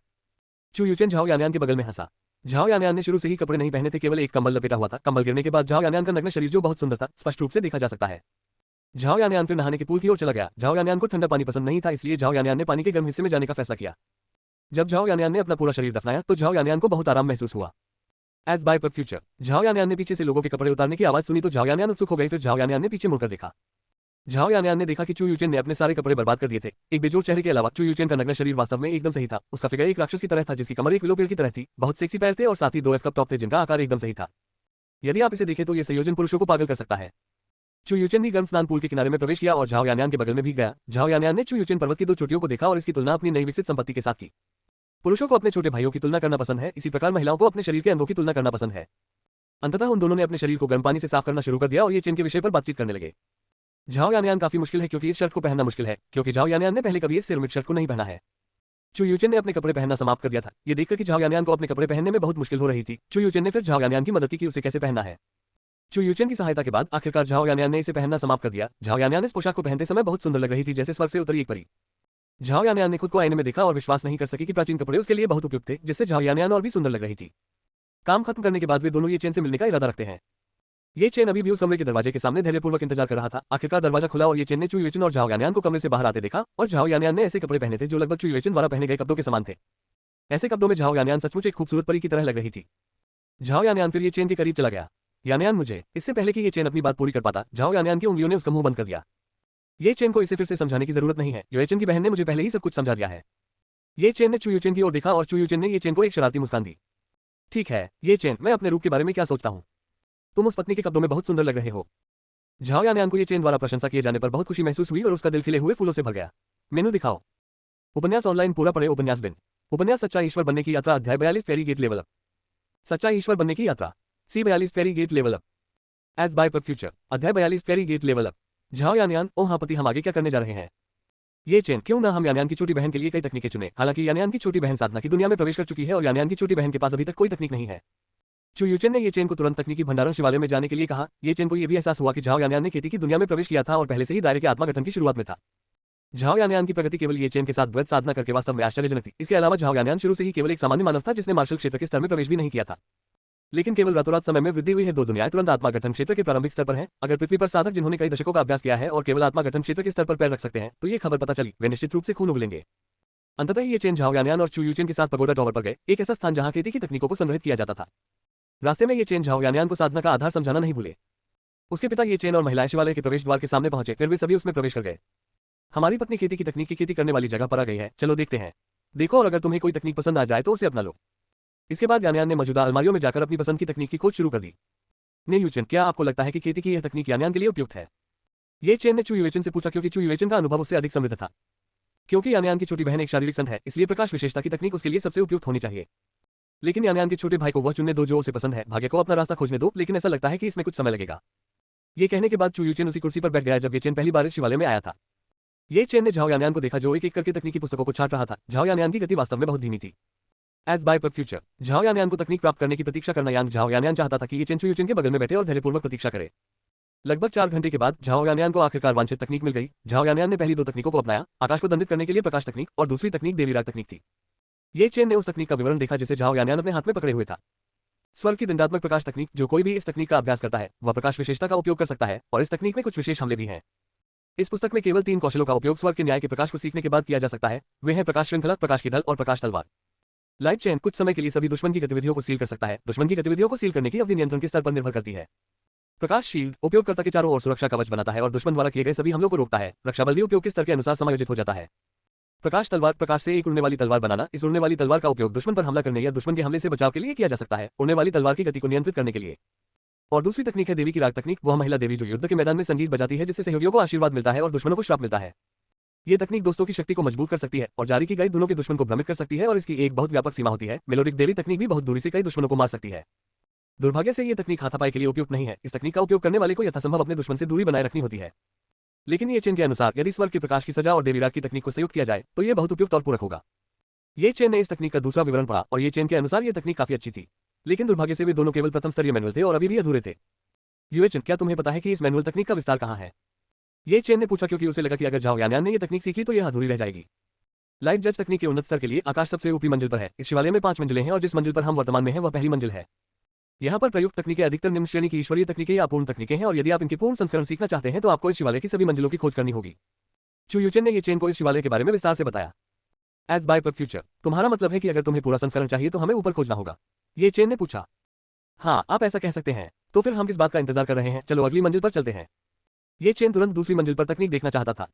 चू यूचेन झाओ यानयान के बगल में हंसा। झाओ यानयान ने शुरू से ही कपड़े नहीं पहने थे, केवल एक कंबल लपेटा हुआ था। कंबल गिरने के बाद झाओ यानयान का नग्न शरीर जो बहुत सुंदर था स्पष्ट रूप से देखा जा सकता है। झाओ यानयान फिर नहाने के पूल की ओर चला गया। झाओ यानयान को ठंडा पानी पसंद नहीं था, इसलिए झाओ यानयान ने पानी के गर्म हिस्से में जाने का फैसला किया। जब झाओ यानयान ने अपना पूरा शरीर दफनाया तो झाओ यानयान को बहुत आराम महसूस हुआ। एज बाय पर फ्यूचर, झाओ यानयान ने पीछे से लोगों के कपड़े उतारने की आवाज सुनी तो झाओ यानयान उत्सुक हो गए। फिर झाओ यानयान ने पीछे मुड़कर देखा। झाओ यानयान ने देखा कि चू यूचेन ने अपने सारे कपड़े बर्बाद कर दिए थे। एक बेजोड़ चेहरे के अलावा चू यूचेन का नग्न शरीर वास्तव में एकदम सही था। उसका फिगर एक राक्षस की तरह था जिसकी कमर एक विलो पेड़ की तरह थी। बहुत सेक्सी पैर थे और साथ ही 2 F कप टॉप थे जिनका आकार एकदम सही था। यदि आप इसे देखें तो यह संयोजन पुरुषों को पागल कर सकता है। चू यूचेन भी गर्म स्नान पूल के किनारे में प्रवेश किया और झाओ यानयान के बगल में भी गया। झाओ यानयान ने चू यूचेन पर्वत की 2 चोटियों को देखा और इसकी तुलना अपनी नई विकसित संपत्ति के साथ की। पुरुषों को अपने छोटे भाइयों की तुलना करना पसंद है, इसी प्रकार महिलाओं को अपने शरीर के अंगों की तुलना करना पसंद है। अंततः उन दोनों ने अपने शरीर को गर्म पानी से साफ करना शुरू कर दिया और ये चेन के विषय पर बातचीत करने लगे। झाओ यानयान काफी मुश्किल है क्योंकि इस शर्ट को पहनना मुश्किल है, क्योंकि झाओ यानयान ने पहले कभी इस सिरेमिक शर्ट को नहीं पहना है। चू यूचेन ने अपने कपड़े पहनना समाप्त कर दिया था। ये देखकर कि झाओ यानयान को अपने कपड़े पहनने में बहुत मुश्किल हो रही थी, चू यूचेन ने फिर झाओ यानयान की मदद की कि उसे कैसे पहनना है। चू यूचेन की सहायता के बाद आखिरकार झाओ यानयान ने इसे पहनना समाप्त कर दिया। झाओ यानयान इस पोशाक को पहनते समय बहुत सुंदर लग रही थी, जैसे स्वर्ग से उतरी एक परी। झाओ यानयान ने खुद को आईने में देखा और विश्वास नहीं कर सकी कि प्राचीन कपड़े उसके लिए बहुत उपयुक्त थे, जिससे झाओ यानयान और भी सुंदर लग रही थी। काम खत्म करने के बाद वे दोनों ये चेन से मिलने का इरादा रखते हैं। ये चेन अभी भी उस कमरे के दरवाजे के सामने धैर्यपूर्वक इंतजार कर रहा था। आखिरकार दरवाजा खुला और ये चेन ने चू यूचेन और झाओ यानयान को कमरे से बाहर आते देखा और झाओ यानयान ने ऐसे कपड़े पहने थे जो लगभग चू यूचेन द्वारा पहने गए कपड़ों के समान थे। ऐसे कपड़ों में झाओ यानयान सचमुच एक खूबसूरत परी की तरह लग रही थी। झाओ यानयान फिर ये चेन के करीब चला गया। यानयान, मुझे इससे पहले कि ये चेन अपनी बात पूरी कर पाता, झाओ यानयान की उंगलियों ने उसका मुंह बंद कर दिया। ये चेन को इसे फिर से समझाने की जरूरत नहीं है, यूचेन की बहन ने मुझे पहले ही सब कुछ समझा दिया है। ये चेन ने चू यूचेन की ओर देखा और चू यूचेन ने ये चेन को एक शरारती मुस्कान दी। ठीक है, ये चेन, मैं अपने रूप के बारे में क्या सोचता हूँ? तुम उस पत्नी के कपड़ों में बहुत सुंदर लग रहे हो। झाओ यानयान को ये चेन द्वारा प्रशंसा किए जाने पर बहुत खुशी महसूस हुई और उसका दिल खिले हुए फूलों से भर गया। मेनू दिखाओ। उपन्यास ऑनलाइन पूरा पढ़े। उपन्यास बिन। उपन्यास सच्चा ईश्वर बनने की यात्रा, अध्याय 42 फेरी गेट लेवल अप। सच्चा ईश्वर बनने की यात्रा, C42 fairy get level up. एज बाय पर फ्यूचर, अध्याय 42 fairy get level up. Zhao Yanyan, ओ हाँ पति, हम आगे क्या करने जा रहे हैं? ये चेन, क्यों ना हम यानयान की छोटी बहन के लिए कई तकनीकें चुने। हालांकि यानयान की छोटी बहन साधना की दुनिया में प्रवेश कर चुकी है और यानयान की छोटी बहन के पास अभी तक कोई तकनीक नहीं है। चू यूचेन ने ये चेन को तुरंत तकनीकी भंडारण शिवालय में जाने के लिए कहा। ये चेन को यह भी एहसास हुआ कि झाओ यानयान ने खेती की दुनिया में प्रवेश किया था और पहले से ही दायरे के आत्मा गठन की शुरुआत में था। झाओ यानयान की प्रगति केवल ये चेन के साथ द्वैत साधना करके वास्तव में आश्चर्यजनक थी। इसके अलावा झाओ यानयान शुरू से ही केवल एक सामान्य मानव था जिसने मार्शल क्षेत्र के स्तर में प्रवेश भी नहीं किया था। लेकिन केवल रातों-रात समय में वृद्धि हुई है। 2 दुनियाएं तुरंत आत्मा गठन क्षेत्र के प्रारंभिक स्तर पर हैं। अगर पृथ्वी पर साधक जिन्होंने कई दशकों का अभ्यास किया है और केवल आत्मा गठन क्षेत्र के स्तर पर पैर रख सकते हैं, तो ये खबर पता चली, वे निश्चित रूप से खून उगलेंगे। अंततः ये चेन झाओ यानयान और चू यूचेन के साथ पगोडा टॉवर पर गए, एक ऐसा स्थान जहां खेती की तकनीकों को संग्रहित किया जाता था। रास्ते में ये चेन झाओ यानयान को साधना का आधार समझाना नहीं भूले। उसके पिता ये चेन और महिलाएं शिवालय के प्रवेश द्वार के सामने पहुंचे, फिर वे सभी उसमें प्रवेश कर गए। हमारी पत्नी खेती की तकनीक की खेती करने वाली जगह पर आ गई है, चलो देखते हैं। देखो और अगर तुम्हें कोई तकनीक पसंद आ जाए तो उसे अपना लो। इसके बाद यानयान ने मौजूदा अलमारियों में जाकर अपनी पसंद की तकनीक की खोज शुरू कर दी। ने यूचेन, क्या आपको लगता है कि खेती की यह तकनीक यानयान के लिए उपयुक्त है? ये चेन ने चू यूचेन से पूछा क्योंकि चू यूचेन का अनुभव उससे अधिक समृद्ध था। क्योंकि यानयान की छोटी बहन एक शारीरिक संत है, इसलिए प्रकाश विशेषता की तकनीक उसके लिए सबसे उपयुक्त होनी चाहिए। लेकिन यानयान के छोटे भाई को वह चुनने दो जो उसे पसंद है। भाग्य को अपना रास्ता खोजने दो, लेकिन ऐसा लगता है कि इसमें कुछ समय लगेगा। ये कहने के बाद चू यूचेन उसी कुर्सी पर बैठ गया जब ये चेन पहली बार इस शिवालय में आया था। ये चेन ने झाओ यानयान को देखा जो एक एक करके तकनीकी पुस्तकों को छाट रहा था। झाओ यानयान की गति वास्तव में बहुत धीमी थी। एज बाय पर फ्यूचर, झाओ यानयान को तकनीक प्राप्त करने की प्रतीक्षा करना। झाओ यानयान चाहता था कि ये चेन चू यूचेन के बगल में बैठे और धैर्यपूर्वक प्रतीक्षा करे। लगभग 4 घंटे के बाद झाओ यानयान को आखिरकार वांछित तकनीक मिल गई। झाओ यानयान ने पहली 2 तकनीकों को अपनाया, आकाश को दंडित करने के लिए प्रकाश तकनीक और दूसरी तकनीक देवीराग तकनीक थी। ये चेन ने उस तकनीक का विवरण देखा जिसे झाओ यानयान अपने हाथ में पकड़े हुए था। स्वर्ग की दंडात्मक प्रकाश तकनीक। जो कोई भी इस तकनीक का अभ्यास करता है वह प्रकाश विशेषता का उपयोग कर सकता है और इस तकनीक में कुछ विशेष हमले भी हैं। इस पुस्तक में केवल 3 कौशलों का उपयोग स्वर्ग के न्याय के प्रकाश को सीखने के बाद किया जा सकता है। वे हैं प्रकाश श्रृंखला, प्रकाश की ढल और प्रकाश तलवार। लाइट चेन कुछ समय के लिए सभी दुश्मन की गतिविधियों को सील कर सकता है। दुश्मन की गतिविधियों को सील करने की अवधि नियंत्रण के स्तर पर निर्भर करती है। प्रकाश शील्ड उपयोगकर्ता के चारों ओर सुरक्षा कवच बनाता है और दुश्मन द्वारा किए गए सभी हमलों को रोकता है। रक्षा बल भी उपयोग के स्तर के अनुसार समायोजित हो जाता है। प्रकाश तलवार, प्रकाश से एक उड़ने वाली तलवार बनाना। इस उड़ने वाली तलवार का उपयोग दुश्मन पर हमला करने या दुश्मन के हमले से बचाव के लिए किया जा सकता है, उड़ने वाली तलवार की गति को नियंत्रित करने के लिए। और दूसरी तकनीक है देवी की राग तकनीक। वह महिला देवी जो युद्ध के मैदान में संगीत बजाती है, जिससे सहयोगियों को आशीर्वाद मिलता है और दुश्मनों को श्राप मिलता है। ये तकनीक दोस्तों की शक्ति को मजबूत कर सकती है और जारी की गई दोनों के दुश्मन को भ्रमित कर सकती है और इसकी एक बहुत व्यापक सीमा होती है। मेलोडिक देवी तकनीक भी बहुत दूरी से कई दुश्मनों को मार सकती है। दुर्भाग्य से ये तकनीक हाथापाई के लिए उपयुक्त नहीं है। इस तकनीक का उपयोग करने वाले को यथासंभव अपने दुश्मन से दूरी बनाए रखनी होती है। लेकिन ये चेन के अनुसार यदि स्वर्ग की प्रकाश की सजा और देवीराग की तकनीक को संयुक्त किया जाए तो ये बहुत उपयुक्त और पूरक होगा। ये चेन ने इस तकनीक का दूसरा विवरण पढ़ा और ये चेन के अनुसार ये तकनीक काफी अच्छी थी, लेकिन दुर्भाग्य से वे दोनों केवल प्रथम स्तरीय मैनुअल थे और अभी भी अधूरे थे। यूएचएन, क्या तुम्हें पता है कि इस मैनुअल तकनीक का विस्तार कहाँ है? ये चेन ने पूछा क्योंकि उसे लगा कि अगर झाओ यानयान ने ये तकनीक सीख ली तो यह अधूरी रह जाएगी। लाइट जज तकनीक के उन्नत स्तर के लिए आकाश सबसे ऊपरी मंजिल पर है। इस शिवालय में 5 मंजिलें हैं और जिस मंजिल पर हम वर्तमान में हैं वह पहली मंजिल है। यहाँ पर प्रयुक्त तकनीकें अधिकतर निम्न श्रेणी की ईश्वरीय तकनीकें या अपूर्ण तकनीकें हैं और यदि आप इनके पूर्ण संस्करण सीखना चाहते हैं तो आपको इस शिवालय की सभी मंजिलों की खोज करनी होगी। चू यूचेन ने ये चेन को इस शिवालय के बारे में विस्तार से बताया। एज बाय पर फ्यूचर, तुम्हारा मतलब है कि अगर तुम्हें पूरा संस्करण चाहिए तो हमें ऊपर खोजना होगा? ये चेन ने पूछा। हाँ, आप ऐसा कह सकते हैं। तो फिर हम किस बात का इंतजार कर रहे हैं? चलो अगली मंजिल पर चलते हैं। ये चेन तुरंत दूसरी मंजिल पर तकनीक देखना चाहता था।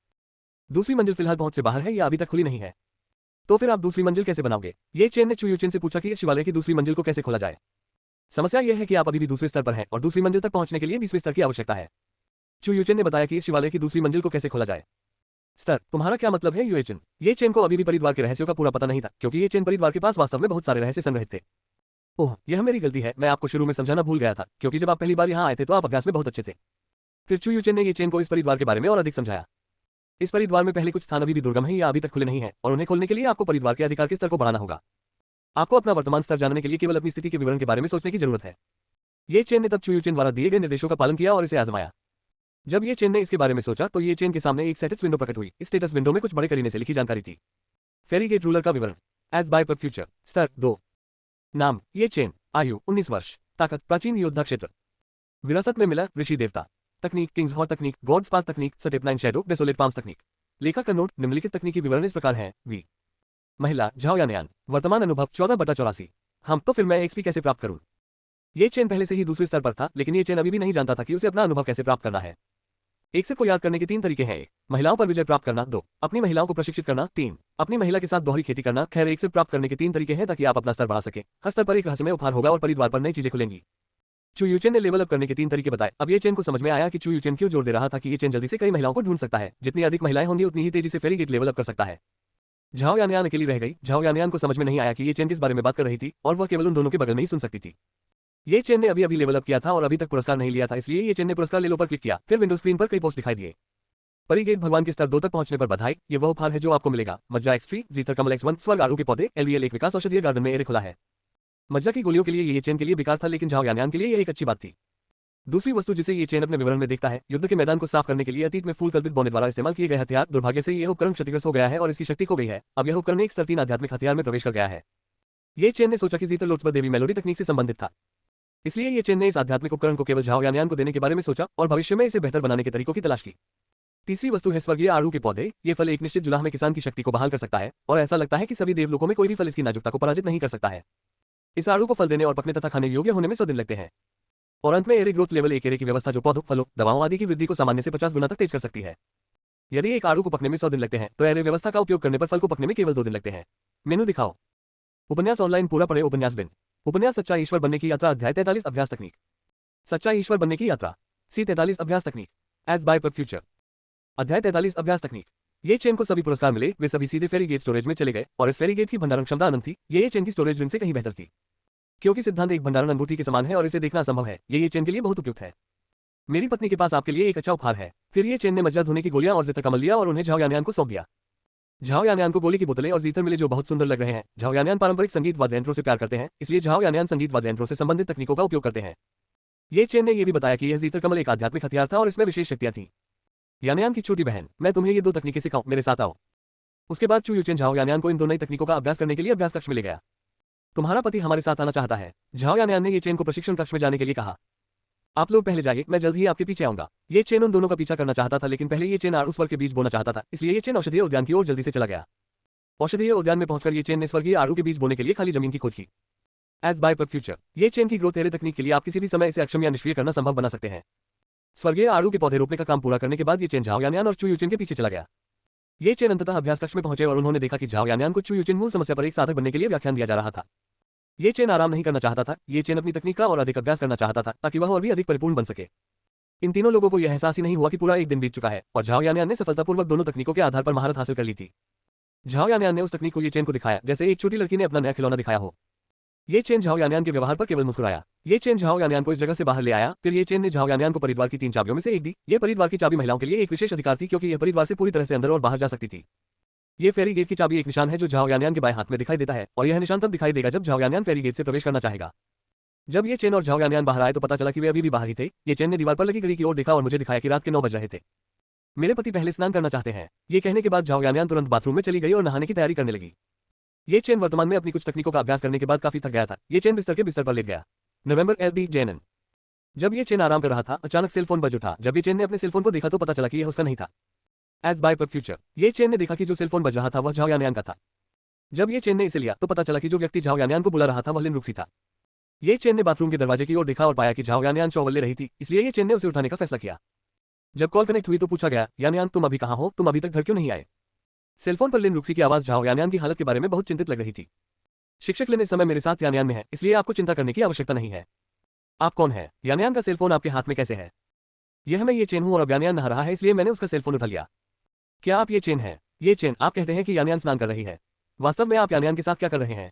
दूसरी मंजिल फिलहाल पहुंच से बाहर है या अभी तक खुली नहीं है? तो फिर आप दूसरी मंजिल कैसे बनाओगे? ये चेन ने चू यूचेन से पूछा कि इस शिवालय की दूसरी मंजिल को कैसे खोला जाए। समस्या यह है कि आप अभी भी दूसरे स्तर पर हैं और दूसरी मंजिल तक पहुंचने के लिए 20वें स्तर की आवश्यकता है। चू यूचेन ने बताया कि इस शिवालय की दूसरी मंजिल को कैसे खोला जाए। स्तर, तुम्हारा क्या मतलब है यूएचएन? ये चेन को अभी भी परिद्वार के रहस्यों का पूरा पता नहीं था, क्योंकि ये चेन परिद्वार के पास वास्तव में बहुत सारे रहस्य संग्रहित थे। ओह, यह मेरी गलती है। मैं आपको शुरू में समझाना भूल गया था, क्योंकि जब आप पहली बार यहाँ आए थे तो आप अभ्यास में बहुत अच्छे थे। फिर चू यूचेन ने ये चेन को इस परिद्वार के बारे में और अधिक समझाया। इस परिद्वार में पहले कुछ स्थान अभी भी दुर्गम है या अभी तक खुले नहीं है और उन्हें खोलने के लिए आपको परिद्वार के अधिकार के स्तर को बढ़ाना होगा। आपको अपना वर्तमान स्तर जानने के लिए केवल अपनी स्थिति के विवरण के बारे में सोचने की जरूरत है। ये चेन ने तब चू यूचेन द्वारा दिए गए निर्देशों का पालन किया और इसे आजमाया। जब ये चेन ने इसके बारे में सोचा तो ये चेन के सामने एक स्टेटस विंडो प्रकट हुई। इस स्टेटस विंडो में कुछ बड़े करीने से लिखी जानकारी थी। फेरी गेट रूलर का विवरण। एज बाय पर फ्यूचर, स्तर 2। नाम, ये चेन। आयु 19 वर्ष। ताकत, प्राचीन योद्धा क्षेत्र। विरासत में मिला, ऋषि देवता। तकनीक, किंग्स हॉर तकनीक, गॉड्स पास तकनीक, स्टेप 9 शैडो, डेसोलेट पाम्स तकनीक। लेखक का नोट, निम्नलिखित तकनीकी विवरण इस प्रकार है। वी महिला, झाओ यानयान। वर्तमान अनुभव 14/84। हम, तो फिर मैं एक्सपी कैसे प्राप्त करूं? ये चेन पहले से ही दूसरे स्तर पर था, लेकिन ये चेन अभी भी नहीं जानता था कि उसे अपना अनुभव कैसे प्राप्त करना है। एक्सेप को याद करने के 3 तरीके हैं। 1. महिलाओं पर विजय प्राप्त करना। 2. अपनी महिलाओं को प्रशिक्षित करना। 3. अपनी महिला के साथ दोहरी खेती करना। खैर, एक्सेप प्राप्त करने के 3 तरीके हैं ताकि आप अपना स्तर बढ़ा सकें। हर स्तर पर एक रहस्यमय उपहार होगा और परिद्वार पर नई चीजें खुलेंगी। चू यूचेन ने लेवल अप करने के 3 तरीके बताए। अब ये चेन को समझ में आया कि चू यूचेन क्यों जोर दे रहा था कि ये चेन जल्दी से कई महिलाओं को ढूंढ सकता है। जितनी अधिक महिलाएं होंगी उतनी ही तेजी से फेरी गेट लेवल अप कर सकता है। झाओ यानयान अकेली रह गई। झाओ यानयान को समझ में नहीं आया कि ये चेन किस बारे में बात कर रही थी और वह केवल उन दोनों के बगल में ही सुन सकती थी। ये चेन ने अभी लेवल अप किया था और अभी तक पुरस्कार नहीं लिया था, इसलिए ये चेन ने पुरस्कार ले लो पर क्लिक किया। फिर विंडो स्क्रीन पर कई पोस्ट दिखाई दिए। परिगेट भगवान के स्तर 2 तक पहुंचने पर बधाई। ये वह उपहार है जो आपको मिलेगा। मज्जा एक्स3, जीतर कमल X1, स्वर्ग आड़ू के पौधे, LVL एक विकास औषधीय गार्डन में एरे खुला है। मज्जा की गोलियों के लिए ये चेन के लिए बेकार था, लेकिन झाओ यानयान के लिए यह एक अच्छी बात थी। दूसरी वस्तु जिसे ये चेन अपने विवरण में देखता है, युद्ध के मैदान को साफ करने के लिए अतीत में फूल कल्पित बोने द्वारा इस्तेमाल किए गए हथियार। दुर्भाग्य से यह उपकरण क्षतिग्रस्त हो गया है और इसकी शक्ति खो गई है। अब यह उपकरण एक स्तर 3 आध्यात्मिक हथियार में प्रवेश कर गया है। ये चेन ने सोचा कि जीतर लोट्सबर देवी मेलोडी तकनीक से संबंधित था, इसलिए ये चेन ने इस आध्यात्मिक उपकरण को केवल झाओ यानयान को देने के बारे में सोचा और भविष्य में इसे बेहतर बनाने के तरीकों की तलाश की। तीसरी वस्तु है स्वर्गीय आड़ू के पौधे। ये फल एक निश्चित जुलाह में किसान की शक्ति को बहाल कर सकता है और ऐसा लगता है कि सभी देवलोकों में कोई भी फल इसकी नाजुकता को पराजित नहीं कर सकता है। इस आड़ू को फल देने और पकने तथा खाने योग्य होने में 100 दिन लगते हैं। और अंत में एरे ग्रोथ लेवल 1 एरे की व्यवस्था जो पौधों, फलों, दवाओं आदि की वृद्धि को सामान्य से 50 गुना तक तेज कर सकती है। यदि एक आड़ू को पकने में 100 दिन लगते हैं तो एरे व्यवस्था का उपयोग करने पर फल को पकने में केवल 2 दिन लगते हैं। मेनू दिखाओ। उपन्यास ऑनलाइन पूरा पढ़े। उपन्यास बिन। उपन्यास सच्चा ईश्वर बनने की यात्रा, अध्याय 43 अभ्यास तकनीक। सच्चा ईश्वर बनने की यात्रा, C43 अभ्यास तकनीक। एज बाय पर फ्यूचर, अध्याय 43 अभ्यास तकनीक। ये चेन को सभी पुरस्कार मिले, वे सभी सीधे फेरी गेट स्टोरेज में चले गए और इस फेरी गेट की भंडारण क्षमता अनंत थी। ये चेन की स्टोरेज रिंग से कहीं बेहतर थी, क्योंकि सिद्धांत एक भंडारण अंगूठी के समान है और इसे देखना असंभव है। ये चेन के लिए बहुत उपयुक्त है। मेरी पत्नी के पास आपके लिए एक अच्छा उपहार है। फिर ये चेन ने मज्जा धोने की गोलियां और जितर कमल लिया और उन्हें झाओ यानयान को सौंप दिया। झाओ यानयान को गोली की बोतलें और जीतर मिले जो बहुत सुंदर लग रहे हैं। झाओ यानयान पारंपरिक संगीत वाद्य यंत्रों से प्यार करते हैं, इसलिए झाओ यानयान संगीत वाद्य यंत्रों से संबंधित तकनीकों का उपयोग करते हैं। ये चेन ने यह भी बताया कि यह जीतर कमल एक आध्यात्मिक हथियार था और इसमें विशेष शक्तियां थीं। यानयान की छोटी बहन, मैं तुम्हें ये दो तकनीकें सिखाऊं, मेरे साथ आओ। उसके बाद चू यूचेन झाओ यानयान को इन दोनों नई तकनीकों का अभ्यास करने के लिए अभ्यास कक्ष में ले गया। तुम्हारा पति हमारे साथ आना चाहता है, झाओ यानयान ने ये चेन को प्रशिक्षण कक्ष में जाने के लिए कहा। आप लोग पहले जाइए, मैं जल्द ही आपके पीछे आऊंगा। ये चेन उन दोनों का पीछा करना चाहता था, लेकिन पहले ये चेन उस स्वर्ग के बीज बोना चाहता था, इसलिए ये चेन औषधीय उद्यान की ओर जल्दी से चला गया। औषधीय उद्यान में पहुंचकर ये चेन ने स्वर्गीय आड़ू के बीज बोने के लिए खाली जमीन की खोज की। एज बाय पर फ्यूचर, ये चेन की ग्रोथ एरे तकनीक के लिए आप किसी भी समय इसे अक्षम या निष्क्रिय करना संभव बना सकते हैं। स्वर्गीय आड़ू के पौधे रोपने का काम पूरा करने के बाद ये चेन झाओ यानयान और चू यूचेन के पीछे चला गया। ये चेन अंततः अभ्यास कक्ष में पहुंचे और उन्होंने देखा कि झाओ यानयान को चू यूचेन मूल समस्या पर एक साधक बनने के लिए व्याख्यान दिया जा रहा था। ये चेन आराम नहीं करना चाहता था, ये चेन अपनी तकनीक का और अधिक अभ्यास करना चाहता था ताकि वह और भी अधिक परिपूर्ण बन सके। इन तीनों लोगों को यह एहसास ही नहीं हुआ कि पूरा एक दिन बीत चुका है और झाओ यानयान ने सफलतापूर्वक दोनों तकनीकों के आधार पर महारत हासिल कर ली थी। झाओ यानयान ने उस तकनीक को ये चेन को दिखाया जैसे एक छोटी लड़की ने अपना नया खिलौना दिखाया हो। ये चेन झाओ यानयान के व्यवहार पर केवल मुस्कुराया। ये चेन झाओ यानयान को इस जगह से बाहर ले आया। फिर ये चेन ने झाओ यानयान को परिवार की 3 चाबियों में से एक दी। ये परिवार की चाबी महिलाओं के लिए एक विशेष अधिकार थी, क्योंकि यह परिवार से पूरी तरह से अंदर और बाहर जा सकती थी। ये फेरी गेट की चाबी एक निशान है जो झाओ यानयान के बाएं हाथ में दिखाई देता है और यह निशान तब दिखाई देगा जब झाओ यानयान फेरी गेट से प्रवेश करना चाहेगा। जब ये चेन और झाओ यानयान बाहर आए तो पता चला कि वे अभी भी बाहर ही थे। ये चेन ने दीवार पर लगी घड़ी की ओर देखा और मुझे दिखाया कि रात के 9 बज रहे थे। मेरे पति पहले स्नान करना चाहते हैं। ये कहने के बाद झाओ यानयान तुरंत बाथरूम में चली गई और नहाने की तैयारी करने लगी। ये चेन वर्तमान में अपनी कुछ तकनीकों का अभ्यास करने के बाद काफी थक गया था। ये चेन बिस्तर पर लेट गया। नवंबर LB जैनन, जब ये चेन आराम कर रहा था अचानक सेल फोन बज उठा। जब ये चेन ने अपने सेल फोन को देखा तो पता चला कि यह उसका नहीं था। एज बाय पर फ्यूचर, ये चेन ने देखा कि जो सेल फोन बज रहा था वह झाओ यानयान का था। जब ये चेन ने इसे लिया तो पता चला कि जो व्यक्ति झाओ यानयान को बुला रहा था वह लिन रुक्सी था। ये चेन ने बाथरूम के दरवाजे की ओर देखा और पाया कि झाओ यानयान चौवल ले रही थी, इसलिए ये चेन ने उसे उठाने का फैसला किया। जब कॉल कनेक्ट हुई तो पूछा गया, यानयान तुम अभी कहाँ हो, तुम अभी तक घर क्यों नहीं आए? सेलफोन पर लिन रुक्सी की आवाज झाओ यानयान की हालत के बारे में बहुत चिंतित लग रही थी। शिक्षक लिन इस समय मेरे साथ यानयान में है, इसलिए आपको चिंता करने की आवश्यकता नहीं है। आप कौन है? यानयान का सेलफोन आपके हाथ में कैसे है? यह मैं ये चेन हूं और अब यानयान नहा रहा है, इसलिए मैंने उसका सेलफोन उठा लिया। क्या आप ये चेन है? ये चेन, आप कहते हैं कि यानयान स्नान कर रही है। वास्तव में आप यानयान के साथ क्या कर रहे हैं?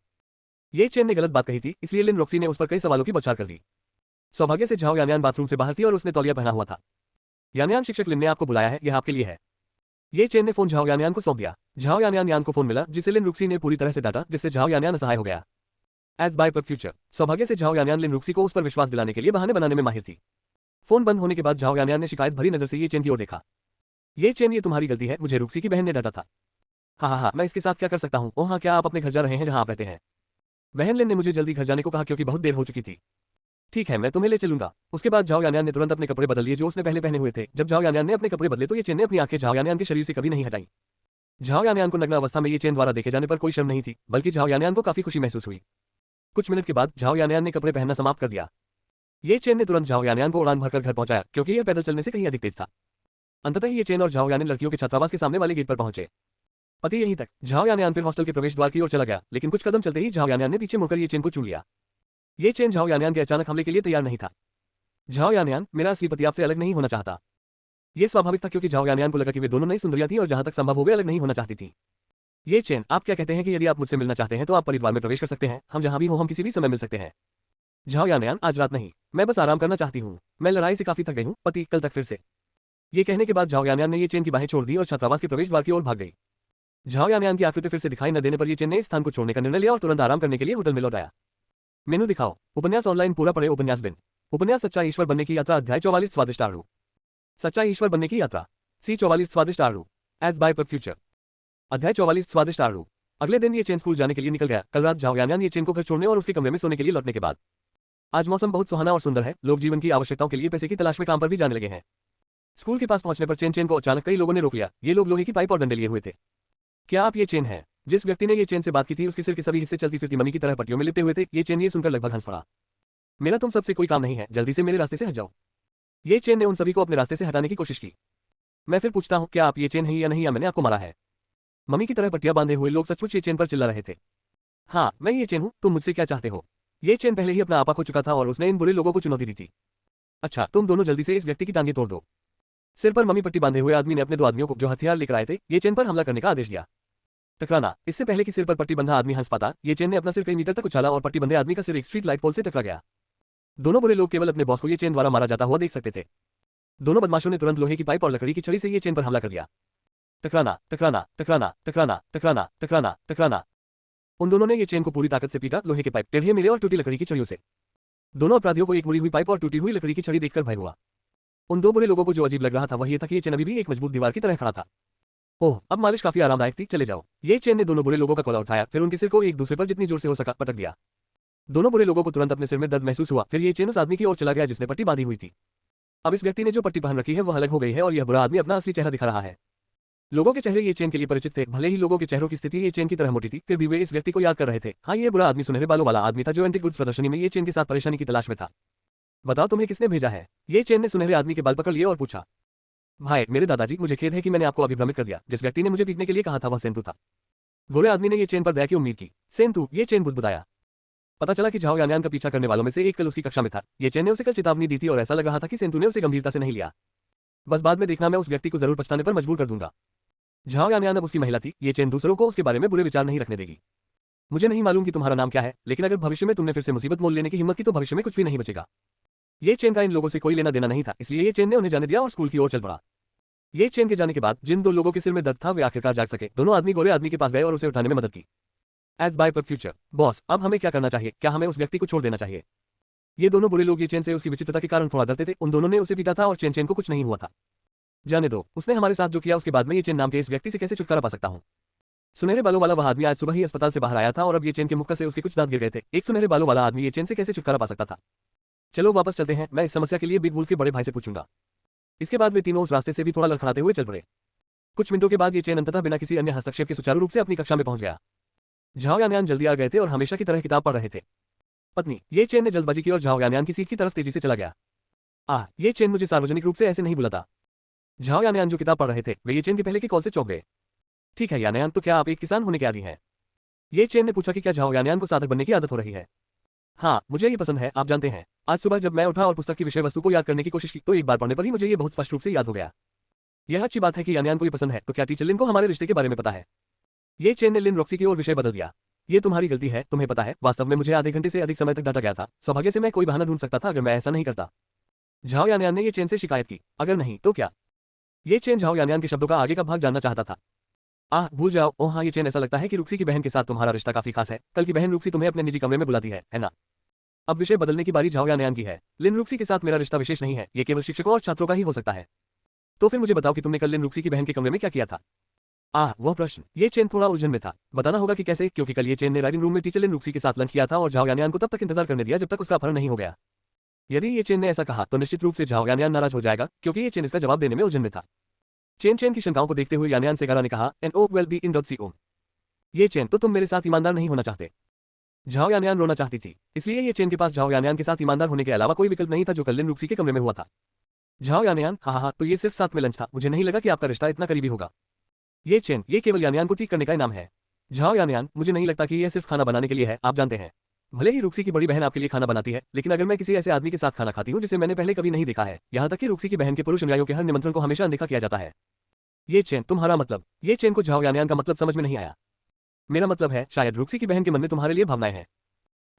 ये चेन ने गलत बात कही थी, इसलिए लिन रॉक्सी ने उस पर कई सवालों की बौछार कर दी। सौभाग्य से झाओ यानयान बाथरूम से बाहर थी और उसने तौलिया पहना हुआ था। यानयान, शिक्षक लिन ने आपको बुलाया है, यह आपके लिए है। ये चेन ने फोन झाओ यानयान को सौंप दिया। झाओ यानयान को फोन मिला जिसे लिन रुक्सी ने पूरी तरह से डांटा, जिससे झाओ यानयान असहाय हो गया। एज बाय पर फ्यूचर, सौभाग्य से झाओ यानयान लिन रुक्सी को उस पर विश्वास दिलाने के लिए बहाने बनाने में माहिर थी। फोन बंद होने के बाद झाओ यानयान ने शिकायत भरी नजर से ये चेन की ओर देखा। ये चेन, ये तुम्हारी गलती है, मुझे रुक्सी की बहन ने डांटा था। हाँ, मैं इसके साथ क्या कर सकता हूँ? ओह हाँ, क्या आप अपने घर जा रहे हैं जहाँ आप रहते हैं? बहन लिन ने मुझे जल्दी घर जाने को कहा क्योंकि बहुत देर हो चुकी थी। ठीक है, मैं तुम्हें ले चलूंगा। उसके बाद झाओ यानयान ने तुरंत अपने कपड़े बदल लिए जो उसने पहले पहने हुए थे। जब झाओ यानयान ने अपने कपड़े बदले तो ये चेन ने अपनी आंखें झाओ यानयान के शरीर से कभी नहीं हटाई। झाओ यानयान को नग्न अवस्था में ये चेन द्वारा देखे जाने पर कोई शर्म नहीं थी, बल्कि झाओ यानयान को काफी खुशी महसूस हुई। कुछ मिनट के बाद झाओ यानयान ने कपड़े पहनना समाप्त कर दिया। ये चेन ने तुरंत झाओ यानयान को उड़ान भरकर घर पहुंचाया क्योंकि यह पैदल चलने से कहीं अधिक तेज था। अंततः ये चेन और झाओ यानयान लड़कियों के छात्रावास के सामने वाले गेट पर पहुंचे। पति यहीं तक। झाओ यानयान फिर हॉस्टल के प्रवेश द्वार की ओर चला गया, लेकिन कुछ कदम चलते ही झाओ यानयान ने पीछे मुड़कर ये चेन को चूम लिया। ये चेन झाओ यानयान के अचानक हमले के लिए तैयार नहीं था। झाओ यानयान, मेरा असली पति आपसे अलग नहीं होना चाहता। यह स्वाभाविक था क्योंकि झाओ यानयान को लगा कि वे दोनों नई सुंदरियां थीं और जहां तक संभव हो वे अलग नहीं होना चाहती थीं। ये चेन, आप क्या कहते हैं कि यदि आप मुझसे मिलना चाहते हैं तो आप परिवार में प्रवेश कर सकते हैं। हम जहां भी हो, हम किसी भी समय मिल सकते हैं। झाओ यानयान, आज रात नहीं, मैं बस आराम करना चाहती हूँ। मैं लड़ाई से काफी थक गई हूँ पति, कल तक फिर से। ये कहने के बाद झाओ यानयान ने ये चेन की बाहें छोड़ दी और छात्रावास के प्रवेश द्वार की ओर भाग गई। झाओ यानयान की आकृति फिर से दिखाई न देने पर ये चेन ने इस स्थान को छोड़ने का निर्णय लिया और तुरंत आराम करने के लिए होटल में लौट आया। मेनू दिखाओ। उपन्यास ऑनलाइन पूरा पढ़े। उपन्यास बिन। उपन्यास सच्चा ईश्वर बनने की यात्रा, अध्याय 44, स्वादिष्ट आड़ू। सच्चा ईश्वर बनने की यात्रा, C44, स्वादिष्ट आड़ू। एज बाय पर फ्यूचर, अध्याय 44, स्वादिष्ट आड़ू। अगले दिन ये चेन स्कूल जाने के लिए निकल गया। कल रात झाओ यानयान ये चेन को घर छोड़ने और उसके कमरे में सोने के लिए लौटने के बाद। आज मौसम बहुत सुहाना और सुंदर है। लोग जीवन की आवश्यकताओं के लिए पैसे की तलाश में काम पर भी जाने लगे हैं। स्कूल के पास पहुंचने पर चेन को अचानक कई लोगों ने रोक लिया। ये लोग लोहे की पाइप और डंडे लिए हुए थे। क्या आप ये चेन है? जिस व्यक्ति ने ये चेन से बात की थी उसके सिर के सभी हिस्से चलती फिरती मम्मी की तरह पट्टियों में लिपटे हुए थे। ये चेन ये सुनकर लगभग हंस पड़ा। मेरा तुम सबसे कोई काम नहीं है, जल्दी से मेरे रास्ते से हट जाओ। ये चेन ने उन सभी को अपने रास्ते से हटाने की कोशिश की। मैं फिर पूछता हूँ, क्या आप ये चेन है या नहीं, या मैंने आपको मारा है? मम्मी की तरह पट्टियां बांधे हुए लोग सचमुच ये चेन पर चिल्ला रहे थे। हाँ, मैं ये चेन हूँ, तुम मुझसे क्या चाहते हो? ये चेन पहले ही अपना आपा खो चुका था और उसने इन बुरे लोगों को चुनौती दी थी। अच्छा, तुम दोनों जल्दी से इस व्यक्ति की टांगें तोड़ दो। सिर पर मम्मी पट्टी बांधे हुए आदमी ने अपने 2 आदमियों को जो हथियार लेकर आए थे ये चेन पर हमला करने का आदेश दिया। टकराना। इससे पहले कि सिर पर पट्टी बंधा आदमी हंस पाता, ये चेन ने अपना सिर कई मीटर तक उछाला और पट्टी बंधे आदमी का सिर एक स्ट्रीट लाइट पोल से टकरा गया। दोनों बुरे लोग केवल अपने बॉस को ये चेन द्वारा मारा जाता हुआ देख सकते थे। दोनों बदमाशों ने तुरंत लोहे की पाइप और लकड़ी की छड़ी से ये चेन पर हमला कर दिया। टकराना, टकराना, टकराना, टकराना, टकराना, टकराना, टकराना। उन दोनों ने ये चेन को पूरी ताकत से पीटा, लोहे के पाइप, टेढ़े मेढ़े और टूटी लकड़ी की छड़ियों से। दोनों अपराधियों को एक मुड़ी हुई पाइप और टूटी हुई लकड़ी की छड़ी देखकर भय हुआ। उन 2 बुरे लोगों को जो अजीब लग रहा था वह ये था कि ये चेन अभी भी एक मजबूत दीवार की तरह खड़ा था। ओह, अब मालिश काफी आरामदायक थी, चले जाओ। ये चेन ने दोनों बुरे लोगों का कोला उठाया, फिर उनके सिर को एक दूसरे पर जितनी जोर से हो सका पटक दिया। दोनों बुरे लोगों को तुरंत अपने सिर में दर्द महसूस हुआ, फिर ये चेन उस आदमी की ओर चला गया जिसने पट्टी बांधी हुई थी। अब इस व्यक्ति ने जो पट्टी पहन रखी है वह अलग हो गई है और यह बुरा आदमी अपना असली चेहरा दिखा रहा है। लोगों के चेहरे ये चेन के लिए परिचित थे, भले ही लोगों के चेहरों की स्थिति ये चेन की तरह मोटी थी, फिर भी वे इस व्यक्ति को याद कर रहे थे। हाँ, ये बुरा आदमी सुनहरे बालों वाला आदमी था जो एंटीक गुड्स प्रदर्शनी में ये चेन के साथ परेशानी की तलाश में था। बताओ तुम्हें किसने भेजा है? ये चेन ने सुनहरे आदमी के बाल पकड़ लिए और पूछा। भाई, मेरे दादाजी, मुझे खेद है कि मैंने आपको अभिभ्रमित कर दिया। जिस व्यक्ति ने मुझे पीटने के लिए कहा था वह सेंतु था। गोरे आदमी ने ये चेन पर दया की उम्मीद की। सेंतु, ये चेन बुदबुदाया। पता चला कि झाओ यानयान का पीछा करने वालों में से एक कल उसकी कक्षा में था। ये चेन ने उसे कल चेतावनी दी थी और ऐसा लग रहा था कि सेंतु ने उसे गंभीरता से नहीं लिया। बस बाद में देखना, मैं उस व्यक्ति को जरूर पछताने पर मजबूर कर दूंगा। झाओ यानयान अब उसकी महिला थी, ये चेन दूसरों को उसके बारे में बुरे विचार नहीं रखने देगी। मुझे नहीं मालूम कि तुम्हारा नाम क्या है, लेकिन अगर भविष्य में तुमने फिर से मुसीबत मोल लेने की हिम्मत की तो भविष्य में कुछ भी नहीं बचेगा। ये चेन का इन लोगों से कोई लेना देना नहीं था, इसलिए ये चेन ने उन्हें जाने दिया और स्कूल की ओर चल पड़ा। ये चेन के जाने के बाद जिन 2 लोगों के सिर में दर्द था वे आखिरकार जाग सके। दोनों आदमी गोरे आदमी के पास गए और उसे उठाने में मदद की। एज बाय पर फ्यूचर। बॉस, अब हमें क्या करना चाहिए? क्या हमें उस व्यक्ति को छोड़ देना चाहिए? ये दोनों बुरे लोग ये चेन से उसकी विचित्रता के कारण थोड़ा डरते थे। उन दोनों ने उसे पीटा था और चेन को कुछ नहीं हुआ था। जाने दो, उसने हमारे साथ जो किया उसके बाद में ये चेन नाम के इस व्यक्ति से कैसे छुटकारा पा सकता हूँ। सुनहरे बालों वाला वह आदमी आज सुबह ही अस्पताल से बाहर आया था और अब ये चेन के मुक्का से उसके कुछ दांत गिर गए थे। एक सुनहरे बालों वाला आदमी ये चेन से कैसे छुटकारा पा सकता था? चलो वापस चलते हैं, मैं इस समस्या के लिए बिग वुल्फ के बड़े भाई से पूछूंगा। इसके बाद वे तीनों उस रास्ते से भी थोड़ा लड़खड़ाते हुए चल पड़े। कुछ मिनटों के बाद ये चेन अंततः बिना किसी अन्य हस्तक्षेप के सुचारू रूप से अपनी कक्षा में पहुंच गया। झाओ यानयान जल्दी आ गए थे और हमेशा की तरह किताब पढ़ रहे थे। पत्नी, ये चेन ने जल्दबाजी की और झाओ यानयान की सीट की तरफ तेजी से चला गया। ये चेन मुझे सार्वजनिक रूप से ऐसे नहीं बुलाता। झाओ यानयान जो किताब पढ़ रहे थे वे ये चेन के पहले के कॉल से चौंक गए। ठीक है यानयान, तो क्या आप एक किसान होने के आदी हैं? ये चेन ने पूछा कि क्या झाओ यानयान को साधक बनने की आदत हो रही है। हाँ, मुझे ये पसंद है। आप जानते हैं, आज सुबह जब मैं उठा और पुस्तक की विषय वस्तु को याद करने की कोशिश की तो एक बार पढ़ने पर ही मुझे ये बहुत स्पष्ट रूप से याद हो गया। यह अच्छी बात है कि यानयान को ये पसंद है, तो क्या टीचर लिन को हमारे रिश्ते के बारे में पता है? ये चेन ने लिन रॉक्सी की ओर विषय बदल दिया। ये तुम्हारी गलती है, तुम्हें पता है, वास्तव में मुझे आधे घंटे से अधिक समय तक डांटा गया था। सौभाग्य से मैं कोई बहाना ढूंढ सकता था अगर मैं ऐसा नहीं करता। झाओ यानयान ने ये चेन से शिकायत की। अगर नहीं तो क्या? ये चेन झाओ यानयान के शब्दों का आगे का भाग जानना चाहता था। भूल जाओ। ओह हाँ, ये चेन, ऐसा लगता है कि रुक्सी की बहन के साथ तुम्हारा रिश्ता काफी खास है। कल की बहन रुक्सी तुम्हें अपने निजी कमरे में बुलाती है ना? अब विषय बदलने की बारी झाओ यानयान की है। लिन रुक्सी के साथ मेरा रिश्ता विशेष नहीं है, ये केवल शिक्षकों और छात्रों का ही हो सकता है। तो फिर मुझे बताओ कि तुमने कल लिन रुक्सी की बहन के कमरे में क्या किया था? वह प्रश्न। ये चेन थोड़ा उलझन में था। बताना होगा कि कैसे, क्योंकि कल ये चेन ने राइडिंग रूम में टीचर लिन रुक्सी के साथ लंच किया था और झाओ यानयान को तब तक इंतजार करने दिया जब तक उसका अपहरण नहीं हो गया। यदि ये चेन ने ऐसा कहा तो निश्चित रूप से झाओ यानयान नाराज हो जाएगा, क्योंकि ये चेन इसका जवाब देने में उलझन में था। चेन की शंकाओं को देखते हुए यानयान सेगारा ने कहा, N O vel B in dot C om. ये चेन, तो तुम मेरे साथ ईमानदार नहीं होना चाहते? झाओ यानयान रोना चाहती थी, इसलिए ये चेन के पास झाओ यानयान के साथ ईमानदार होने के अलावा कोई विकल्प नहीं था जो कल लिन रुक्सी के कमरे में हुआ था। झाओ यानयान, हाँ, तो ये सिर्फ साथ में लंच था। मुझे नहीं लगा कि आपका रिश्ता इतना करीबी होगा। ये चेन, ये केवल यानयान को ठीक करने का इनाम है। झाओ यानयान, मुझे नहीं लगता कि यह सिर्फ खाना बनाने के लिए है। आप जानते हैं, भले ही रुक्सी की बड़ी बहन आपके लिए खाना बनाती है, लेकिन अगर मैं किसी ऐसे आदमी के साथ खाना खाती हूँ जिसे मैंने पहले कभी नहीं देखा है, यहाँ तक कि रुक्सी की बहन के पुरुष अनुयायियों के हर निमंत्रण को हमेशा अनदेखा किया जाता है। ये चेन, तुम्हारा मतलब? ये चेन को झाओ यानयान का मतलब समझ में नहीं आया। मेरा मतलब है, शायद रुक्सी की बहन के मन में तुम्हारे लिए भावनाएं हैं।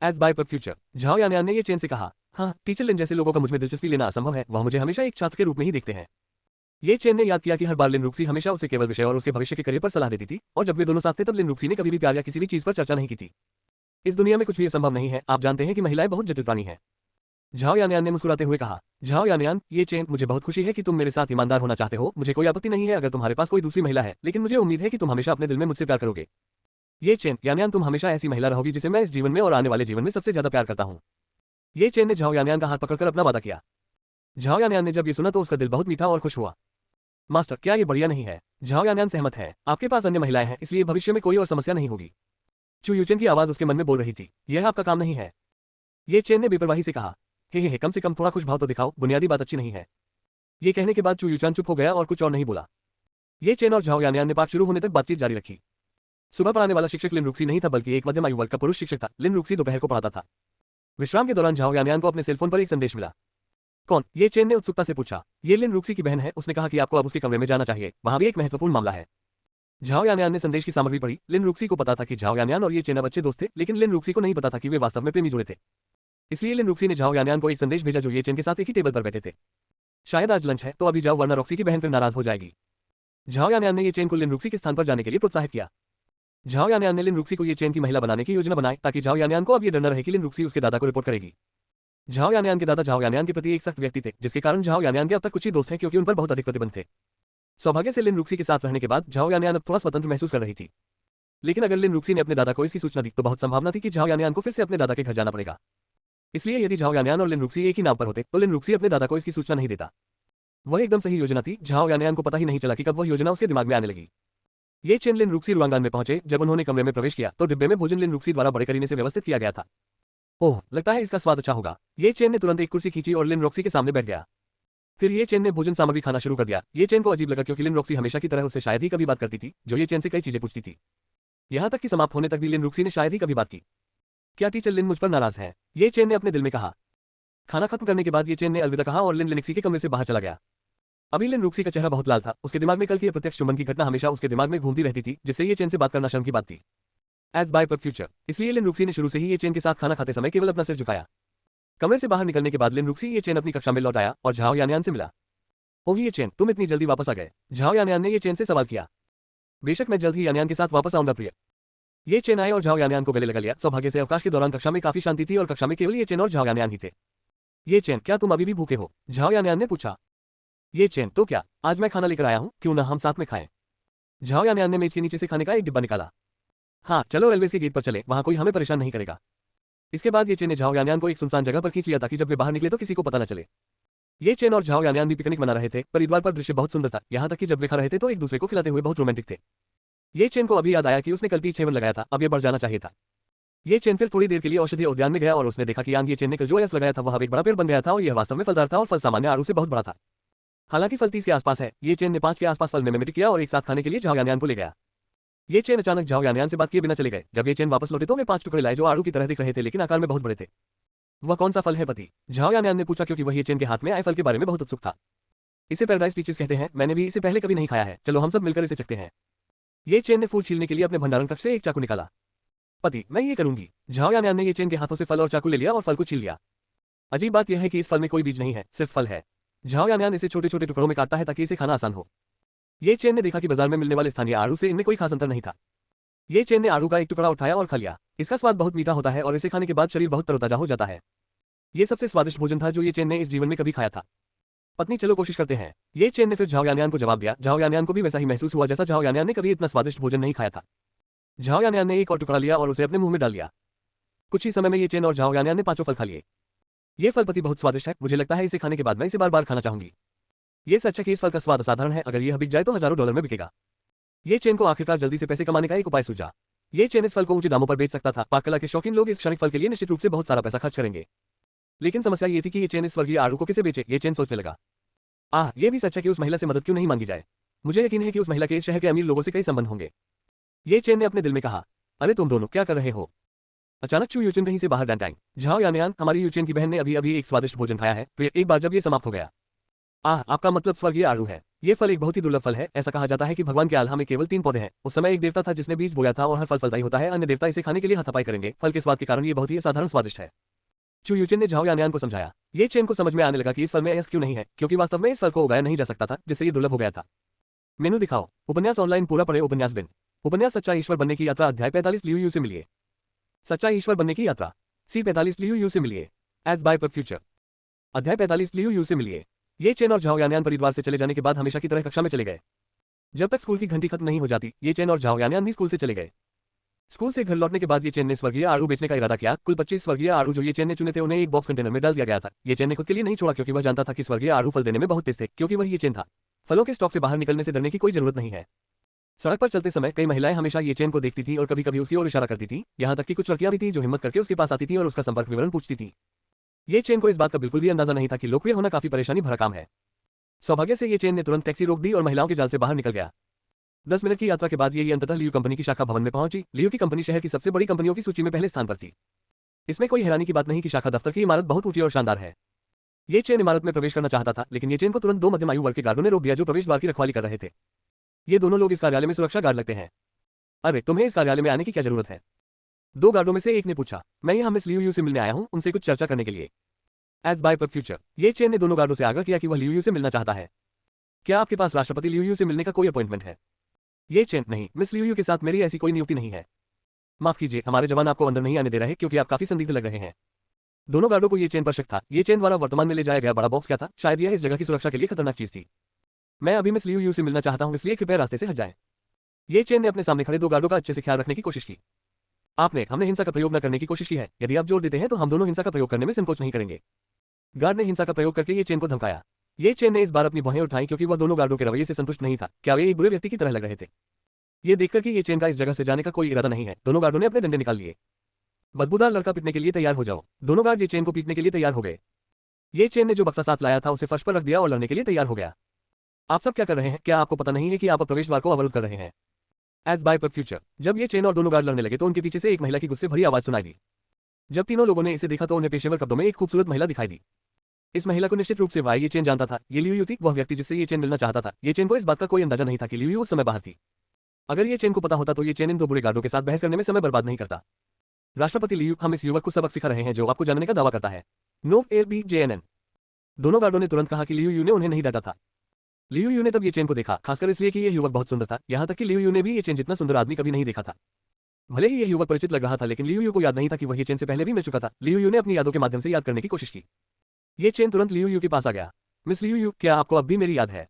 एज बाय पर फ्यूचर। झाओ यानयान ने ये चेन से कहा। हाँ, टीचर लिन जैसे लोगों का मुझमें दिलचस्पी लेना असंभव है, वह मुझे हमेशा एक छात्र के रूप में ही देखते हैं। ये चेन ने याद किया कि हर बार लिन रुक्सी हमेशा उसे केवल विषय और उसके भविष्य के करियर पर सलाह देती थी, और जब वे दोनों साथ थे तब लिन रुक्सी ने कभी भी प्यार या किसी भी चीज पर चर्चा नहीं की थी। इस दुनिया में कुछ भी असंभव नहीं है। आप जानते हैं कि महिलाएं बहुत जटिल प्राणी हैं। झाओ यानयान ने मुस्कुराते हुए कहा। झाओ यानयान, ये चेन, मुझे बहुत खुशी है कि तुम मेरे साथ ईमानदार होना चाहते हो। मुझे कोई आपत्ति नहीं है अगर तुम्हारे पास कोई दूसरी महिला है, लेकिन मुझे उम्मीद है कि तुम हमेशा अपने दिल में मुझसे प्यार करोगे। ये चेन, यानयान, तुम हमेशा ऐसी महिला रहोगी जिसे मैं इस जीवन में और आने वाले जीवन में सबसे ज्यादा प्यार करता हूँ। ये चेन ने झाओ यानयान का हाथ पकड़कर अपना वादा किया। झाओ यानयान ने जब ये सुना तो उसका दिल बहुत मीठा और खुश हुआ। मास्टर, क्या ये बढ़िया नहीं है? झाओ यानयान सहमत है। आपके पास अन्य महिलाएं हैं, इसलिए भविष्य में कोई और समस्या नहीं होगी। चू यूचेन की आवाज उसके मन में बोल रही थी, यह आपका काम नहीं है। ये चेन ने बेपरवाही से कहा। हे, कम से कम थोड़ा खुश भाव तो दिखाओ, बुनियादी बात अच्छी नहीं है। ये कहने के बाद चू यूचान चुप हो गया और कुछ और नहीं बोला। ये चेन और झाओ यानयान ने पाठ शुरू होने तक बातचीत जारी रखी। सुबह पढ़ाने वाला शिक्षक लिन रुक्सी नहीं था, बल्कि एक मध्यम आयु वर्ग का पुरुष शिक्षक था। लिन रुक्सी दोपहर को पढ़ाता था। विश्राम के दौरान झाओ यानयान को अपने सेलफोन पर एक संदेश मिला। कौन? ये चेन ने उत्सुकता से पूछा। ये लिन रूक्सी की बहन है, उसने कहा कि आपको अब उसके कमरे में जाना चाहिए, वहां भी एक महत्वपूर्ण मामला है। झाओ यानयान ने संदेश की सामग्री पढ़ी। लिन रूक्सी को पता था कि झाओ यानयान और ये चेन अब अच्छे दोस्त थे, लेकिन लिन रूक्सी को नहीं पता था कि वे वास्तव में प्रेमी जुड़े थे। इसलिए लिन रूक्सी ने झाओ यानयान को एक संदेश भेजा जो ये चेन के साथ एक ही टेबल पर बैठे थे। शायद आज लंच है तो अभी जाओ वरना रॉक्सी की बहन फिर नाराज हो जाएगी। झाओ यानयान ने ये चेन को लिन रूक्सी के स्थान पर जाने के लिए प्रोत्साहित किया। झाओ यानयान ने लिन रूक्सी को ये चेन की महिला बनाने की योजना बनाई ताकि झाओ यानयान को अब ये डर न रहे कि लिन रूक्सी उसके दादा को रिपोर्ट करेगी। झाओ यानयान के दादा झाओ यानयान के प्रति एक सख्त व्यक्ति थे, जिसके कारण झाओ यानयान के अब तक कुछ ही दोस्त हैं क्योंकि उन पर बहुत अधिक प्रतिबंध थे। सौभाग्य से लिन रूक्सी के साथ रहने के बाद झाओ यानयान अब थोड़ा स्वतंत्र महसूस कर रही थी। लेकिन अगर लिन रूक्सी ने अपने दादा को इसकी सूचना दी तो बहुत संभावना थी कि झाओ यानयान को फिर से अपने दादा के घर जाना पड़ेगा। इसलिए यदि झाओ यानयान और लिन रूक्सी एक ही नाव पर होते तो लिन रूक्सी अपने दादा को इसकी सूचना नहीं देता। वह एकदम सही योजना थी। झाओ यानयान को पता ही नहीं चला कि कब वह योजना उसके दिमाग में आने लगी। ये चेन लिन रूक्सी रुआंगडान में पहुंचे। जब उन्होंने कमरे में प्रवेश किया तो डिब्बे में भोजन लिन रूक्सी द्वारा बड़े करीने से व्यवस्थित किया गया था। ओह, लगता है इसका स्वाद अच्छा होगा। ये चेन ने तुरंत एक कुर्सी खींची और लिन रॉक्सी के सामने बैठ गया। फिर ये चेन ने भोजन सामग्री खाना शुरू कर दिया। ये चेन को अजीब लगा क्योंकि लिन रॉक्सी हमेशा की तरह उससे शायद ही कभी बात करती थी, जो ये चेन से कई चीजें पूछती थी। यहां तक कि समाप्त होने तक भी लिन रॉक्सी ने शायद ही कभी बात की। क्या टीचर लिन मुझ पर नाराज है? ये चेन ने अपने दिल में कहा। खाना खत्म करने के बाद ये चेन ने अलविदा कहा और लिन लिनिक्सी के कमरे से बाहर चला गया। अभी लिन रूक्सी का चेहरा बहुत लाल था। उसके दिमाग में कल की अप्रत्यक्ष चुंबन की घटना हमेशा उसके दिमाग में घूमती रहती थी, जिससे ये चेन से बात करना शर्म की बात थी। एज बाय पर फ्यूचर। इसलिए लिन रूक्सी ने शुरू से ही ये चेन के साथ खाना खाते समय केवल अपना सिर झुकाया। कमरे से बाहर निकलने के बाद लिन रूक्सी ये चेन अपनी कक्षा में लौट आया और झाओ यानयान से मिला। ओह ये चेन, तुम इतनी जल्दी वापस आ गए? झाओ यानयान ने ये चेन से सवाल किया। बेशक, मैं जल्द ही यानयान के साथ वापस आऊंगा प्रिय। ये चेन आए और झाओ यानयान को गले लगा लिया। सौभाग्य से अवकाश के दौरान कक्षा में काफी शांति थी और कक्षा में केवल ये चेन और झाओ यानयान ही थे। ये चेन, क्या तुम अभी भी भूखे हो? झाओ यानयान ने पूछा। ये चेन, तो क्या? आज मैं खाना लेकर आया हूं, क्यों ना हम साथ में खाएं? झाओ यानयान ने मेज के नीचे से खाने का एक डिब्बा निकाला। हाँ चलो रेलवेज के गेट पर चले, वहां कोई हमें परेशान नहीं करेगा। इसके बाद ये चेन ने झाओ यानयान को एक सुनसान जगह पर खींच लिया ताकि जब वे बाहर निकले तो किसी को पता न चले। ये चेन और झाओ यानयान भी पिकनिक मना रहे थे। परिवार पर दृश्य बहुत सुंदर था, यहाँ तक कि जब वे खा रहे थे तो एक दूसरे को खिलाते हुए बहुत रोमांटिक थे। ये चेन को अभी याद आया कि उसने कल भी 6 लगाया था, अब ये बढ़ जाना चाहिए था। ये चेन फिर थोड़ी देर के लिए औषधीय उद्यान में गया और उसने देखा कि ये चेन ने कल जो एस लगाया था वह अब एक बड़ा पेड़ बन गया था और यह वास्तव में फलदार था और फल सामान्य आड़ू से बहुत बड़ा था। हालांकि फल 30 के आसपास है। ये चेन ने 5 के आसपास फल मिमेटिक किया और एक साथ खाने के लिए झाओ यानयान को ले गया। ये चेन अचानक झाओ यानयान से बात किए बिना चले गए। जब ये चेन वापस लौटे तो वे 5 टुकड़े लाए जो आड़ू की तरह दिख रहे थे लेकिन आकार में बहुत बड़े थे। वह कौन सा फल है पति? झाओ यानयान ने पूछा क्योंकि वह ये चेन के हाथ में आए फल के बारे में बहुत उत्सुक था। इसे पैराडाइज पीचेस कहते हैं, मैंने भी इसे पहले कभी नहीं खाया है, चलो हम सब मिलकर इसे चखते हैं। ये चेन ने फूल छीलने के लिए अपने भंडारण कक्ष से एक चाकू निकाला। पति, मैं ये करूंगी। झाओ यानयान ने ये चेन के हाथों से फल और चाकू ले लिया और फल को छील लिया। अजीब बात यह है कि इस फल में कोई बीज नहीं है, सिर्फ फल है। झाओ यानयान इसे छोटे छोटे टुकड़ों में काटता है ताकि इसे खाना आसान हो। ये चेन ने देखा कि बाजार में मिलने वाले स्थानीय आड़ू से इनमें कोई खास अंतर नहीं था। ये चेन ने आड़ू का एक टुकड़ा उठाया और खा लिया। इसका स्वाद बहुत मीठा होता है और इसे खाने के बाद शरीर बहुत तरोताजा हो जाता है। ये सबसे स्वादिष्ट भोजन था जो ये चेन ने इस जीवन में कभी खाया था। पत्नी, चलो कोशिश करते हैं। ये चेन ने फिर झाओ यानयान को जवाब दिया। झाओ यानयान को भी वैसा ही महसूस हुआ जैसा झाओ यानयान ने कभी इतना स्वादिष्ट भोजन नहीं खाया था। झाओ यानयान ने एक और टुकड़ा लिया और उसे अपने मुंह में डाल लिया। कुछ ही समय में ये चेन और झाओ यानयान ने 5 फल खा लिए। ये फल पति बहुत स्वादिष्ट है, मुझे लगता है इसे खाने के बाद मैं इसे बार बार खाना चाहूंगी। ये सच है कि इस फल का स्वाद असाधारण है, अगर यह बिक जाए तो हजारों डॉलर में बिकेगा। ये चेन को आखिरकार जल्दी से पैसे कमाने का एक उपाय सूझा। ये चेन इस फल को ऊंचे दामों पर बेच सकता था। पाक कला के शौकीन लोग इस क्षणिक फल के लिए निश्चित रूप से बहुत सारा पैसा खर्च करेंगे। लेकिन समस्या ये थी कि ये चेन इस स्वर्गीय आड़ू को किसे बेचे। ये चेन सोचने लगा, ये भी सच है कि उस महिला से मदद क्यों नहीं मांगी जाए। मुझे यकीन है कि उस महिला के इस शहर के अमीर लोगों से कई संबंध होंगे। ये चेन ने अपने दिल में कहा। अरे तुम दोनों क्या कर रहे हो? अचानक चू यूचेन कहीं से बाहर डैंटांग। झाओ यानयान, हमारी यूचेन की बहन ने अभी अभी एक स्वादिष्ट भोजन खाया है। तो एक बार जब ये समाप्त हो गया। आपका मतलब स्वर्गीय आड़ू है। ये फल एक बहुत ही दुर्लभ फल है। ऐसा कहा जाता है कि भगवान के आल्हा में केवल 3 पौधे हैं। उस समय एक देवता था जिसने बीज बोया था और हर फल फलदायी होता है। अन्य देवता इसे खाने के लिए हाथापाई करेंगे। फल के स्वाद के कारण ये बहुत ही असाधारण स्वादिष्ट है। चू यूचेन ने झाओ यानयान को समझाया। ये चेन को समझ में आने लगा कि इस फल में ऐसा क्यों नहीं है, क्योंकि वास्तव में इस फल को उगाया नहीं जा सकता था, जिससे ये दुर्लभ हो गया था। मेनू दिखाओ। उपन्यास ऑनलाइन पूरा पढ़े। उपन्यास बिन। उपन्यास सच्चा ईश्वर बनने की यात्रा अध्याय 45 लियू यू से मिलिए। सच्चा ईश्वर बनने की यात्रा C45 लियू यू से मिलिए। एज बाय पर फ्यूचर। अध्याय 45 लियू यू से मिलिए। ये चेन और झाओ यानयान परिवार से चले जाने के बाद हमेशा की तरह कक्षा में चले गए। जब तक स्कूल की घंटी खत्म नहीं हो जाती, ये चेन और झाओ यानयान भी स्कूल से चले गए। स्कूल से घर लौटने के बाद ये चेन ने स्वर्गीय आड़ू बेचने का इरादा किया। कुल 25 स्वर्गीय आड़ू जो ये चेन ने चुने थे उन्हें एक बॉक्स कंटेनर में डाल दिया गया था। ये चेन ने खुद के लिए नहीं छोड़ा क्योंकि वह जानता था कि स्वर्गीय आड़ू फल देने में बहुत तेज थे, क्योंकि वही ये चेन था। फलों के स्टॉक से बाहर निकलने से डरने की कोई जरूरत नहीं है। सड़क पर चलते समय कई महिलाएं हमेशा ये चेन को देखती थीं और कभी कभी उसकी ओर इशारा करती थीं। यहां तक कि कुछ लड़कियां भी थीं जो हिम्मत करके उसके पास आती थीं और उसका संपर्क विवरण पूछती थीं। ये चेन को इस बात का बिल्कुल भी अंदाजा नहीं था कि लोकप्रिय होना काफी परेशानी भरा काम है। सौभाग्य से ये चेन ने तुरंत टैक्सी रोक दी और महिलाओं के जाल से बाहर निकल गया। 10 मिनट की यात्रा के बाद ये अंततः लियू कंपनी की शाखा भवन में पहुंची। लियू की कंपनी शहर की सबसे बड़ी कंपनियों की सूची में पहले स्थान पर थी। इसमें कोई हैरानी की बात नहीं कि शाखा दफ्तर की इमारत बहुत ऊंची और शानदार है। ये चेन इमारत में प्रवेश करना चाहता था, लेकिन ये चेन को तुरंत दो मध्यम आयु वर्ग के गार्डों ने रोक दिया जो प्रवेश द्वार की रखवाली कर रहे थे। ये दोनों लोग इस कार्यालय में सुरक्षा गार्ड लगते हैं। अरे तुम्हें इस कार्यालय में आने की क्या जरूरत है? दो गार्डों में से एक ने पूछा। मैं यहाँ मिस लियू यू से मिलने आया हूँ, उनसे कुछ चर्चा करने के लिए। एज बाय पर फ्यूचर, ये चेन ने दोनों गार्डों से आग्रह किया कि वह लियू यू से मिलना चाहता है। क्या आपके पास राष्ट्रपति लियू यू से मिलने का कोई अपॉइंटमेंट है? ये चेन, नहीं मिस लियू यू के साथ मेरी ऐसी कोई नियुक्ति नहीं है। माफ कीजिए, हमारे जवान आपको अंदर नहीं आने दे रहे क्योंकि आप काफी संदिग्ध लग रहे हैं। दोनों गार्डों को ये चेन पर शक था। ये चेन द्वारा वर्तमान में ले जाया गया बड़ा बॉक्स क्या था? शायद यह इस जगह की सुरक्षा के लिए खतरनाक चीज थी। मैं अभी मिस लियू यू से मिलना चाहता हूं, इसलिए कृपया रास्ते से हट जाएं। ये चेन ने अपने सामने खड़े दो गार्डों का अच्छे से ख्याल रखने की कोशिश की। हमने हिंसा का प्रयोग न करने की कोशिश की है। यदि आप जोर देते हैं तो हम दोनों हिंसा का प्रयोग करने में संकोच नहीं करेंगे। गार्ड ने हिंसा का प्रयोग करके ये चेन को धमकाया। ये चेन ने इस बार अपनी भौहें उठाई क्योंकि वह दोनों गार्डों के रवैये से संतुष्ट नहीं था। क्या वे एक बुरे व्यक्ति की तरह लग रहे थे? ये देखकर कि ये चेन का इस जगह से जाने का कोई इरादा नहीं है, दोनों गार्डों ने अपने डंडे निकाल लिए। बदबूदार लड़का पीटने के लिए तैयार हो जाओ। दोनों गार्ड ये चेन को पीटने के लिए तैयार हो गए। ये चेन ने जो बक्सा साथ लाया था उसे फर्श पर रख दिया और लड़ने के लिए तैयार हो गया। आप सब क्या कर रहे हैं? क्या आपको पता नहीं है कि आप प्रवेश द्वार को अवरुद्ध कर रहे हैं? एज बाय पर फ्यूचर, जब ये चेन और दोनों गार्ड लड़ने लगे तो उनके पीछे से एक महिला की गुस्से भरी आवाज सुनाई दी। जब तीनों लोगों ने इसे देखा तो उन्हें पेशेवर कपड़ों में एक खूबसूरत महिला दिखाई दी। इस महिला को निश्चित रूप से ये चेन जानता था। ये लियू यू थी, वह व्यक्ति जिससे ये चेन मिलना चाहता था। ये चेन को इस बात का कोई अंदाजा नहीं था कि लियू यू उस समय बाहर थी। अगर ये चेन को पता होता तो ये चेन इन दो बुरे गार्डों के साथ बहस करने में समय बर्बाद नहीं करता। राष्ट्रपति लियू, हम इस युवक को सबक सिखा रहे हैं जो आपको जानने का दावा करता है। नो LBJNN। दोनों गार्डों ने तुरंत कहा कि लियू यू ने उन्हें नहीं डांटा था। लियू यू ने तब ये चेन को देखा, खासकर इसलिए कि यह युवक बहुत सुंदर था। यहाँ तक कि लियू यू ने भी ये चेन जितना सुंदर आदमी कभी नहीं देखा था। भले ही यह युवक परिचित लग रहा था, लेकिन लियू यू को याद नहीं था कि वह ये चेन से पहले भी मिल चुका था। लियू यू ने अपनी यादों के माध्यम से याद करने की कोशिश की। ये चेन तुरंत लियू यू के पास आ गया। मिस लियू यू, क्या आपको अब भी मेरी याद है?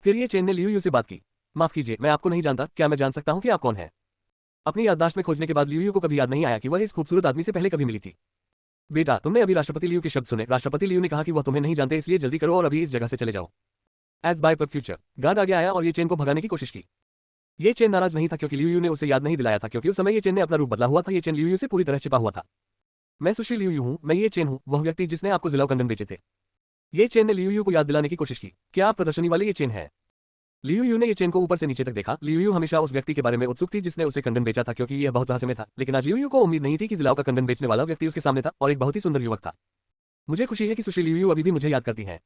फिर ये चेन ने लियू यू से बात की। माफ कीजिए, मैं आपको नहीं जानता। क्या मैं जान सकता हूँ कि आप कौन हैं? अपनी याददाश्त में खोजने के बाद लियू यू को कभी याद नहीं आया कि वह इस खूबसूरत आदमी से पहले कभी मिली थी। बेटा, तुमने अभी राष्ट्रपति लियू के शब्द सुने। राष्ट्रपति लियू ने कहा कि वह तुम्हें नहीं जानते, इसलिए जल्दी करो और अभी इस जगह से चले जाओ। एज बाय पर फ्यूचर, गार्ड आगे आया और ये चेन को भगाने की कोशिश की। ये चेन नाराज नहीं था क्योंकि लियू यू ने उसे याद नहीं दिलाया था, क्योंकि उस समय ये चेन ने अपना रूप बदला हुआ था। ये चेन लियू यू से पूरी तरह छिपा हुआ था। मैं सुश्री लियू यू हूँ, मैं ये चेन हूँ, वह व्यक्ति जिसने आपको जिलाओ कंडन बेचे थे। ये चेन ने लियू यू को याद दिलाने की कोशिश की। क्या आप प्रदर्शनी वाले ये चेन है? लियू यू ने ये चेन को ऊपर से नीचे तक देखा। लियू यू हमेशा उस व्यक्ति के बारे में उत्सुक थी जिसने उसे कंडन बेचा था, क्योंकि यह बहुत रहस्यमय था। लेकिन आज लियू यू को उम्मीद नहीं थी कि जिलाओ का कंडन बेचने वाला व्यक्ति उसके सामने था, और एक बहुत ही सुंदर युवक था। मुझे खुशी है कि सुश्री लियू यू अभी भी मुझे याद करती हैं।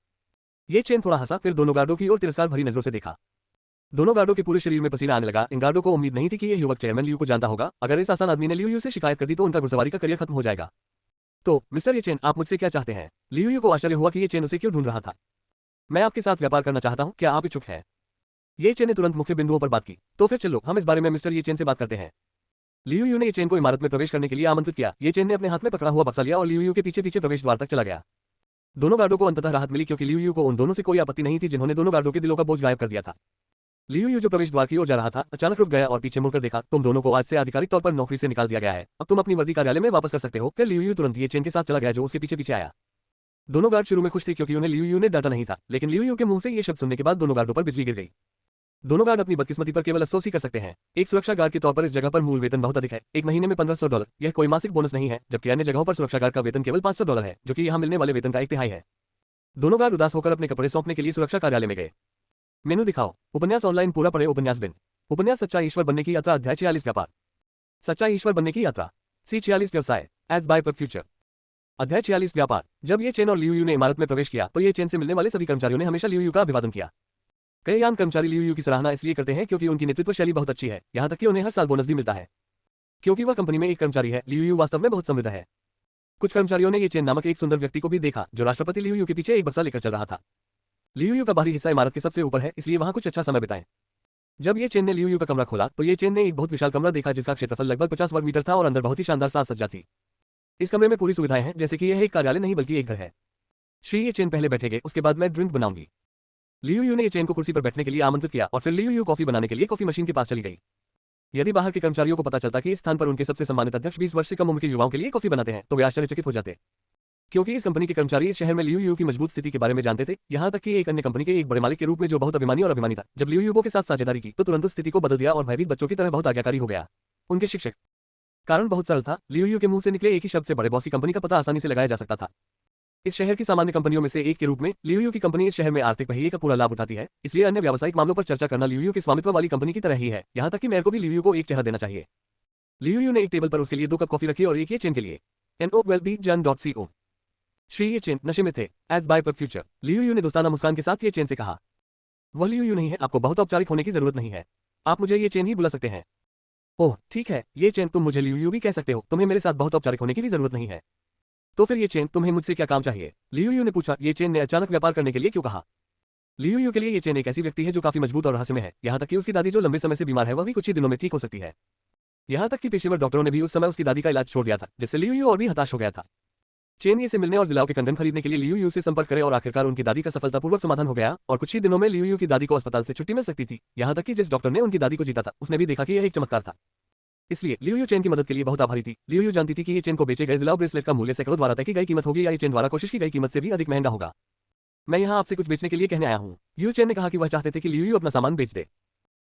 ये चेन थोड़ा हंसा, फिर दोनों गार्डों की ओर तिरस्कार भरी नजरों से देखा। दोनों गार्डों के पूरे शरीर में पसीना आने लगा। इन गार्डों को उम्मीद नहीं थी कि यह युवक चेयरमैन लियू को जानता होगा। अगर इस आसान आदमी ने लियू यू से शिकायत कर दी तो उनका घुड़सवारी का करियर खत्म हो जाएगा। तो मिस्टर ये चेन, आप मुझसे क्या चाहते हैं? लियू यू को आश्चर्य हुआ कि ये चेन उसे क्यों ढूंढ रहा था। मैं आपके साथ व्यापार करना चाहता हूं, क्या आप इच्छुक हैं? ये चेन ने तुरंत मुख्य बिंदुओं पर बात की। तो फिर चलो हम इस बारे में मिस्टर ये चेन से बात करते हैं। लियू यू ने ये चेन को इमारत में प्रवेश करने के लिए आमंत्रित किया। ये चेन ने अपने हाथ में पकड़ा हुआ बक्सा लिया और लियू यू के पीछे पीछे प्रवेश द्वार तक चला गया। दोनों गार्डों को अंततः राहत मिली क्योंकि लियू यू को उन दोनों से कोई आपत्ति नहीं थी जिन्होंने दोनों गार्डों के दिलों का बोझ गायब कर दिया था। लियू यू जो प्रवेश द्वार की ओर जा रहा था, अचानक रुक गया और पीछे मुड़कर देखा। तुम दोनों को आज से आधिकारिक तौर पर नौकरी से निकाल दिया गया है। अब तुम अपनी वर्दी कार्यालय में वापस कर सकते हो। फिर लियू यू तुरंत ये चेन के साथ चला गया जो उसके पीछे पीछे आया। दोनों गार्ड शुरू में खुश थे क्योंकि उन्हें लियू यू ने डांटा नहीं था, लेकिन लियू यू के मुंह से ये शब्द सुनने के बाद दोनों गार्डों पर बिजली गिर गई। दोनों गार्ड अपनी बदकिस्मती पर केवल अफसोस ही कर सकते हैं। एक सुरक्षा गार्ड के तौर पर इस जगह पर मूल वेतन बहुत अधिक है, एक महीने में $1500। यह कोई मासिक बोनस नहीं है, जबकि अन्य जगहों पर सुरक्षा गार्ड का वेतन केवल $500 है, जो कि यहाँ मिलने वाले वेतन का 1/3 है। दोनों गार्ड उदास होकर अपने कपड़े सौंपने के लिए सुरक्षा कार्यालय में गए। मेनू दिखाओ। उपन्यास ऑनलाइन पूरा पढ़े। उपन्यास बिन। उपन्यास सच्चा ईश्वर बनने की यात्रा। अध्याय 46 व्यापार। सच्चा ईश्वर बनने की यात्रा। C46 व्यवसाय। एज बाय पर फ्यूचर। अध्याय 46 व्यापार। जब ये चेन और लियू यू ने इमारत में प्रवेश किया तो ये चेन से मिलने वाले सभी कर्मचारियों ने हमेशा लियू यू का अभिवादन किया। कई आम कर्मचारी लियू यू की सराहना इसलिए करते हैं क्योंकि उनकी नेतृत्व शैली बहुत अच्छी है, यहाँ तक कि उन्हें हर साल बोनस भी मिलता है। क्योंकि वह कंपनी में एक कर्मचारी है, लियू यू वास्तव में बहुत समृद्ध है। कुछ कर्मचारियों ने ये चेन नामक एक सुंदर व्यक्ति को भी देखा जो राष्ट्रपति लियू यू के पीछे एक बक्सा लेकर चल रहा था। लियू यू का बाहरी हिस्सा इमारत के सबसे ऊपर है, इसलिए वहां कुछ अच्छा समय बिताएं। जब ये चेन ने लियू यू का कमरा खोला तो ये चेन ने एक बहुत विशाल कमरा देखा जिसका क्षेत्रफल लगभग 50 वर्ग मीटर था और अंदर बहुत ही शानदार साज सज्जा थी। इस कमरे में पूरी सुविधाएं हैं, जैसे कि यह एक कार्यालय नहीं बल्कि एक घर है। श्री, ये चेन पहले बैठेंगे, उसके बाद मैं ड्रिंक बनाऊंगी। लियू यू ने ये चेन को कुर्सी पर बैठने के लिए आमंत्रित किया और फिर लियू यू कॉफी बनाने के लिए कॉफी मशीन के पास चली गई। यदि बाहर के कर्मचारियों को पता चलता कि इस स्थान पर उनके सबसे सम्मानित अध्यक्ष 20 वर्ष से कम उम्र के युवाओं के लिए कॉफी बनाते हैं तो वे आश्चर्यचकित हो जाते, क्योंकि इस कंपनी के कर्मचारी इस शहर में लियू यू की मजबूत स्थिति के बारे में जानते थे, यहाँ तक कि एक अन्य कंपनी के एक बड़े मालिक के रूप में जो बहुत अभिमानी और अभिमानी था। जब लियू यू के साथ साझेदारी की तो तुरंत उस स्थिति को बदल दिया और भयभीत बच्चों की तरह बहुत आज्ञाकारी हो गया। उनके शिक्षक। कारण बहुत सरल था, लियू यू के मुंह से निकले एक ही शब्द से बड़े बॉस की कंपनी का पता आसानी से लगाया जा सकता था। इस शहर की सामान्य कंपनियों में से एक के रूप में लियू यू की कंपनी इस शहर में आर्थिक पहिए का पूरा लाभ उठाती है, इसलिए अन्य व्यावसायिक मामलों पर चर्चा करना लियू यू के स्वामित्व वाली कंपनी की तरह ही है। यहाँ तक कि मेयर को भी लियू यू को एक चेहरा देना चाहिए। लियू यू ने एक टेबल पर उसके लिए 2 कप कॉफी रखी और एक ये चेन के लिए। NOWELBJAN.CO श्री ये चेन नशे में थे। एड्स बाय पर फ्यूचर। लियू यू ने दोस्ताना मुस्कान के साथ ये चेन से कहा। वह लियू यू नहीं है, आपको बहुत औपचारिक होने की जरूरत नहीं है, आप मुझे ये चेन ही बुला सकते हैं। ओह ठीक है, ये चेन तुम मुझे लियू यू भी कह सकते हो, तुम्हें मेरे साथ बहुत औपचारिक होने की भी जरूरत नहीं है। तो फिर ये चेन तुम्हें मुझसे क्या काम चाहिए? लियू यू ने पूछा। ये चेन ने अचानक व्यापार करने के लिए क्यों कहा? लियू यू के लिए ये चेन एक ऐसी व्यक्ति है जो काफी मजबूत और रहस्यमय है, यहाँ तक कि उसकी दादी जो लंबे समय से बीमार है वह भी कुछ ही दिनों में ठीक हो सकती है। यहाँ तक कि पेशेवर डॉक्टरों ने भी उस समय उसकी दादी का इलाज छोड़ दिया था, जिससे लियू यू और भी हताश हो गया था। चेन ये से मिलने और जिलाओं के कंडम खरीदने के लिए लियू यू से संपर्क करे और आखिरकार उनकी दादी का सफलतापूर्वक समाधान हो गया और कुछ ही दिनों में लियू यू की दादी को अस्पताल से छुट्टी मिल सकती थी। यहाँ तक कि जिस डॉक्टर ने उनकी दादी को जीता था उसने भी देखा कि यह एक चमत्कार था, इसलिए लियू यू चेन की मदद के लिए बहुत आभारी थी। लियू यू जानती थी कि ये चेन को बेचे गए जिलाओ ब्रेसलेट का मूल्य सैकड़ों द्वारा तय की गई कीमत होगी या ये चेन द्वारा कोशिश की गई कीमत से भी अधिक महंगा होगा। मैं यहाँ आपसे कुछ बेचने के लिए कहने आया हूँ। यू चेन ने कहा कि वह चाहते थे कि लियू यू अपना सामान बेच दे।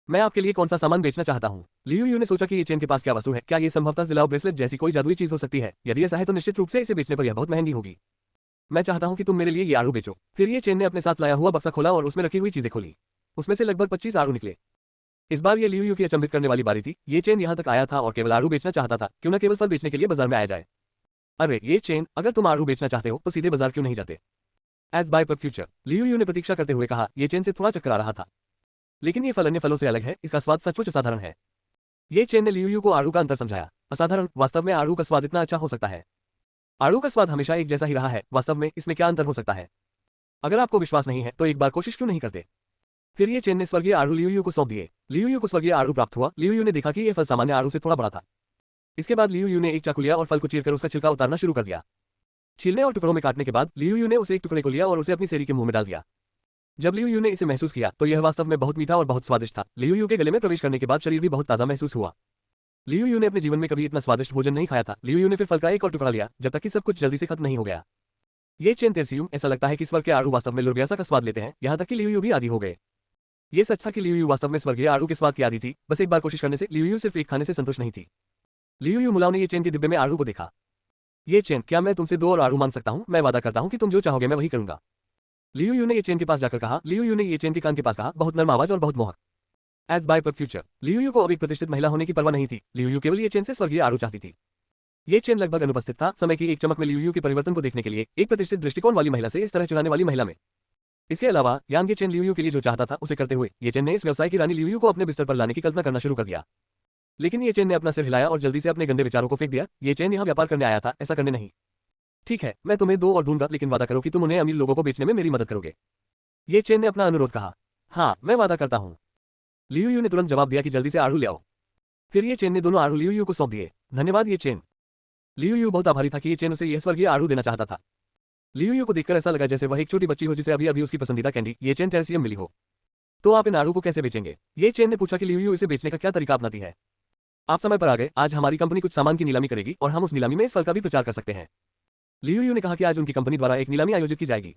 मैं आपके लिए कौन सा सामान बेचना चाहता हूँ? लियू यू ने सोचा कि ये चेन के पास क्या वस्तु है, क्या ये संभवतः जिलाओ ब्रेसलेट जैसी कोई जादुई चीज हो सकती है? यदि ऐसा है तो निश्चित रूप से इसे बेचने पर यह बहुत महंगी होगी। मैं चाहता हूँ कि तुम मेरे लिए ये आड़ू बेचो। फिर ये चेन ने अपने साथ लाया हुआ बक्सा खोला और उसमें रखी हुई चीजें खोली। उसमें से लगभग 25 आड़ू निकले। इस बार ये लियू यू की अचंभित करने वाली बारी थी। ये चेन यहाँ तक आया था और केवल आड़ू बेचना चाहता था, क्यों न केवल फल बेचने के लिए बाजार में आया जाए। अरे ये चेन, अगर तुम आड़ू बेचना चाहते हो तो सीधे बाजार क्यों नहीं जाते? एड्स बाय पर फ्यूचर। लियू यू ने प्रतीक्षा करते हुए कहा। ये चेन से थोड़ा चक्कर आ रहा था, लेकिन ये फल अन्य फलों से अलग है, इसका स्वाद सचमुच असाधारण है। ये चेन ने लियू यू को आड़ू का अंतर समझाया। असाधारण? वास्तव में आड़ू का स्वाद इतना अच्छा हो सकता है? आड़ू का स्वाद हमेशा एक जैसा ही रहा है, वास्तव में इसमें क्या अंतर हो सकता है? अगर आपको विश्वास नहीं है तो एक बार कोशिश क्यों नहीं करते? फिर ये चेन ने स्वर्गीय आड़ू लियू यू को सौंप दिए। लियू यू को स्वर्गीय आड़ू प्राप्त हुआ। लियू यू ने देखा कि यह फल सामान्य आड़ू से थोड़ा बड़ा था। इसके बाद लियू यू ने एक चाकू लिया और फल को चीरकर उसका छिलका उतारना शुरू कर दिया। छीलने और टुकड़ों में काटने के बाद लियू यू ने उसे एक टुकड़े को लिया और उसे अपनी सेरी के मुंह में डाल दिया। जब लियू यू ने इसे महसूस किया तो यह वास्तव में बहुत मीठा और बहुत स्वादिष्ट था। लियू यू के गले में प्रवेश करने के बाद शरीर भी बहुत ताजा महसूस हुआ। लियू यू ने अपने जीवन में कभी इतना स्वादिष्ट भोजन नहीं खाया था। लियू यू ने फिर फल का एक और टुकड़ा लिया जब तक कि सब कुछ जल्दी से खत्म नहीं हो गया। ये चेन तेरसियम, ऐसा लगता है कि स्वर्ग के आड़ू वास्तव में लुरबियासा का स्वाद लेते हैं, यहाँ तक कि लियू यू भी आदी हो गए। ये सच था कि लियू यू वास्तव में स्वर्गीय आड़ू के स्वाद की आदी थी, बस एक बार कोशिश करने से लियू यू सिर्फ एक खाने से संतुष्ट नहीं थी। लियू यू मुलाव ने ये चेन के डिब्बे में आड़ू को देखा। ये चेन, क्या मैं तुमसे 2 और आड़ू मांग सकता हूँ? मैं वादा करता हूँ कि तुम जो चाहोगे मैं वही करूंगा। लियू यू ने ये चेन के पास जाकर कहा। लियू यू ने ये चेन के कान के पास कहा, बहुत नरम आवाज और बहुत मोहक। एड्स बाय पर फ्यूचर। लियू यू को अब एक प्रतिष्ठित महिला होने की परवाह नहीं थी। लियू यू केवल ये चेन से स्वर्गीय आड़ू चाहती थी। ये चेन लगभग अनुपस्थित था, समय की एक चमक में लियू यू के परिवर्तन को देखने के लिए, एक प्रतिष्ठित दृष्टिकोण वाली महिला से इस तरह चुराने वाली महिला में। इसके अलावा यांग ये चेन लियू यू के लिए जो चाहता था उसे करते हुए, ये चेन ने इस व्यवसाय की रानी लियू यू को अपने बिस्तर पर लाने की कल्पना करना शुरू कर दिया। लेकिन ये चेन ने अपना सिर हिलाया और जल्दी से अपने गंदे विचारों को फेंक दिया। ये चेन यहाँ व्यापार करने आया था, ऐसा करने नहीं। ठीक है, मैं तुम्हें 2 और दूंगा, लेकिन वादा करो कि तुम उन्हें अमीर लोगों को बेचने में मेरी मदद करोगे। ये चेन ने अपना अनुरोध कहा। हाँ, मैं वादा करता हूँ। लियू यू ने तुरंत जवाब दिया कि जल्दी से आड़ू ले आओ। फिर ये चेन ने दोनों आड़ू लियू यू को सौंप दिए। धन्यवाद ये चेन। लियू यू बहुत आभारी था कि ये चेन उसे यह स्वर्गीय आड़ू देना चाहता था। लियू यू को देखकर ऐसा लगा जैसे वह एक छोटी बच्ची हो जिसे अभी अभी उसकी पसंदीदा कैंडी ये चेन टेरेसियम मिली हो। तो आप इन आड़ू को कैसे बेचेंगे? ये चेन ने पूछा कि लियू यू इसे बेचने का क्या तरीका अपनाती है। आप समय पर आ गए, आज हमारी कंपनी कुछ सामान की नीलामी करेगी और हम उस नीलामी में इस फल का भी प्रचार कर सकते हैं। लियू यू ने कहा कि आज उनकी कंपनी द्वारा एक नीलामी आयोजित की जाएगी।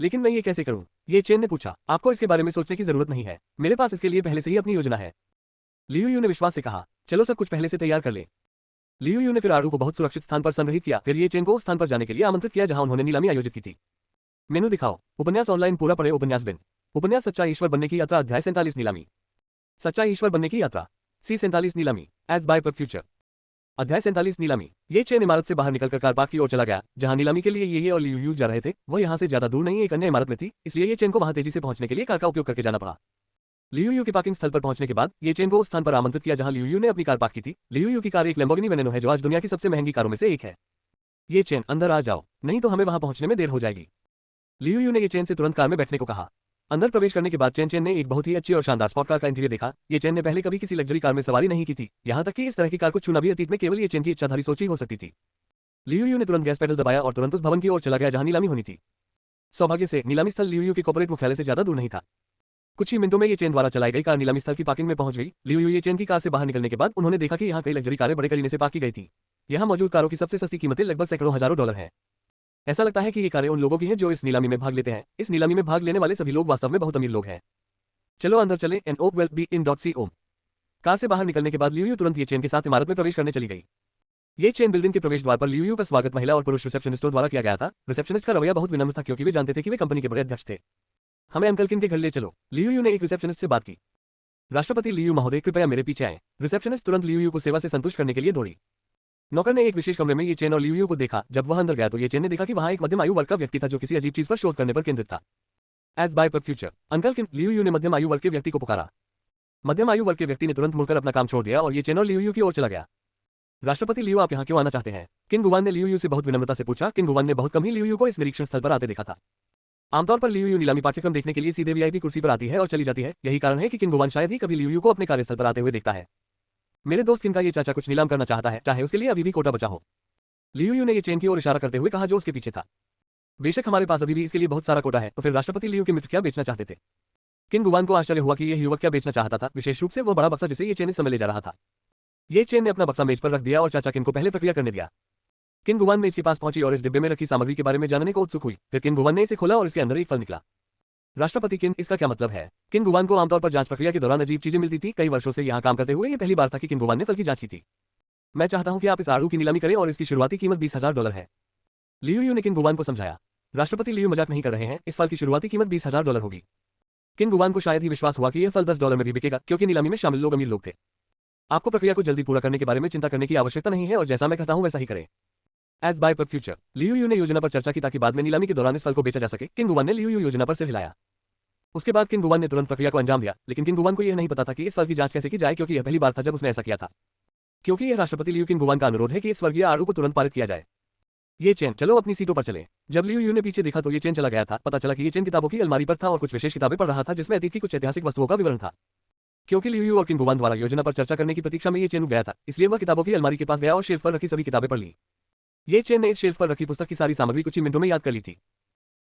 लेकिन मैं ये कैसे करूं? ये चेन ने पूछा। आपको इसके बारे में सोचने की जरूरत नहीं है, मेरे पास इसके लिए पहले से ही अपनी योजना है। लियू यू ने विश्वास से कहा। चलो सब कुछ पहले से तैयार कर ले। लियू यू ने फिर आड़ू को बहुत सुरक्षित स्थान पर संग्रहित किया। फिर ये चेन को उस स्थान पर जाने के लिए आमंत्रित किया जहां उन्होंने नीलामी आयोजित की थी। मेनू दिखाओ। उपन्यास ऑनलाइन पूरा पढ़े। उपन्यास बिन। उपन्यास सच्चा ईश्वर बनने की यात्रा, अध्याय 47 नीलामी। सच्चा ईश्वर बनने की यात्रा C47 नीलामी। एड्स बाय पर फ्यूचर। अध्याय 47 नीलामी। ये चेन इमारत से बाहर निकलकर कार पार्क की ओर चला गया जहां नीलामी के लिए ये और लियू यू जा रहे थे। वह यहां से ज्यादा दूर नहीं एक अन्य इमारत में थी, इसलिए ये चेन को वहां तेजी से पहुंचने के लिए कार का उपयोग करके जाना पड़ा। लियू यू के पार्किंग स्थल पर पहुंचने के बाद ये चेन को उस स्थान पर आमंत्रित किया जहां लियू यू ने अपनी कार पार्क की थी। लियू यू की कार एक लैम्बोर्गिनी वेनेनो है जो आज दुनिया की सबसे महंगी कारों में से एक है। ये चेन, अंदर आ जाओ, नहीं तो हमें वहां पहुंचने में देर हो जाएगी। लियू यू ने ये चेन से तुरंत कार में बैठने को कहा। अंदर प्रवेश करने के बाद चेन ने एक बहुत ही अच्छी और शानदार स्पॉट कार का इंटीरियर देखा। ये चेन ने पहले कभी किसी लग्जरी कार में सवारी नहीं की थी, यहाँ तक कि इस तरह की कार को छूना भी अतीत में केवल ये चेन की इच्छाधारी सोच ही हो सकती थी। लियू यू ने तुरंत गैस पेडल दबाया और तुरंत उस भवन की ओर चला गया जहां नीलामी होनी थी। सौभाग्य से नीलामी स्थल लियू यू के कॉर्पोरेट मुख्यालय से ज्यादा दूर नहीं था। कुछ ही मिनटों में ये चेन द्वारा चलाई गई कार नीलामी स्थल की पार्किंग में पहुंच गई। लियू यू ये चेन की कार से बाहर निकलने के बाद उन्होंने देखा कि यहाँ कई लग्जरी कारें बड़े करीने से पार्क की गई थी। यहाँ मौजूद कारों की सबसे सस्ती कीमतें लगभग सैकड़ों हजारों डॉलर हैं। ऐसा लगता है कि ये कारें उन लोगों की हैं जो इस नीलामी में भाग लेते हैं। इस नीलामी में भाग लेने वाले सभी लोग वास्तव में बहुत अमीर लोग हैं। चलो अंदर चले। एन ओप वेल्थ बी इन .com। कार से बाहर निकलने के बाद लियू यू तुरंत ये चेन के साथ इमारत में प्रवेश करने चली गई। ये चेन बिल्डिंग के प्रवेश द्वार पर लियू यू का स्वागत महिला और पुरुष रिसेप्शनिस्टों द्वारा किया गया था। रिसेप्शनिस्ट का रवैया बहुत विनम्र था क्योंकि वे जानते थे कि वे कंपनी के बड़े अध्यक्ष थे। हमें अंकल किन के घर ले चलो। लियू यू ने एक रिसेप्शनिस्ट से बात की। राष्ट्रपति लियू महोदय, कृपया मेरे पीछे आएं। रिसेप्शनिस्ट तुरंत लियू यू को सेवा से संतुष्ट करने के लिए दौड़ी। नौकर ने एक विशेष कमरे में ये चेन और लियू यू को देखा। जब वह अंदर गया तो ये चेन ने देखा कि वहां एक मध्यम आयु वर्ग का व्यक्ति था जो किसी अजीब चीज पर शोध करने पर केंद्रित था। एज बाय पर फ्यूचर अंकल किन, लियू यू ने मध्यम आयु वर्ग के व्यक्ति को पुकारा। मध्यम आयु वर्ग के व्यक्ति ने तुरंत मुड़कर अपना काम छोड़ दिया और ये चेन और लियू यू की ओर चला गया। राष्ट्रपति लियू, आप यहाँ क्यों आना चाहते हैं? किंग गुवान ने लियू यू से बहुत विनम्रता से पूछा। किंग गुवान ने बहुत कम ही लियू यू को इस निरीक्षण स्थल पर आते देखा था। आमतौर पर लियू यू नीलामी पाठ्यक्रम देखने के लिए सीधे वीआईपी कुर्सी पर आती है और चली जाती है। यही कारण है कि किंग गुवान शायद ही कभी लियू यू को अपने कार्यस्थल पर आते हुए देखता है। मेरे दोस्त किन का ये चाचा कुछ नीलाम करना चाहता है, चाहे उसके लिए अभी भी कोटा बचा हो। लियू यू ने ये चेन की ओर इशारा करते हुए कहा जो उसके पीछे था। बेशक हमारे पास अभी भी इसके लिए बहुत सारा कोटा है, तो फिर राष्ट्रपति लियू के मित्र क्या बेचना चाहते थे? किंग गुवान को आश्चर्य हुआ कि यह युवक क्या बेचना चाहता था, विशेष रूप से वो बड़ा बक्सा जिसे ये चेन इस समय ले जा रहा था। ये चेन ने अपना बक्सा मेज पर रख दिया और चाचा किन को पहले प्रक्रिया करने दिया। किंग गुवान मेज के पास पहुंची और इस डिब्बे में रखी सामग्री के बारे में जानने को उत्सुक हुई। फिर किंग गुवान ने इसे खोला और इसके अंदर एक फल निकला। राष्ट्रपति किन, इसका क्या मतलब है? किंग गुवान को आमतौर पर जांच प्रक्रिया के दौरान अजीब चीजें मिलती थी। कई वर्षों से यहाँ काम करते हुए ये पहली बार था कि किंग गुवान ने फल की जांच की थी। मैं चाहता हूं कि आप इस आड़ू की नीलामी करें और इसकी शुरुआती कीमत $20,000 है। लियू यू ने किंग गुवान को समझाया। राष्ट्रपति लियू मजाक नहीं कर रहे हैं, इस फल की शुरुआती कीमत $20,000 होगी। किंग गुवान को शायद ही विश्वास हुआ कि यह फल $10 में भी बिकेगा, क्योंकि नीलामी में शामिल लोग अमीर लोग थे। आपको प्रक्रिया को जल्दी पूरा करने के बारे में चिंता करने की आवश्यकता नहीं है और जैसा मैं कहता हूं वैसा ही करें। एज बाय पर फ्यूचर लियू यू ने योजना पर चर्चा की ताकि बाद में नीलामी के दौरान इस फल को बेचा जा सके। किंग गुवान ने लियू यू योजना पर सिर हिलाया। उसके बाद किंग गुवान ने तुरंत प्रक्रिया को अंजाम दिया, लेकिन किंग गुवान को यह नहीं पता था कि इस फल की जांच कैसे की जाए, क्योंकि यह पहली बार था जब उसने ऐसा किया था। क्योंकि यह राष्ट्रपति लियू किंग गुवान का अनुरोध है कि इस स्वर्गीय आड़ू को तुरंत पारित किया जाए। ये चेन, चलो अपनी सीटों पर चले। जब लियू यू ने पीछे देखा तो ये चेन चला गया था। पता चला कि ये चेन किताबों की अलमारी पर था और कुछ विशेष किताबें पढ़ रहा था जिसमें अतीत की कुछ ऐतिहासिक वस्तुओं का विवरण था। क्योंकि लियू यू और किंग गुवान द्वारा योजना पर चर्चा करने की प्रतीक्षा में ये चेन रुक गया था, इसलिए वह किताबों की अलमारी के पास गया और शेल्फ पर रखी सभी किताबें पढ़ ली। ये चेन ने इस शेल्फ पर रखी पुस्तक की सारी सामग्री कुछ ही मिनटों में याद कर ली थी।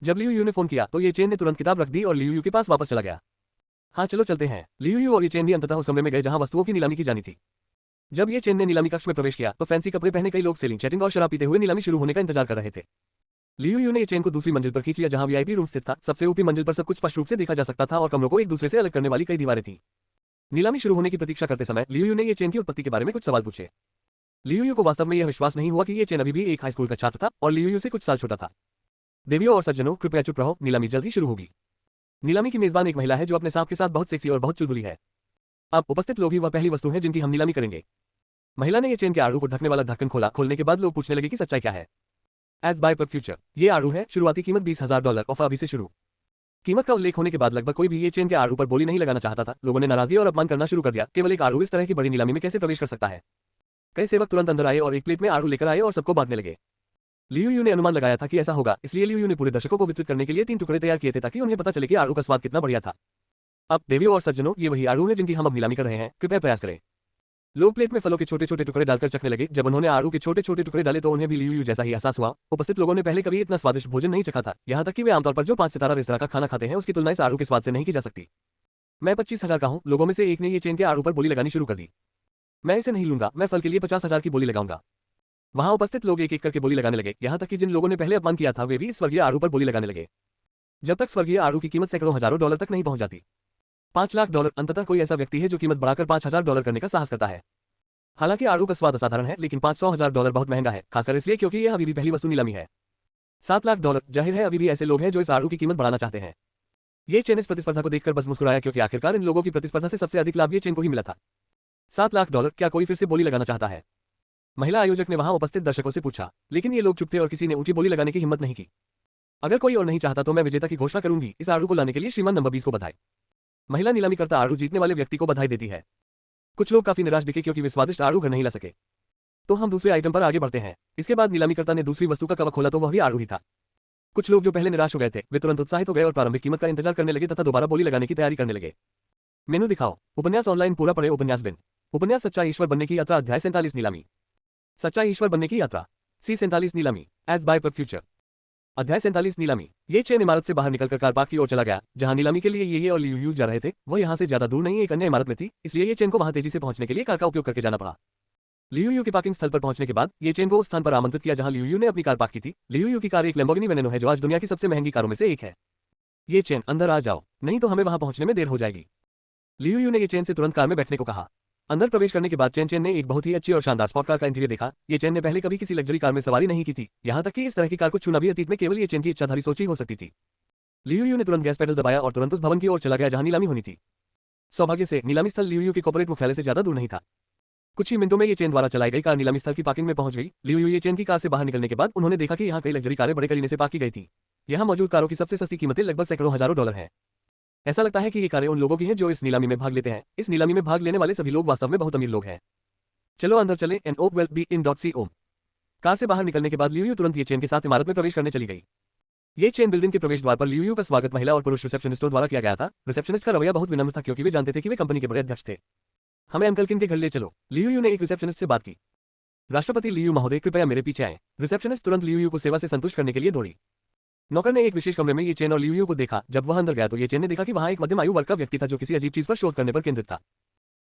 जब लियू यू ने फोन किया तो ये चेन ने तुरंत किताब रख दी और लियू यू के पास वापस चला गया। हाँ चलो चलते हैं। लियू यू और ये चेन भी अंततः उस कमरे में गए जहां वस्तुओं की नीलामी की जानी थी। जब ये चेन ने नीलामी कक्ष में प्रवेश किया तो फैंसी कपड़े पहने कई लोग सेलिंग, चैटिंग और शराब पीते हुए नीलामी शुरू होने का इंतजार कर रहे थे। लियू यू ने ये चेन को दूसरी मंजिल पर खींच लिया जहां वीआईपी रूम स्थित था। सबसे ऊपरी मंजिल पर सब कुछ स्पष्ट रूप से देखा जा सकता था और कमरों को एक दूसरे से अलग करने वाली कई दीवारें थीं। नीलामी शुरू होने की प्रतीक्षा करते समय लियू यू ने ये चेन की उत्पत्ति के बारे में कुछ सवाल पूछे। लियू यू को वास्तव में यह विश्वास नहीं हुआ कि ये चेन अभी भी एक हाई स्कूल का छात्र था और लियू यू से कुछ साल छोटा था। देवियों और सज्जनों, कृपया चुप रहो, नीलामी जल्द ही शुरू होगी। नीलामी की मेजबान एक महिला है जो अपने सांप के साथ बहुत सेक्सी और बहुत चुलबुली है। अब उपस्थित लोग ही वह पहली वस्तु हैं जिनकी हम नीलामी करेंगे। महिला ने ये चेन के आड़ू को ढकने वाला ढक्कन खोला। खोलने के बाद लोग पूछने लगे कि सच्चाई क्या है। एज बाय पर फ्यूचर ये आड़ू है, शुरुआती कीमत $20,000, ऑफर अभी से शुरू। कीमत का उल्लेख होने के बाद लगभग कोई भी ये चेन के आड़ू पर बोली नहीं लगाना चाहता था। लोगों ने नाराजगी और अपमान करना शुरू कर दिया। केवल एक आड़ू इस तरह की बड़ी नीलामी में कैसे प्रवेश कर सकता है? कई सेवक तुरंत अंदर आए और एक प्लेट में आड़ू लेकर आए और सबको बांटने लगे। लियू यू ने अनुमान लगाया था कि ऐसा होगा, इसलिए लियू यू ने पूरे दर्शकों को वितरित करने के लिए 3 टुकड़े तैयार किए थे ताकि उन्हें पता चले कि आड़ू का स्वाद कितना बढ़िया था। अब देवियों और सज्जनों, ये वही आड़ू है जिनकी हम अब नीलामी कर रहे हैं, कृपया प्रयास करें। लोग प्लेट में फलों के छोटे छोटे टुकड़े डालकर चखने लगे। जब उन्होंने आड़ू के छोटे छोटे टुकड़े डाले तो उन्हें भी लियू यू जैसा ही एहसास हुआ। उपस्थित लोगों ने पहले कभी इतना स्वादिष्ट भोजन नहीं चखा था। यहाँ तक कि वे आमतौर पर जो 5 सितारा रेस्तरां का खाना खाते हैं उसकी तुलना इस आड़ू के स्वाद से नहीं की जा सकती। मैं 25,000 का हूँ, लोगों में से एक ने ये चेन के आड़ू पर बोली लगानी शुरू कर दी। मैं इसे नहीं लूंगा, मैं फल के लिए 50,000 की बोली लगाऊंगा। वहां उपस्थित लोग एक एक करके बोली लगाने लगे। यहाँ तक कि जिन लोगों ने पहले अपमान किया था वे भी स्वर्गीय आड़ू पर बोली लगाने लगे। जब तक स्वर्गीय आड़ू की कीमत सैकड़ों हजारों डॉलर तक नहीं पहुंच जाती। $5,00,000। अंततः कोई ऐसा व्यक्ति है जो कीमत बढ़ाकर $5,000 करने का साहस करता है। हालांकि आड़ू का स्वाद असाधारण है, लेकिन $500,000 बहुत महंगा है, खासकर इसलिए क्योंकि यह अभी भी पहली वस्तु नीलामी है। $7,00,000। जाहिर है अभी भी ऐसे लोग हैं जो इस आड़ू की कीमत बढ़ाना चाहते हैं। ये चेन इस प्रतिस्पर्धा को देखकर बस मुस्कुराया, क्योंकि आखिरकार इन लोगों की प्रतिस्पर्धा से सबसे अधिक लाभ ये चेन को ही मिला था। $7,00,000। क्या कोई फिर से बोली लगाना चाहता है? महिला आयोजक ने वहां उपस्थित दर्शकों से पूछा, लेकिन ये लोग चुप थे और किसी ने ऊंची बोली लगाने की हिम्मत नहीं की। अगर कोई और नहीं चाहता तो मैं विजेता की घोषणा करूंगी। इस आड़ू को लाने के लिए श्रीमान नंबर 20 को बधाई। महिला नीलामी करता आड़ू जीतने वाले व्यक्ति को बधाई देती है। कुछ लोग काफी निराश दिखे क्योंकि वे स्वादिष्ट आड़ू घर नहीं ला सके। तो हम दूसरे आइटम पर आगे बढ़ते हैं। इसके बाद नीलामीकर्ता ने दूसरी वस्तु का कवर खोला तो वह भी आड़ू ही था। कुछ लोग जो पहले निराश हो गए थे वे तुरंत उत्साहित हो गए और प्रारंभिक कीमत का इंतजार करने लगे तथा दोबारा बोली लगाने की तैयारी करने लगे। मेनू दिखाओ। उपन्यास ऑनलाइन पूरा पढ़े। उपन्यास बिन। उपन्यास सच्चा ईश्वर बनने की यात्रा, अध्याय 47 नीलामी। सच्चा ईश्वर बनने की यात्रा C47 नीलामी। एज बाय पर फ्यूचर अध्याय 47 नीलामी। ये चेन इमारत से बाहर निकलकर कार पार्क की ओर चला गया जहां नीलामी के लिए ये और लियू यू जा रहे थे। वह यहां से ज्यादा दूर नहीं एक अन्य इमारत में थी, इसलिए ये चेन को वहां तेजी से पहुंचने के लिए कार का उपयोग करके जाना पड़ा। लियू यू के पार्किंग स्थल पर पहुंचने के बाद ये चेन को उस स्थान पर आमंत्रित किया जहां लियू यू ने अपनी कार पार्क की थी। लियू यू की कार एक लैम्बोर्गिनी वेनेनो है जो आज दुनिया की सबसे महंगी कारों में से एक है। ये चेन, अंदर आ जाओ, नहीं तो हमें वहां पहुंचने में देर हो जाएगी। लियू यू ने ये चेन से तुरंत कार में बैठने को कहा। अंदर प्रवेश करने के बाद चेन ने एक बहुत ही अच्छी और शानदार स्पॉर्ट कार का इंटीरियर देखा। ये चेन ने पहले कभी किसी लग्जरी कार में सवारी नहीं की थी, यहाँ तक कि इस तरह की कार को छूना भी अतीत में केवल ये चेन की इच्छाधारी सोच ही हो सकती थी। लियू यू ने तुरंत गैस पेडल दबाया और तुरंत उस भवन की ओर चला गया जहां नीलामी होनी थी। सौभाग्य से नीलामी स्थल लियू यू के कॉर्पोरेट मुख्यालय से ज्यादा दूर नहीं था। कुछ ही मिनटों में ये चेन द्वारा चलाई गई कार नीलामी स्थल की पार्किंग में पहुंच गई। लियू यू ये चेन की कार से बाहर निकलने के बाद उन्होंने देखा कि यहाँ कई लग्जरी कारें बड़े करीने से पार्क की गई थी। यहाँ मौजूद कारों की सबसे सस्ती कीमतें लगभग सैकड़ों हजारों डॉलर हैं। ऐसा लगता है कि ये कारें उन लोगों की हैं जो इस नीलामी में भाग लेते हैं। इस नीलामी में भाग लेने वाले सभी लोग वास्तव में बहुत अमीर लोग हैं। चलो अंदर चले। एन ओप वेल्थ बी इन .com। कार से बाहर निकलने के बाद लियू तुरंत ये चेन के साथ इमारत में प्रवेश करने चली गई। ये चेन बिल्डिंग के प्रवेश द्वार पर लियू का स्वागत महिला और पुरुष रिसेप्शनिस्टों द्वारा किया गया था। रिसेप्शनिस्ट का रवैया बहुत विनम्र था क्योंकि वे जानते थे कि वे कंपनी के बड़े अध्यक्ष थे। हमें अंकल किन के घर ले चलो, लियू ने एक रिसेप्शनिस्ट से बात की। राष्ट्रपति लियू महोदय कृपया मेरे पीछे आएं। रिसेप्शनिस्ट तुरंत लियू को सेवा से संतुष्ट करने के लिए दौड़ी। नौकर ने एक विशेष कमरे में ये चेन और लियू को देखा। जब वह अंदर गया तो ये चेन ने देखा कि वहां एक मध्यम आयु वर्ग का व्यक्ति था जो किसी अजीब चीज पर शोध करने पर केंद्रित था।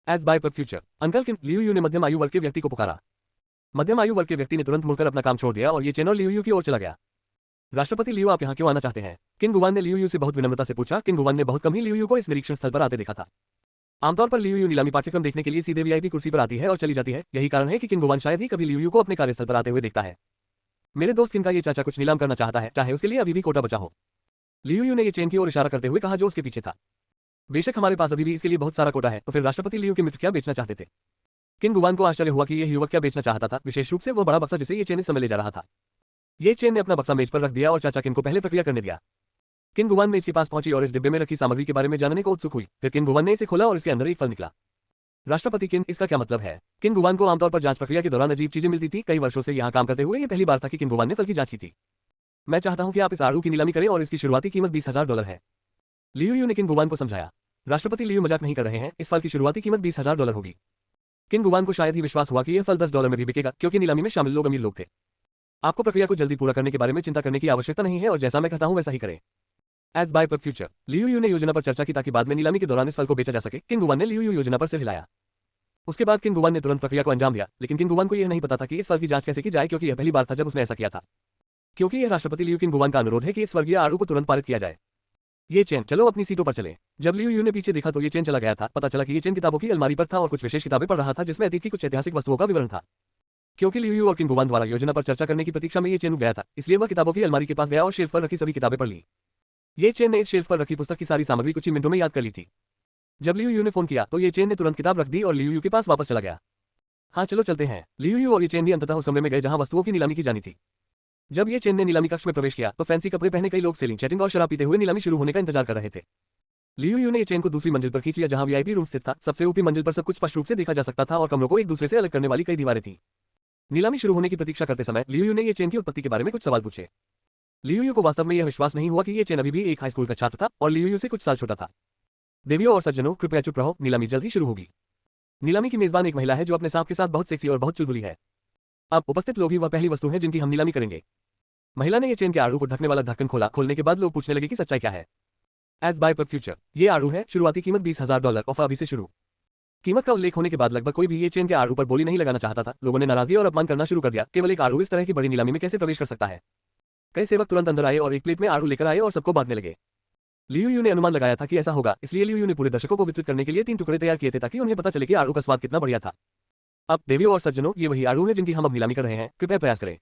एज बाय पर फ्यूचर अंकल किन, लियू ने मध्यम आयु वर्ग के व्यक्ति को पुकारा। मध्यम आयु वर्ग के व्यक्ति ने तुरंत मुड़कर अपना काम छोड़ दिया और ये चेन और लियू की ओर चला गया। राष्ट्रपति लियू, आप यहाँ क्यों आना चाहते हैं? किन गुवान ने लियू से बहुत विनम्रता से पूछा। किन गुवान ने बहुत कम ही लियू को इस निरीक्षण स्थल पर आते देखा था। आमतौर पर लियू नीलामी पाठ्यक्रम देखने के लिए सीधे वीआईपी कुर्सी पर आती है और चली जाती है। यही कारण है कि किन गुवान शायद ही कभी लियू को अपने कार्यस्थल पर आते हुए देखता है। मेरे दोस्त किन का ये चाचा कुछ नीलाम करना चाहता है, चाहे उसके लिए अभी भी कोटा बचा हो। लियू ने ये चेन की ओर इशारा करते हुए कहा जो उसके पीछे था। बेशक हमारे पास अभी भी इसके लिए बहुत सारा कोटा है, तो फिर राष्ट्रपति लियू के मित्र क्या बेचना चाहते थे? किन गुवान को आश्चर्य हुआ कि यह युवक क्या बेचना चाहता था, विशेष रूप से वो बड़ा बक्सा जिसे ये चेन इस समय ले जा रहा था। ये चेन ने अपना बक्सा मेज पर रख दिया और चाचा किन को पहले प्रक्रिया करने दिया। किन गुवान मेज के पास पहुंची और इस डिब्बे में रखी सामग्री के बारे में जानने को उत्सुक हुई। फिर किन गुवान ने इसे खोला और इसके अंदर एक फल निकला। राष्ट्रपति किन, इसका क्या मतलब है? किन गुवान को आमतौर पर जांच प्रक्रिया के दौरान अजीब चीजें मिलती थी। कई वर्षों से यहाँ काम करते हुए ये पहली बार था कि किन गुवान ने फल की जांच की थी। मैं चाहता हूं कि आप इस आड़ू की नीलामी करें और इसकी शुरुआती कीमत $20,000 है, लियू ने किन गुवान को समझाया। राष्ट्रपति लियू मजाक नहीं कर रहे हैं, इस फल की शुरुआती कीमत $20,000 होगी। किन गुवान को शायद ही विश्वास हुआ कि यह फल $10 में भी बिकेगा, क्योंकि नीलामी में शामिल लोग अमीर लोग थे। आपको प्रक्रिया को जल्दी पूरा करने के बारे में चिंता करने की आवश्यकता नहीं है और जैसा मैं कहता हूं वैसा ही करें। एज बाय पर फ्यूचर लियू ने योजना पर चर्चा की ताकि बाद में नीलामी के दौरान इस फल को बेचा जा सके। किन गुवान ने लियू योजना पर सिर हिलाया। उसके बाद किन गुवान ने तुरंत प्रक्रिया को अंजाम दिया, लेकिन किन गुवान को यह नहीं पता था कि इस फल की जांच कैसे की जाए, क्योंकि यह पहली बार था जब उसने ऐसा किया था। क्योंकि यह राष्ट्रपति लियू किन गुवान का अनुरोध है कि इस स्वर्गीय आड़ू को तुरंत पारित किया जाए। ये चेन, चलो अपनी सीटों पर चले। जब लियू ने पीछे देखा तो ये चेन चला गया था। पता चला कि ये चेन किताबों की अलमारी पर था और कुछ विशेष किताबें पढ़ रहा था जिसमें अतीत की कुछ ऐतिहासिक वस्तुओं का विवरण था। क्योंकि लियू और किन गुवान द्वारा योजना पर चर्चा करने की प्रतीक्षा में ये चेन रुक गया था, इसलिए वह किताबों की अलमारी के पास गया और शेल्फ पर रखी सभी किताबें पढ़ ली। ये चेन ने इस शेल्फ पर रखी पुस्तक की सारी सामग्री कुछ ही मिनटों में याद कर ली थी। जब लियू ने फोन किया तो ये चेन ने तुरंत किताब रख दी और लियू के पास वापस चला गया। हाँ चलो चलते हैं। लियू और ये चेन भी अंततः उस कमरे में गए जहां वस्तुओं की नीलामी की जानी थी। जब ये चेन ने नीलामी कक्ष में प्रवेश किया तो फैंसी कपड़े पहने कई लोग सेलिंग, चैटिंग और शराब पीते हुए नीलामी शुरू होने का इंतजार कर रहे थे। लियू ने ये चेन को दूसरी मंजिल पर खींच लिया जहां वीआईपी रूम स्थित था। सबसे ऊपरी मंजिल पर सब कुछ स्पष्ट रूप से देखा जा सकता था और कमरों को एक दूसरे से अलग करने वाली कई दीवारें थीं। नीलामी शुरू होने की प्रतीक्षा करते समय लियू ने ये चेन की उत्पत्ति के बारे में कुछ सवाल पूछे। लियू को वास्तव में यह विश्वास नहीं हुआ कि ये चेन अभी भी एक हाई स्कूल का छात्र था और लियू से कुछ साल छोटा था। देवियों और सज्जनों, कृपया चुप रहो, नीलामी जल्द ही शुरू होगी। नीलामी की मेजबान एक महिला है जो अपने सांप के साथ बहुत सेक्सी और बहुत चुलबुली है। अब उपस्थित लोग ही वह पहली वस्तु हैं जिनकी हम नीलामी करेंगे। महिला ने ये चेन के आड़ू को ढकने वाला ढक्कन खोला। खोलने के बाद लोग पूछने लगे कि सच्चाई क्या है। एज बाय पर फ्यूचर ये आड़ू है, शुरुआती कीमत $20,000, ऑफर अभी से शुरू। कीमत का उल्लेख होने के बाद लगभग कोई भी ये चेन के आड़ू पर बोली नहीं लगाना चाहता था। लोगों ने नाराजगी और अपमान करना शुरू कर दिया। केवल एक आड़ू इस तरह की बड़ी नीलामी में कैसे प्रवेश कर सकता है? कई सेवक तुरंत अंदर आए और एक प्लेट में आड़ू लेकर आए और सबको बांटने लगे। लियू ने अनुमान लगाया था कि ऐसा होगा, इसलिए लियू ने पूरे दर्शकों को वितरित करने के लिए 3 टुकड़े तैयार किए थे ताकि उन्हें पता चले कि आड़ू का स्वाद कितना बढ़िया था। अब देवियों और सज्जनों, ये वही आड़ू है जिनकी हम अब नीलामी कर रहे हैं, कृपया प्रयास करें।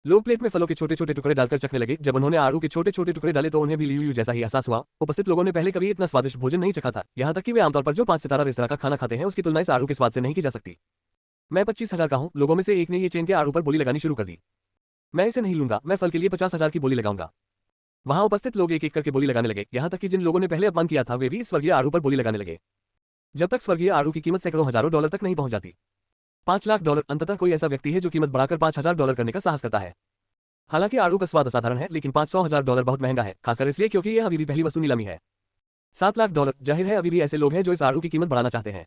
लोग प्लेट में फलों के छोटे छोटे टुकड़े डालकर चखने लगे। जब उन्होंने आड़ू के छोटे छोटे टुकड़े डाले तो उन्हें भी लियू जैसा ही एहसास हुआ। उपस्थित लोगों ने पहले कभी इतना स्वादिष्ट भोजन नहीं चखा था। यहाँ तक कि वे आमतौर पर जो 5 सितारा रेस्तरां का खाना खाते हैं उसकी तुलना इस आड़ू के स्वाद से नहीं की जा सकती। मैं 25,000 का हूँ, लोगों में से एक ने ये चेन के आड़ू पर बोली लगानी शुरू कर दी। मैं इसे नहीं लूंगा, मैं फल के लिए 50,000 की बोली लगाऊंगा। वहां उपस्थित लोग एक एक करके बोली लगाने लगे। यहाँ तक कि जिन लोगों ने पहले अपमान किया था वे भी इस स्वर्गीय आड़ू पर बोली लगाने लगे। जब तक स्वर्गीय आड़ू की कीमत सैकड़ों हजारों डॉलर तक नहीं पहुंच जाती। $5,00,000 अंततः कोई ऐसा व्यक्ति है जो कीमत बढ़ाकर $5,000 करने का साहस करता है। हालांकि आड़ू का स्वाद असाधारण है, लेकिन $500,000 बहुत महंगा है, खासकर इसलिए क्योंकि यह अभी भी पहली वस्तु नीलामी है। $7,00,000 जाहिर है अभी भी ऐसे लोग हैं जो इस आड़ू की कीमत बढ़ाना चाहते हैं।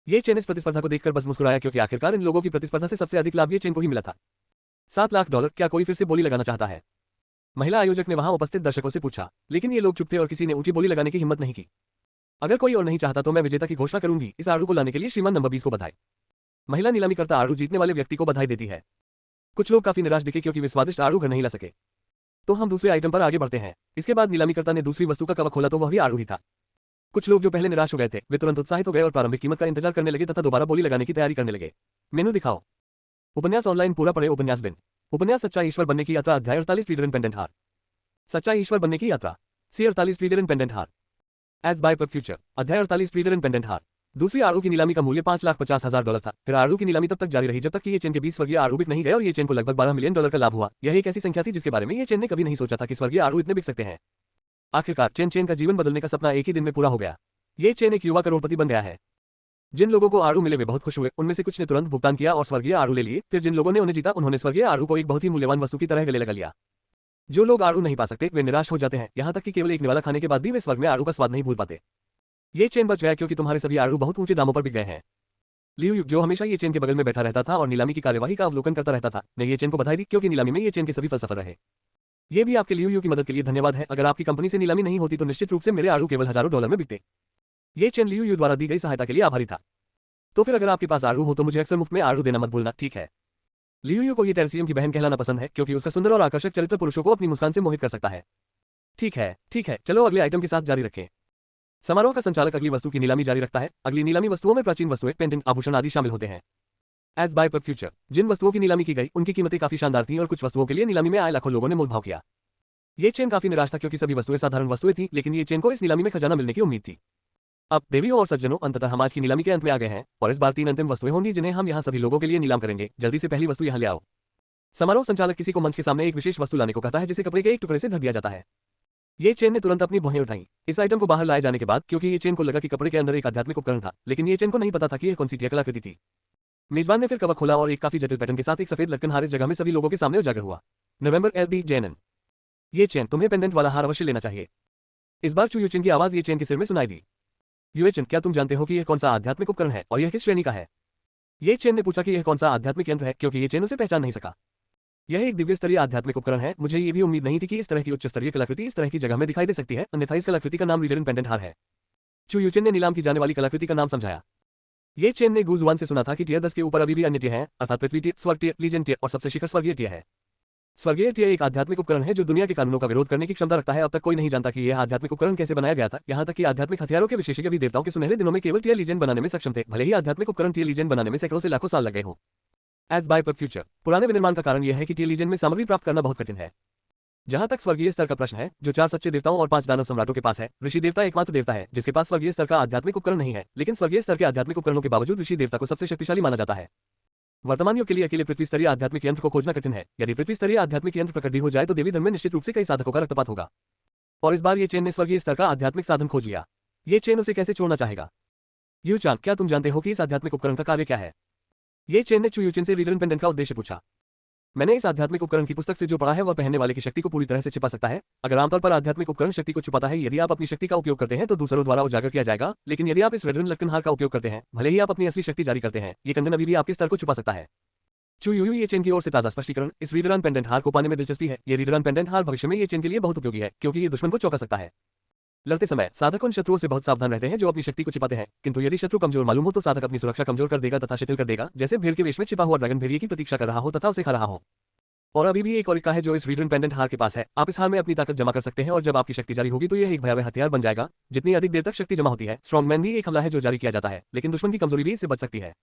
ये चेन इस प्रतिस्पर्धा को देखकर बस मुस्कुराया क्योंकि आखिरकार इन लोगों की प्रतिस्पर्धा से सबसे अधिक लाभ ये चेन को ही मिला था। $7,00,000, क्या कोई फिर से बोली लगाना चाहता है? महिला आयोजक ने वहां उपस्थित दर्शकों से पूछा, लेकिन ये लोग चुप थे और किसी ने ऊंची बोली लगाने की हिम्मत नहीं की। अगर कोई और नहीं चाहता तो मैं विजेता की घोषणा करूंगी। इस आड़ू को लाने के लिए श्रीमान नंबर 20 को बधाई। महिला नीलामी करता आड़ू जीतने वाले व्यक्ति को बधाई देती है। कुछ लोग काफी निराश दिखे क्योंकि वे स्वादिष्ट आड़ू घर नहीं ला सके। तो हम दूसरे आइटम पर आगे बढ़ते हैं। इसके बाद नीलामीकर्ता ने दूसरी वस्तु का कवर खोला तो वह भी आड़ू ही था। कुछ लोग जो पहले निराश हो गए थे वे तुरंत उत्साहित हो गए और प्रारंभिक कीमत का इंतजार करने लगे तथा दोबारा बोली लगाने की तैयारी करने लगे। मेनू दिखाओ। उपन्यास ऑनलाइन पूरा पढ़े। उपन्यास बिन। उपन्यास सच्चा ईश्वर बनने की यात्रा, अध्याय 48, लीडर इन पेंडेंट हार। सच्चा ईश्वर बनने की यात्रा, C48, लीडर इन पेंडेंट हार। एज बाय पर फ्यूचर, अध्याय 48, लीडर इन पेंडेंट हार। दूसरी आरओ की नीलामी का मूल्य $5,50,000 था। फिर आरओ की नीलामी तब तक जारी रही जब तक कि ये चेन के 20 स्वर्गीय आरओ बिक नहीं गए और ये चेन को लगभग $12 मिलियन का लाभ हुआ। यह एक ऐसी संख्या थी जिसके बारे में ये चेन ने कभी नहीं सोचा था कि स्वर्गीय आरओ इतने बिक सकते हैं। आखिरकार चेन का जीवन बदलने का सपना एक ही दिन में पूरा हो गया। ये चेन एक युवा करोड़पति बन गया है। जिन लोगों को आरओ मिले वे बहुत खुश हुए, उनमें से कुछ ने तुरंत भुगतान किया और स्वर्गीय आरओ ले लिए। फिर जिन लोगों ने उन्हें जीता उन्होंने स्वर्गीय आरओ को एक बहुत ही मूल्यवान वस्तु की तरह गले लगा लिया। जो लोग आरओ नहीं पा सकते वे निराश हो जाते हैं, यहाँ तक कि केवल एक निवाला खाने के बाद भी वे स्वर्ग में आरओ का स्वाद नहीं भूल पाते। ये चेन बच गया क्योंकि तुम्हारे सभी आरओ बहुत ऊंचे दामों पर बिक गए हैं। लियू यू, जो हमेशा ये चेन के बगल में बैठा रहता था और नीलामी की कार्यवाही का अवलोकन करता रहता था, ने ये चेन को बधाई दी क्योंकि नीलामी में ये चेन के सभी फलसफर रहे। ये भी आपके लियू यू की मदद के लिए धन्यवाद है। अगर आपकी कंपनी से नीलामी नहीं होती तो निश्चित रूप से मेरे आरओ केवल हजारों डॉलर में बिकते। ये चेन लियू यू द्वारा दी गई सहायता के लिए आभारी था। तो फिर अगर आपके पास आरओ हो तो मुझे अक्सर मुफ्त में आरओ देना मत भूलना, ठीक है? लियू यू को ये टेरेसियम की बहन कहलाना पसंद है क्योंकि उसका सुंदर और आकर्षक चरित्र पुरुषों को अपनी मुस्कान से मोहित कर सकता है। ठीक है, चलो अगले आइटम के साथ जारी रखें। समारोह का संचालक अगली वस्तु की नीलामी जारी रखता है। अगली नीलामी वस्तुओं में प्राचीन वस्तुएं, पेंडेंट, आभूषण आदि शामिल होते हैं। एज बाय पर फ्यूचर, जिन वस्तुओं की नीलामी की गई उनकी कीमतें काफी शानदार थीं और कुछ वस्तुओं के लिए नीलामी में आए लाखों लोगों ने मोलभाव किया। ये चेन काफी निराश था क्योंकि सभी वस्तुएं साधारण वस्तुएं थीं, लेकिन ये चेन को इस नीलामी में खजाना मिलने की उम्मीद थी। अब देवियों और सज्जनों, अंततः हम आज की नीलामी के अंत में आ गए हैं और इस बार 3 अंतिम वस्तुएं होंगी जिन्हें हम यहाँ सभी लोगों के लिए नीलाम करेंगे। जल्दी से पहली वस्तु यहाँ ले आओ। समारोह संचालक किसी को मंच के सामने एक विशेष वस्तु लाने को कहता है जिसे कपड़े के एक टुकड़े से ढक दिया जाता है। ये चेन ने तुरंत अपनी भौहें उठाई इस आइटम को बाहर लाए जाने के बाद, क्योंकि ये चेन को लगा कि कपड़े के अंदर एक आध्यात्मिक उपकरण था, लेकिन ये चेन को नहीं पता था कि यह कौन सी कलाकृति थी। मेजबान ने फिर कवर खोला और एक काफी जटिल पैटर्न के साथ एक सफेद लटकन हार इस जगह में सभी लोगों के सामने उजागर हुआ। नवंबर LB जैनन, ये चेन तुम्हें पेंडेंट वाला हार अवश्य लेना चाहिए। इस बार चू यूचिन की आवाज ये चेन के सिर में सुनाई दी। यूचिन, क्या तुम जानते हो कि यह कौन सा आध्यात्मिक उपकरण है और यह किस श्रेणी का है? ये चेन ने पूछा कि यह कौन सा आध्यात्मिक यंत्र है क्योंकि ये चेन उसे पहचान नहीं सका। यह एक दिव्य स्तरीय आध्यात्मिक उपकरण है। मुझे ये भी उम्मीद नहीं थी कि इस तरह की उच्च स्तरीय कलाकृति इस तरह की जगह में दिखाई दे सकती है, अन्यथा इस कलाकृति का नाम रीडर पेंडेंट हार है। चू यूचिन ने नीलाम की जाने वाली कलाकृति का नाम समझाया। ये चेन ने गुजुआन से सुना था कि टियर 10 के ऊपर अभी भी अन्य टियर हैं, अर्थात पृथ्वी टियर, स्वर्ग टियर, लीजेंड टियर और सबसे शिखर स्वर्गीय टियर है। स्वर्गीय टियर एक आध्यात्मिक उपकरण है जो दुनिया के कानूनों का विरोध करने की क्षमता रखता है। अब तक कोई नहीं जानता कि यह आध्यात्मिक उपकरण कैसे बनाया गया था, यहाँ तक कि आध्यात्मिक हथियारों के विशेषज्ञ भी देवताओं के सुनहरे दिनों में केवल टियर लीजेंड बनाने में सक्षम थे, भले ही आध्यात्मिक उपकरण टियर लीजेंड बनाने में सैकड़ों से लाखों साल लग गए हों। एज बाय पर फ्यूचर, पुराने विनिर्माण का कारण यह है कि टियर लीजेंड में सामग्री प्राप्त करना बहुत कठिन है। जहां तक स्वर्गीय स्तर का प्रश्न है, जो 4 सच्चे देवताओं और 5 दानव सम्राटों के पास है, ऋषि देवता एकमात्र देवता है जिसके पास स्वर्गीय स्तर का आध्यात्मिक उपकरण नहीं है, लेकिन स्वर्गीय स्तर के आध्यात्मिक उपकरणों के बावजूद ऋषि देवता को सबसे शक्तिशाली माना जाता है। वर्तमान युग के लिए अकेले पृथ्वी स्तरीय आध्यात्मिक यंत्र को खोजना कठिन है। यदि पृथ्वी स्तरीय आध्यात्मिक यंत्र प्रकट भी हो जाए तो देवी धर्म में निश्चित रूप से कई साधकों का रक्तपात होगा। और इस बार ये चेन ने स्वर्गीय स्तर का आध्यात्मिक साधन खोज लिया। ये चेन उसे कैसे छोड़ना चाहेगा? यूचान, क्या तुम जानते हो कि इस आध्यात्मिक उपकरण का कार्य क्या है? ये चेन ने चू यूचिन से रीडर पेंडेंट का उद्देश्य पूछा। मैंने इस आध्यात्मिक उपकरण की पुस्तक से जो पढ़ा है वह पहनने वाले की शक्ति को पूरी तरह से छिपा सकता है। अगर आमतौर पर आध्यात्मिक उपकरण शक्ति को छुपाता है, यदि आप अपनी शक्ति का उपयोग करते हैं तो दूसरों द्वारा उजागर किया जाएगा, लेकिन यदि आप इस रेडरन लटकन हार का उपयोग करते हैं, भले ही आप अपनी असली शक्ति जारी करते हैं, ये कंगन अभी भी आपके स्तर को छुपा सकता है। चू यू ये चेन की ओर से ताजा स्पष्टीकरण। इस रीडर पेंडेंट हार को पाने में दिलचस्पी है। ये रीडर पेंडेंट हार भविष्य में ये चेन के लिए बहुत उपयोगी है क्योंकि ये दुश्मन को चौंका सकता है। लड़ते समय साधक उन शत्रुओं से बहुत सावधान रहते हैं जो अपनी शक्ति को छिपाते हैं, किंतु यदि शत्रु कमजोर मालूम हो तो साधक अपनी सुरक्षा कमजोर कर देगा तथा शिथिल कर देगा, जैसे भेड़ के वेश में छिपा हुआ ड्रैगन भेड़िए की प्रतीक्षा कर रहा हो तथा उसे खा रहा हो। और अभी भी एक और इक्का है जो इस रीडर पेंडेंट हार के पास है। आप इस हार में अपनी ताकत जमा कर सकते हैं और जब आपकी शक्ति जारी होगी तो यह एक भयावह हथियार बन जाएगा। जितनी अधिक देर तक शक्ति जमा होती है, स्ट्रॉन्गमैन भी एक हमला है जो जारी किया जाता है, लेकिन दुश्मन की कमजोरी भी इससे बच सकती है।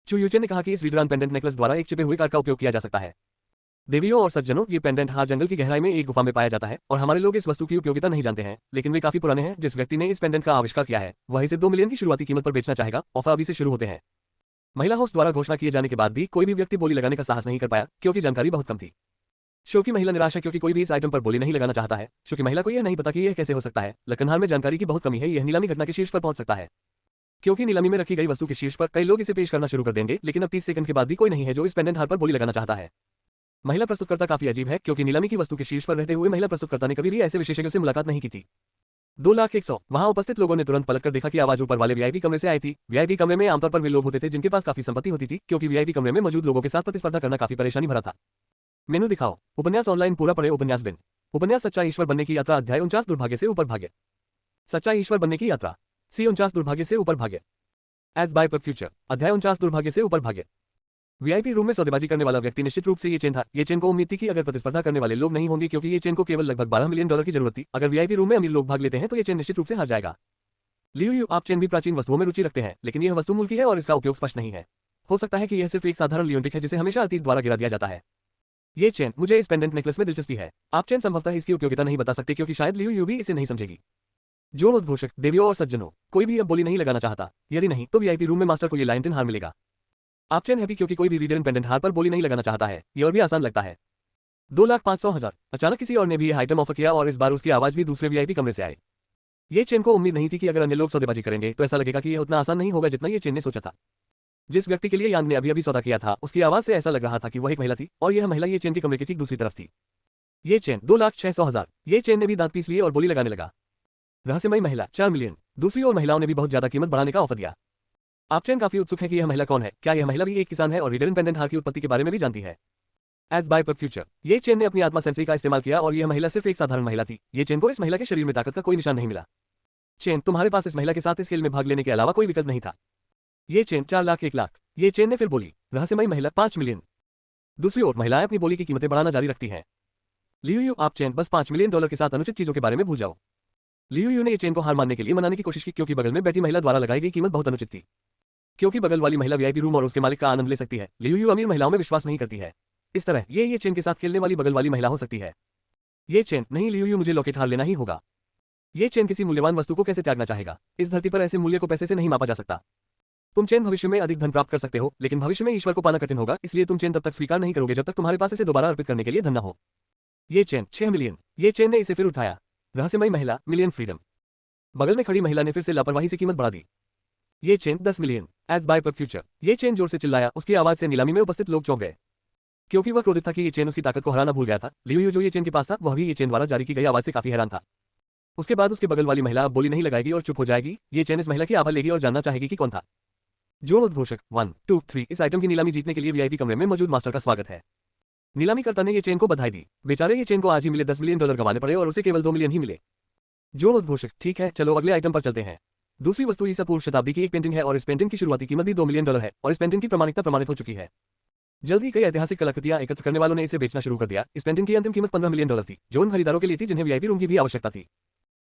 चू यूचेन ने कहा कि इस रीडर पेंडेंट नेकलेस द्वारा एक छिपे हुए कार्ड का उपयोग किया जा सकता है। देवियों और सज्जनों, ये पेंडेंट हार जंगल की गहराई में एक गुफा में पाया जाता है और हमारे लोग इस वस्तु की उपयोगिता नहीं जानते हैं, लेकिन वे काफी पुराने हैं। जिस व्यक्ति ने इस पेंडेंट का आविष्कार किया है वह इसे 2 मिलियन की शुरुआती कीमत पर बेचना चाहेगा। ऑफर अभी से शुरू होते हैं। महिला होस्ट द्वारा घोषणा किए जाने के बाद भी कोई भी व्यक्ति बोली लगाने का साहस नहीं कर पाया क्योंकि जानकारी बहुत कम थी। शो की महिला निराश है क्योंकि कोई भी इस आइटम पर बोली नहीं लगाना चाहता है। शो की महिला को यह नहीं पता कि यह कैसे हो सकता है। लखनहार में जानकारी की बहुत कमी है। यह नीलामी घटना के शीर्ष पर पहुंच सकता है क्योंकि नीलामी में रखी गई वस्तु के शीर्ष पर कई लोग इसे पेश करना शुरू कर देंगे, लेकिन अब 30 सेकंड के बाद भी कोई नहीं है जो इस पेंडेंट हार पर बोली लगाना चाहता है। महिला प्रस्तुतकर्ता काफी अजीब है क्योंकि नीलामी की वस्तु के शीर्ष पर रहते हुए महिला प्रस्तुतकर्ता ने कभी भी ऐसे विशेषज्ञों से मुलाकात नहीं की थी। 2,01,000। वहां उपस्थित लोगों ने तुरंत पलटकर देखा कि आवाज ऊपर वाले वीआईपी कमरे से आई थी। वीआईपी कमरे में आमतौर पर वे लोग होते थे जिनके पास काफी संपत्ति होती थी, क्योंकि वीआईपी कमरे में मौजूद लोगों के साथ प्रतिस्पर्धा करना काफी परेशानी भरा था। मेनू दिखाओ। उपन्यास ऑनलाइन पूरा पढ़े। उपन्यास बिन। उपन्यास सच्चा ईश्वर बनने की यात्रा, अध्याय 49 दुर्भाग्य से ऊपर भाग्य। सच्चा ईश्वर बनने की यात्रा, सी 49 दुर्भाग्य से ऊपर भाग्य। एज बाय पर फ्यूचर, अध्याय 49 दुर्भाग्य से ऊपर भाग्य। वीआईपी रूम में सौदेबाजी करने वाला व्यक्ति निश्चित रूप से ये चेन था। ये चेन को उम्मीद थी कि अगर प्रतिस्पर्धा करने वाले लोग नहीं होंगे, क्योंकि ये चेन को केवल लगभग $12 मिलियन की जरूरत थी। अगर वीआईपी रूम में अमीर लोग भाग लेते हैं तो ये चेन निश्चित रूप से हार जाएगा। लियू यू, आप चेन भी प्राचीन वस्तुओं में रुचि रखते हैं, लेकिन यह वस्तु मूल की है और इसका उपयोग स्पष्ट नहीं है। हो सकता है कि यह सिर्फ एक साधारण लियोनिक है जिसे हमेशा अतीत द्वारा गिरा दिया जाता है। ये चेन, मुझे इस पेंडेंट नेकलेस में दिलचस्पी है। आप चेन संभवतः इसकी उपयोगिता नहीं बता सकते क्योंकि शायद लियू यू भी इसे नहीं समझेगी। जो उद्घोषक देवियों और सज्जनों, कोई भी अब बोली नहीं लगाना चाहता, यदि नहीं तो वीआईपी रूम में मास्टर को ये लायंटन हार मिलेगा। आप चैन हैप्पी क्योंकि कोई भी रीडर पेंडेंट हार पर बोली नहीं लगाना चाहता है, ये और भी आसान लगता है। 2,500,000। अचानक किसी और ने भी ये आइटम ऑफर किया और इस बार उसकी आवाज भी दूसरे वीआईपी कमरे से आई। ये चेन को उम्मीद नहीं थी कि अगर अन्य लोग सौदेबाजी करेंगे तो ऐसा लगेगा कि यह उतना आसान नहीं होगा जितना ये चेन ने सोचा था। जिस व्यक्ति के लिए यांग ने अभी अभी सौदा किया था उसकी आवाज से ऐसा लग रहा था कि वह एक महिला थी और यह महिला ये चेन के कमरे की ठीक दूसरी तरफ थी। ये चेन 2,06,000। ये चेन ने भी दांत पीस लिए और बोली लगाने लगा। रहस्यमयी महिला 4 मिलियन। दूसरी ओर महिलाओं ने भी बहुत ज्यादा कीमत बढ़ाने का ऑफर दिया। आप चैन काफी उत्सुक है कि यह महिला कौन है। क्या यह महिला भी एक किसान है और रीडर पेंडेंट हार की उत्पत्ति के बारे में भी जानती है? एज बाय पर फ्यूचर। ये चेन ने अपनी आत्मा सेंसई का इस्तेमाल किया और यह महिला सिर्फ एक साधारण महिला थी। ये चेन को इस महिला के शरीर में ताकत का कोई निशान नहीं मिला। चेन, तुम्हारे पास इस महिला के साथ इस खेल में भाग लेने के अलावा कोई विकल्प नहीं था। ये चेन 4 लाख 1 लाख। ये चेन ने फिर बोली। रहस्यमयी महिला 5 मिलियन। दूसरी ओर महिलाएं अपनी बोली की कीमतें बढ़ाना जारी रखती हैं। लियू, आप चेन बस $5 मिलियन के साथ अनुचित चीजों के बारे में भूल जाओ। लियू ने ये चेन को हार मानने के लिए मनाने की कोशिश की क्योंकि बगल में बैठी महिला द्वारा लगाई गई कीमत बहुत अनुचित थी। क्योंकि बगल वाली महिला वीआईपी रूम और उसके मालिक का आनंद ले सकती है, लियू अमीर महिलाओं में विश्वास नहीं करती है। इस तरह ये चेन के साथ खेलने वाली बगल वाली महिला हो सकती है। ये चेन, नहीं लियू, मुझे लॉकेट हार लेना ही होगा। ये चेन किसी मूल्यवान वस्तु को कैसे त्यागना चाहेगा? इस धरती पर ऐसे मूल्य को पैसे से नहीं मापा जा सकता। तुम चेन भविष्य में अधिक धन प्राप्त कर सकते हो, लेकिन भविष्य में ईश्वर को पाना कठिन होगा, इसलिए तुम चेन तब तक स्वीकार नहीं करोगे जब तक तुम्हारे पास इसे दोबारा अर्पित करने के लिए धन न हो। ये चेन 6 मिलियन। ये चेन ने इसे फिर उठाया। रहस्यमयी महिला मिलियन फ्रीडम। बगल में खड़ी महिला ने फिर से लापरवाही से कीमत बढ़ा दी। ये चेन 10 मिलियन। एज बाय पर फ्यूचर। ये चेन जोर से चिल्लाया, उसकी आवाज से नीलामी में उपस्थित लोग चौंक गए क्योंकि वह क्रोधित था कि ये चेन उसकी ताकत को हराना भूल गया था। लियू जो ये चेन के पास था वह भी ये चेन द्वारा जारी की गई आवाज से काफी हैरान था। उसके बाद उसके बगल वाली महिला अब बोली नहीं लगाएगी और चुप हो जाएगी। ये चेन इस महिला की आभा लेगी और जानना चाहेगी कि कौन था जो उद्घोषक। 1, 2, 3। इस आइटम की नीलामी जीतने के लिए वीआईपी कमरे में मौजूद मास्टर का स्वागत है। नीलामीकर्ता ने ये चेन को बधाई दी। बेचारे ये चेन को आज ही मिले $10 मिलियन गंवाने पड़े और उसे केवल 2 मिलियन ही मिले। जो उद्घोषक, ठीक है, चलो अगले आइटम पर चलते हैं। दूसरी वस्तु ईसा पूर्व शताब्दी की एक पेंटिंग है और इस पेंटिंग की शुरुआती कीमत भी $2 मिलियन है और इस पेंटिंग की प्रमाणिकता प्रमाणित हो चुकी है। जल्दी कई ऐतिहासिक कलाकृतियां एकत्र करने वालों ने इसे बेचना शुरू कर दिया। इस पेंटिंग की अंतिम कीमत $15 मिलियन थी, जो उन खरीदारों के लिए थी जिन्हें वीआईपी रूम की भी आवश्यकता थी।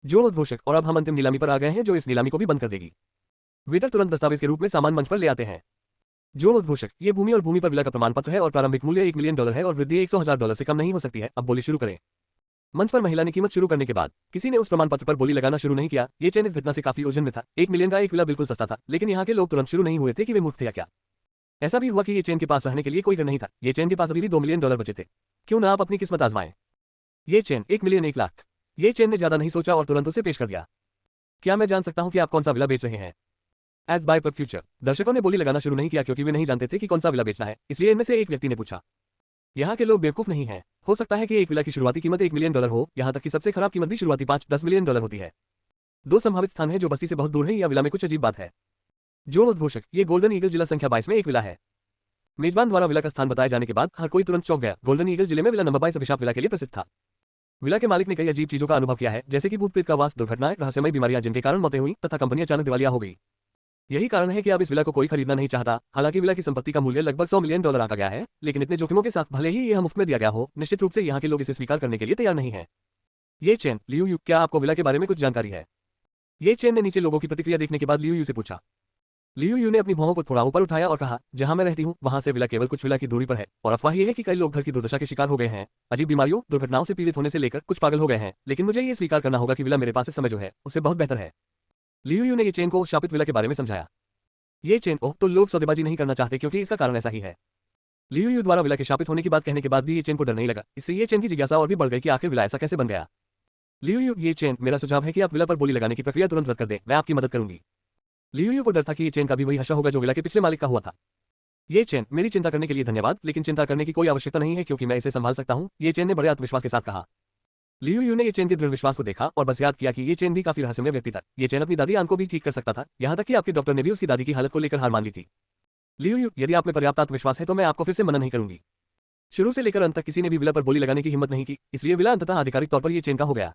जो उद्घोषक, और अब हम अंतिम नीलामी पर आ गए हैं जो इस नीलामी को भी बंद कर देगी। वेटर तुरंत दस्तावेज के रूप में सामान मंच पर ले आते हैं। जो उद्घोषक, ये भूमि और भूमि पर विला का प्रमाण पत्र है और प्रारंभिक मूल्य $1 मिलियन है और वृद्धि $100,000 से कम नहीं हो सकती है। अब बोली शुरू करें। मंच पर महिला ने कीमत शुरू करने के बाद किसी ने उस प्रमाण पत्र पर बोली लगाना शुरू नहीं किया। ये चेन इस घटना से काफी उलझन में था। 1 मिलियन का एक विला बिल्कुल सस्ता था, लेकिन यहाँ के लोग तुरंत शुरू नहीं हुए थे कि वे मूर्ख थे या क्या। ऐसा भी हुआ कि ये चेन के पास रहने के लिए कोई घर नहीं था। ये चेन के पास अभी भी $2 मिलियन बचे थे। क्यों ना आप अपनी किस्मत आजमाएं। ये चेन 1 मिलियन 1 लाख। ये चेन ने ज्यादा नहीं सोचा और तुरंत उसे पेश कर दिया। क्या मैं जान सकता हूं कि आप कौन सा विला बेच रहे हैं? एज बाय पर फ्यूचर। दर्शकों ने बोली लगाना शुरू नहीं किया क्योंकि वे नहीं जानते थे कि कौन सा विला बेचना है, इसलिए इनमें से एक व्यक्ति ने पूछा। यहाँ के लोग बेवकूफ नहीं हैं। हो सकता है कि एक विला की शुरुआती कीमत $1 मिलियन हो, यहाँ तक कि सबसे खराब कीमत भी शुरुआती 5-10 मिलियन होती है। 2 संभावित स्थान हैं जो बस्ती से बहुत दूर हैं या विला में कुछ अजीब बात है। जो उद्घोषक, ये गोल्डन ईगल जिला संख्या 22 में एक विला है। मेजबान द्वारा विला का स्थान बताए जाने के बाद हर कोई तुरंत चौंक गया। गोल्डन ईगल जिले में विला नंबर 22 अभिशाप विला के लिए प्रसिद्ध था। विला के मालिक ने कई अजीब चीजों का अनुभव किया है, जैसे कि भूत प्रेत का वास, दुर्घटनाएं, रहस्यमयी बीमारियां जिनके कारण मौतें हुई तथा कंपनी अचानक दिवालिया हो गई। यही कारण है कि अब इस विला को कोई खरीदना नहीं चाहता। हालांकि विला की संपत्ति का मूल्य लगभग $100 मिलियन आंका गया है, लेकिन इतने जोखिमों के साथ भले ही यह मुफ्त में दिया गया हो, निश्चित रूप से यहाँ के लोग इसे स्वीकार करने के लिए तैयार नहीं है। ये चेन, लियू, क्या आपको विला के बारे में कुछ जानकारी है? ये चेन ने नीचे लोगों की प्रतिक्रिया देखने के बाद लियू से पूछा। लियू ने अपनी भौहों को थोड़ा ऊपर उठाया और कहा, जहां मैं रहती हूं वहां से विला केवल कुछ विला की दूरी पर है और अफवाह यह है कि कई लोग घर की दुर्दशा के शिकार हो गए हैं, अजीब बीमारियों, दुर्घटनाओं से पीड़ित होने से लेकर कुछ पागल हो गए हैं, लेकिन मुझे ये स्वीकार करना होगा कि विला मेरे पास इस समय जो है उससे बहुत बेहतर है। लियू ने ये चेन को उस शापित विला के बारे में समझाया। ये चेन, ओह, तो लोग सौदेबाजी नहीं करना चाहते क्योंकि इसका कारण ऐसा ही है। लियू द्वारा विला के शापित होने की बात कहने के बाद भी ये चेन को डर नहीं लगा। इससे ये चेन की जिज्ञासा और भी बढ़ गई कि आखिर विला ऐसा कैसे बन गया। लियू, ये चेन, मेरा सुझाव है कि आप विला पर बोली लगाने की प्रक्रिया तुरंत रद्द कर दें, मैं आपकी मदद करूंगी। लियू को डर था कि ये चेन का भी वही हश्र होगा जो विला के पिछले मालिक का हुआ था। ये चेन, मेरी चिंता करने के लिए धन्यवाद, लेकिन चिंता करने की कोई आवश्यकता नहीं है क्योंकि मैं इसे संभाल सकता हूं, ये चेन ने बड़े आत्मविश्वास के साथ कहा। लियू ने ये चेन के दृढ़ विश्वास को देखा और बस याद किया कि ये चेन भी काफी रहस्यमय व्यक्ति था। ये चेन अपनी दादी आन को भी ठीक कर सकता था, यहाँ तक कि आपके डॉक्टर ने भी उसकी दादी की हालत को लेकर हार मान ली थी। लियू, यदि आप में पर्याप्त आत्मविश्वास है तो मैं आपको फिर से मना नहीं करूंगी। शुरू से लेकर अंत तक किसी ने भी विला पर बोली लगाने की हिम्मत नहीं की, इसलिए विला अंततः आधिकारिक तौर पर ये चेन का हो गया।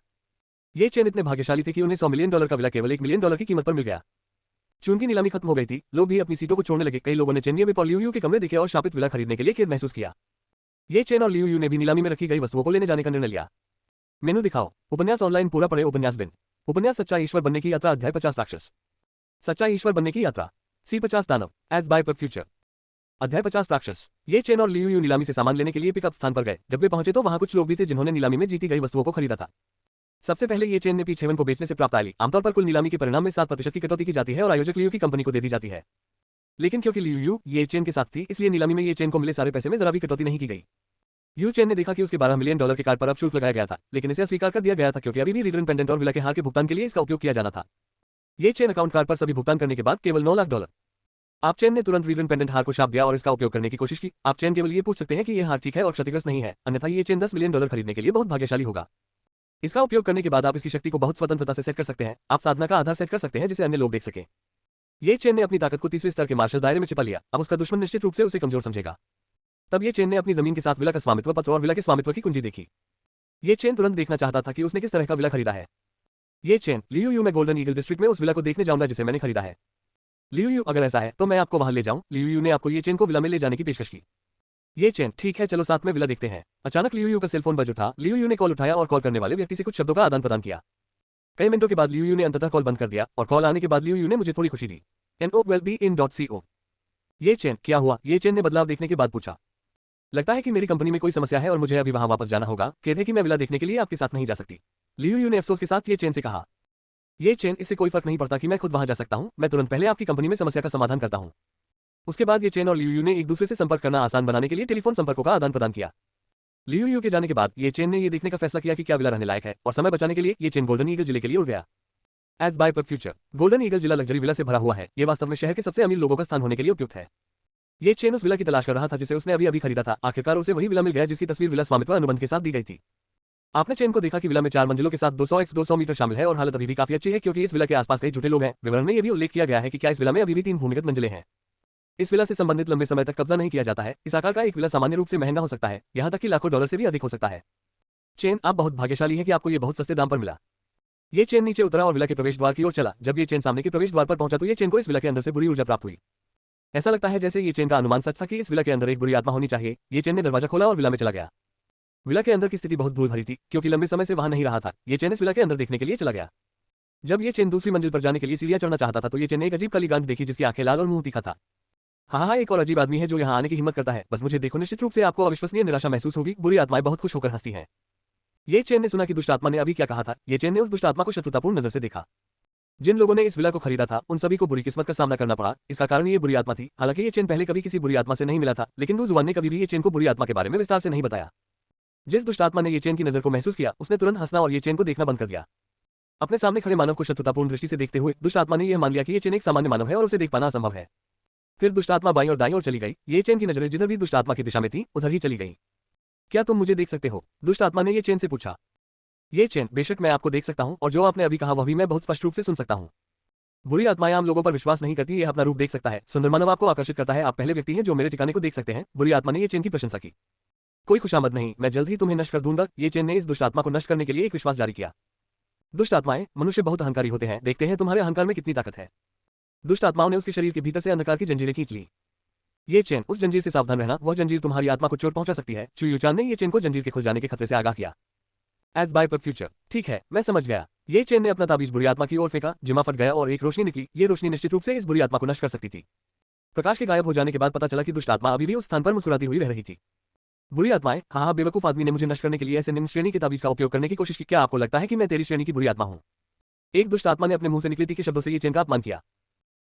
ये चेन इतने भाग्यशाली थे कि उन्हें $100 मिलियन का विला केवल $1 मिलियन की कीमत पर मिल गया। चून की नीलामी खत्म हो गई थी, लोग भी अपनी सीटों को छोड़ने लगे। कई लोगों ने चेन और लियू के कमरे देखे और शापित विला खरीदने के लिए खेद महसूस किया। ये चेन और लियू ने भी नीलामी में रखी गई वस्तुओं को लेने जाने का निर्णय लिया। मेनू दिखाओ। उपन्यास ऑनलाइन पूरा पढ़े। उपन्यास बिन। उपन्यास सच्चा ईश्वर बनने की यात्रा, अध्याय 50 राक्षस। सच्चा ईश्वर बनने की यात्रा, C50 दानव। एज बाय पर फ्यूचर। अध्याय 50 राक्षस। ये चेन और लियू नीलामी से सामान लेने के लिए पिकअप स्थान पर गए। जब वे पहुंचे तो वहां कुछ लोग भी थे जिन्होंने नीलामी में जीती गई वस्तुओं को खरीदा था। सबसे पहले ये चेन ने P7 को बेचने से प्राप्त आय ली। आमतौर पर कुल नीलामी के परिणाम में 7% की कटौती की जाती है और आयोजक लियू की कंपनी को दे दी जाती है। लेकिन क्योंकि लियू यू ये चेन के साथ थी, इसलिए नीलामी में ये चेन को मिले सारे पैसे में जरा भी कटौती नहीं की गई। यू चेन ने देखा कि उसके $12 मिलियन के कार्ड पर अब शुल्क लगाया गया था, लेकिन इसे अस्वीकार कर दिया गया था क्योंकि अभी भी रीडर पेंडेंट और विला के हार के भुगतान के लिए इसका उपयोग किया जाना था। ये चेन अकाउंट कार्ड पर सभी भुगतान करने के बाद केवल $9 लाख। आप चेन ने तुरंत रीडर पेंडेंट हार को छाप दिया और इसका उपयोग करने की कोशिश की। आप चेन केवल ये पूछ सकते हैं कि यह हार ठीक है और क्षतिग्रस्त नहीं है, अन्यथा ये चेन $10 मिलियन खरीदने के लिए बहुत भाग्यशाली होगा। इसका उपयोग करने के बाद आप इसकी शक्ति को बहुत स्वतंत्रता से सेट कर सकते हैं। आप साधना का आधार सेट कर सकते हैं जिसे अन्य लोग देख सकें। ये चेन ने अपनी ताकत को 30वें स्तर के मार्शल दायरे में छिपा लिया। अब उसका दुश्मन निश्चित रूप से उसे कमजोर समझेगा। तब ये चेन ने अपनी जमीन के साथ विला का स्वामित्व पत्र और विला के स्वामित्व की कुंजी देखी। ये चेन तुरंत देखना चाहता था कि उसने किस तरह का विला खरीदा है। ये चेन लियू यू मैं गोल्डन ईगल डिस्ट्रिक्ट में उस विला को देखने जाऊंगा जिसे मैंने खरीदा है। लियू यू अगर ऐसा है तो मैं आपको वहां ले जाऊं। लियू यू ने आपको ये चेन को विला में ले जाने की पेशकश की। ये चेन ठीक है, चलो साथ में विला देखते हैं। अचानक लियू यू का सेलफोन बज उठा। लियू यू ने कॉल उठाया और कॉल करने वाले व्यक्ति से कुछ शब्दों का आदान प्रदान किया। कई मिनटों के बाद लियू यू ने अंततः कॉल बंद कर दिया और कॉल आने के बाद लियू यू ने मुझे थोड़ी खुशी दी। NO12BIN.CO। ये चेन क्या हुआ? ये चेन ने बदलाव देखने के बाद पूछा। लगता है कि मेरी कंपनी में कोई समस्या है और मुझे अभी वहां वापस जाना होगा। कहते हैं कि मैं विला देखने के लिए आपके साथ नहीं जा सकती। लियू यू ने अफसोस के साथ ये चेन से कहा। ये चेन इससे कोई फर्क नहीं पड़ता कि मैं खुद वहां जा सकता हूं। मैं तुरंत पहले आपकी कंपनी में समस्या का समाधान करता हूं। उसके बाद ये चेन और लियू यू ने एक दूसरे से संपर्क करना आसान बनाने के लिए टेलीफोन संपर्कों का आदान प्रदान किया। लियू यू के जाने के बाद ये चेन ने ये देखने का फैसला किया कि क्या विला रहने लायक है और समय बचाने के लिए ये चेन गोल्डन ईगल जिले के लिए उड़ गया। एज बाय पर फ्यूचर गोल्डन ईगल जिला लग्जरी विला से भरा हुआ है। ये वास्तव में शहर के सबसे अमीर लोगों का स्थान होने के लिए उपयुक्त है। ये चेन उस विला की तलाश कर रहा था जिसे उसने अभी खरीदा था। आखिरकार उसे वही विला मिल गया जिसकी तस्वीर विला स्वामित्व अनुबंध के साथ दी गई थी। आपने चेन को देखा कि विला में 4 मंजिलों के साथ 200x200 मीटर शामिल है और हालत अभी भी काफी अच्छी है क्योंकि इस विला के आसपास कई झूठे लोग हैं। विवरण में यह भी उल्लेख किया गया है कि क्या इस विला में अभी भी 3 भूमिगत मंजिलें हैं। इस विला से संबंधित लंबे समय तक कब्जा नहीं किया जाता है। इस आकार का एक विला सामान्य रूप से महंगा हो सकता है, यहां तक कि लाखों डॉलर से भी अधिक हो सकता है। चेन आप बहुत भाग्यशाली है कि आपको ये बहुत सस्ते दाम पर मिला। ये चेन नीचे उतरा और विला के प्रवेश द्वार की ओर चला। जब ये चेन सामने के प्रवेश द्वार पर पहुंचा तो ये चेन को इस विला के अंदर से बुरी ऊर्जा प्राप्त हुई। ऐसा लगता है जैसे ये चेन का अनुमान सच था कि इस विला के अंदर एक बुरी आत्मा होनी चाहिए। ये चेन ने दरवाजा खोला और विला में चला गया। विला के अंदर की स्थिति बहुत धूल भरी थी क्योंकि लंबे समय से वहां नहीं रहा था। ये चेन इस विला के अंदर देखने के लिए चला गया। जब ये चेन दूसरी मंजिल पर जाने के लिए सीढ़ियां चढ़ना चाहता था तो ये चेन ने एक अजीब काली गांठ देखी जिसकी आंखें लाल और मुंह तीखा था। हाँ, एक और अजीब आदमी है जो यहाँ आने की हिम्मत करता है। बस मुझे देखो, निश्चित रूप से आपको अविश्वसनीय निराशा महसूस होगी। बुरी आत्माएं बहुत खुश होकर हंसती हैं। ये चेन ने सुना कि दुष्ट आत्मा ने अभी क्या कहा था। ये चेन ने उस दुष्ट आत्मा को शत्रुतापूर्ण नजर से देखा। जिन लोगों ने इस विला को खरीदा था उन सभी को बुरी किस्मत का सामना करना पड़ा। इसका कारण ये बुरी आत्मा थी। हालांकि ये चेन पहले कभी किसी बुरी आत्मा से नहीं मिला था, लेकिन वो जुआन ने कभी भी ये चेन को बुरी आत्मा के बारे में विस्तार से नहीं बताया। जिस दुष्ट आत्मा ने ये चेन की नजर को महसूस किया उसने तुरंत हंसना और ये चेन को देखना बंद कर दिया। अपने सामने खड़े मानव को शत्रुतापूर्ण दृष्टि से देखते हुए दुष्ट आत्मा ने यह मान लिया कि ये चेन एक सामान्य मानव है और उसे देख पाना असंभव है। फिर दुष्ट आत्मा बाईं और दाईं ओर चली गई। ये चेन की नजरें जिधर भी दुष्ट आत्मा की दिशा में थी उधर ही चली गई। क्या तुम मुझे देख सकते हो? दुष्ट आत्मा ने ये चेन से पूछा। ये चेन बेशक मैं आपको देख सकता हूं और जो आपने अभी कहा वह भी मैं बहुत स्पष्ट रूप से सुन सकता हूं। बुरी आत्माएं आम लोगों पर विश्वास नहीं करती। यह अपना रूप देख सकता है। सुंदर मानव आपको आकर्षित करता है। आप पहले व्यक्ति हैं जो मेरे ठिकाने को देख सकते हैं। बुरी आत्मा ने ये चेन की प्रशंसा की। कोई खुशामद नहीं, मैं जल्द ही तुम्हें नष्ट कर दूंगा। ये चेन ने इस दुष्ट आत्मा को नष्ट करने के लिए एक विश्वास जारी किया। दुष्ट आत्माएं मनुष्य बहुत अहंकारी होते हैं। देखते हैं तुम्हारे अहंकार में कितनी ताकत है। दुष्ट आत्माओं ने उसके शरीर के भीतर से अंधकार की जंजीरें खींच ली। ये चेन उस जंजीर से सावधान रहना, वह जंजीर तुम्हारी आत्मा को चोट पहुंचा सकती है। चुयुचान ने ये चेन को जंजीर के खुल जाने के खतरे से आगाह किया। एज बाय पर फ्यूचर ठीक है, मैं समझ गया। ये चेन ने अपना ताबीज बुरी आत्मा की ओर फेंका। जिमा फट गया और एक रोशनी निकली। ये रोशनी निश्चित रूप से इस बुरी आत्मा को नष्ट कर सकती थी। प्रकाश के गायब हो जाने के बाद पता चला कि दुष्ट आत्मा अभी भी उस स्थान पर मुस्कुराती हुई रह रही थी। बुरी आत्माएं, हाँ, बेवकूफ आदमी ने मुझे नष्ट करने के लिए ऐसे निम्न श्रेणी के ताबीज का उपयोग करने की कोशिश की। क्या आपको लगता है कि मैं तेरी श्रेणी की बुरी आत्मा हूं? एक दुष्ट आत्मा ने अपने मुंह से निकली तीखे शब्दों से ये चेन का अपमान किया।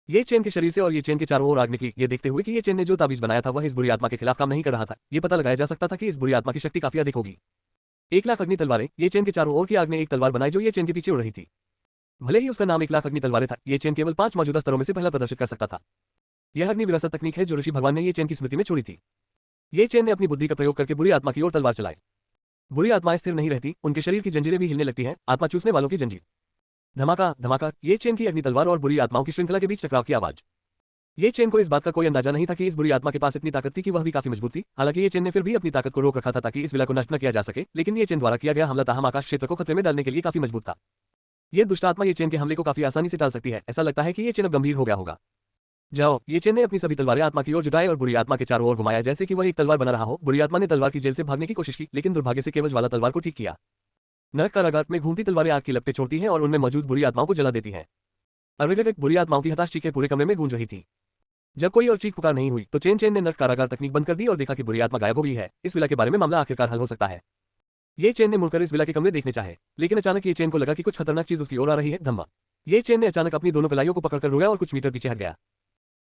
ये चेन के शरीर से और ये चेन के चारों ओर आग निकली। ये देखते हुए कि ये चेन ने जो ताबीज बनाया था वह इस बुरी आत्मा के खिलाफ काम नहीं कर रहा था। ये पता लगाया जा सकता था कि इस बुरी आत्मा की शक्ति काफी अधिक होगी। 1,00,000 अग्नि तलवारें। ये चेन के चारों ओर की आग ने एक तलवार बनाई जो ये चेन के पीछे उड़ रही थी। भले ही उसका नाम 1,00,000 अग्नि तलवारें था, ये चेन केवल 5 मौजूदा स्तरों में से पहला प्रदर्शित कर सकता था। यह अग्नि विरासत तकनीक है जो ऋषि भगवान ने ये चेन की स्मृति में छोड़ी थी। ये चेन ने अपनी बुद्धि का प्रयोग करके बुरी आत्मा की ओर तलवार चलाई। बुरी आत्माएं स्थिर नहीं रहती, उनके शरीर की जंजीरें भी हिलने लगती हैं। आत्मा चूसने वालों की जंजीर। धमाका धमाका। ये चेन की अग्नि तलवार और बुरी आत्माओं की श्रृंखला के बीच टकराव की आवाज। ये चेन को इस बात का कोई अंदाजा नहीं था कि इस बुरी आत्मा के पास इतनी ताकत थी कि वह भी काफी मजबूत थी। हालांकि ये चेन ने फिर भी अपनी ताकत को रोक रखा था ताकि इस विला को नष्ट न किया जा सके, लेकिन ये चेन द्वारा किया गया हमला ताहम आकाश क्षेत्र को खतरे में डालने के लिए काफी मजबूत था। ये दुष्ट आत्मा ये चेन के हमले को काफी आसानी से टाल सकती है। ऐसा लगता है कि ये चेन अब गंभीर हो गया होगा। जाओ। ये चेन ने अपनी सभी तलवारें आत्मा की ओर जुटाई और बुरी आत्मा के चारों ओर घुमाया जैसे कि वह एक तलवार बना रहा हो। बुरी आत्मा ने तलवार की जेल से भागने की कोशिश की, लेकिन दुर्भाग्य से केवल ज्वाला तलवार को ठीक किया। नरक कारागार में घूमती तलवारें आग की लपटें छोड़ती हैं और उनमें मौजूद बुरी आत्माओं को जला देती हैं। अलग-अलग बुरी आत्माओं की हताश चीखें पूरे कमरे में गूंज रही थी। जब कोई और चीख पुकार नहीं हुई तो चेन ने नरक कारागार तकनीक बंद कर दी और देखा कि बुरी आत्मा गायब हो गई है। इस विला के बारे में मामला आखिरकार हल हो सकता है। ये चेन ने मुड़कर इस विला के कमरे देखने चाहे, लेकिन अचानक ये चेन को लगा कि कुछ खतरनाक चीज उसकी ओर आ रही है। धम्मा। ये चेन ने अचानक अपनी दोनों कलाइयों को पकड़कर रोया और कुछ मीटर पीछे हट गया।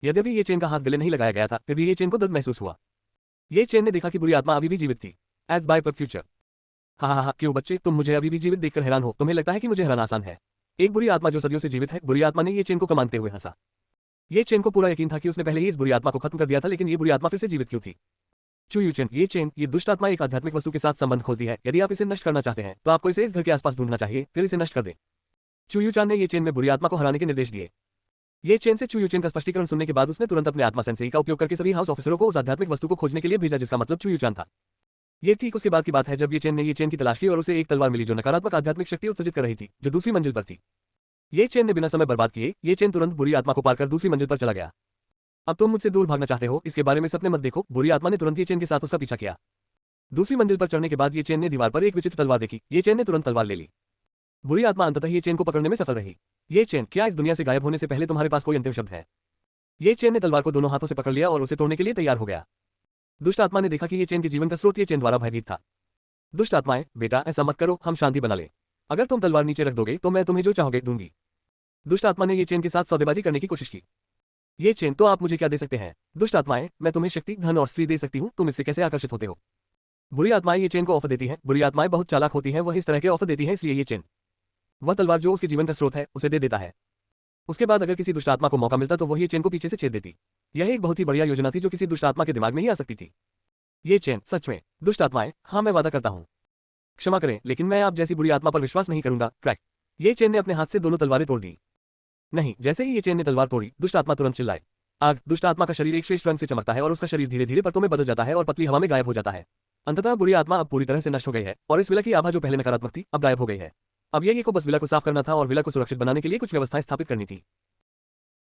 यद्यपि ये चेन का हाथ गले नहीं लगाया गया था, फिर भी ये चेन को दर्द महसूस हुआ। ये चेन ने देखा कि बुरी आत्मा अभी भी जीवित थी। एज बाय पर फ्यूचर। हाँ, क्यों बच्चे, तुम मुझे अभी भी जीवित देखकर हैरान हो? तुम्हें लगता है कि मुझे हराना आसान है? एक बुरी आत्मा जो सदियों से जीवित है। बुरी आत्मा ने ये चेन को कमानते हुए हंसा। ये चेन को पूरा यकीन था कि उसने पहले ही इस बुरी आत्मा को खत्म कर दिया था, लेकिन ये बुरी आत्मा फिर से जीवित क्यों थी? चुयू चेन। ये दुष्ट आत्मा एक आध्यात्मिक वस्तु के साथ संबंध खोलती है। यदि आप इसे नष्ट करना चाहते हैं तो आपको इसे इस घर के आसपास ढूंढना चाहिए, फिर इसे नष्ट कर दें। चुयू चान ने ये चेन में बुरी आत्मा को हराने के निर्देश दिए। ये चेन से चुयू चेन का स्पष्टीकरण सुनने के बाद उसने तुरंत अपने आत्मा सेंसेई का उपयोग करके सभी हाउस ऑफिसरों को उस आध्यात्मिक वस्तु को खोजने के लिए भेजा जिसका मतलब चुयू चान था। ये ठीक उसके बाद की बात है जब ये चेन की तलाश की और उसे एक तलवार मिली जो नकारात्मक आध्यात्मिक शक्ति उत्सर्जित कर रही थी, जो दूसरी मंजिल पर थी। ये चेन ने बिना समय बर्बाद किए ये चेन तुरंत बुरी आत्मा को पार कर दूसरी मंजिल पर चला गया। अब तुम मुझसे दूर भागना चाहते हो, इसके बारे में सपने मत देखो। बुरी आत्मा ने तुरंत ये चेन के साथ उसका पीछा किया। दूसरी मंजिल पर चढ़ने के बाद ये चेन ने दीवार पर एक विचित्र तलवार देखी। ये चेन ने तुरंत तलवार ले ली। बुरी आत्मा अंततः ये चेन को पकड़ने में सफल रही। ये चेन, क्या इस दुनिया से गायब होने से पहले तुम्हारे पास कोई अंतिम शब्द है? ये चेन ने तलवार को दोनों हाथों से पकड़ लिया और उसे तोड़ने के लिए तैयार हो गया। दुष्ट आत्मा ने देखा कि ये चेन के जीवन का स्रोत ये चेन द्वारा भयभीत था। दुष्ट आत्माएं, बेटा ऐसा मत करो, हम शांति बना ले। अगर तुम तलवार नीचे रख दोगे तो मैं तुम्हें जो चाहोगे दूंगी। दुष्ट आत्मा ने ये चेन के साथ सौदेबाजी करने की कोशिश की। ये चेन, तो आप मुझे क्या दे सकते हैं? दुष्ट आत्माएं, मैं तुम्हें शक्ति, धन और स्त्री दे सकती हूँ, तुम इससे कैसे आकर्षित होते हो? बुरी आत्माएं ये चेन को ऑफर देती हैं। बुरी आत्माएं बहुत चालाक होती हैं, वह इस तरह के ऑफर देती हैं, इसलिए ये चेन, वह तलवार जो उसके जीवन का स्रोत है, उसे दे देता है। उसके बाद अगर किसी दुष्ट आत्मा को मौका मिलता तो वह ये चेन को पीछे से छेद देती। यह एक बहुत ही बढ़िया योजना थी जो किसी दुष्ट आत्मा के दिमाग में ही आ सकती थी। ये चेन, सच में। दुष्ट आत्माएं, हाँ मैं वादा करता हूँ। क्षमा करें, लेकिन मैं आप जैसी बुरी आत्मा पर विश्वास नहीं करूंगा। क्रैक। ये चेन ने अपने हाथ से दोनों तलवारें तोड़ दी। नहीं, जैसे ही ये चेन ने तलवार तोड़ी, दुष्ट आत्मा तुरंत चिल्लाए। आग। दुष्ट आत्मा का शरीर एक श्रेष्ठ रंग से चमकता है और उसका शरीर धीरे धीरे परतों में बदल जाता है और पतली हवा में गायब हो जाता है। अंततः बुरी आत्मा अब पूरी तरह से नष्ट हो गई है और इस विला की आभा जो पहले नकारात्मक थी, अब गायब हो गई है। अब ये को बस विला को साफ करना था और विला को सुरक्षित बनाने के लिए कुछ व्यवस्थाएं स्थापित करनी थी।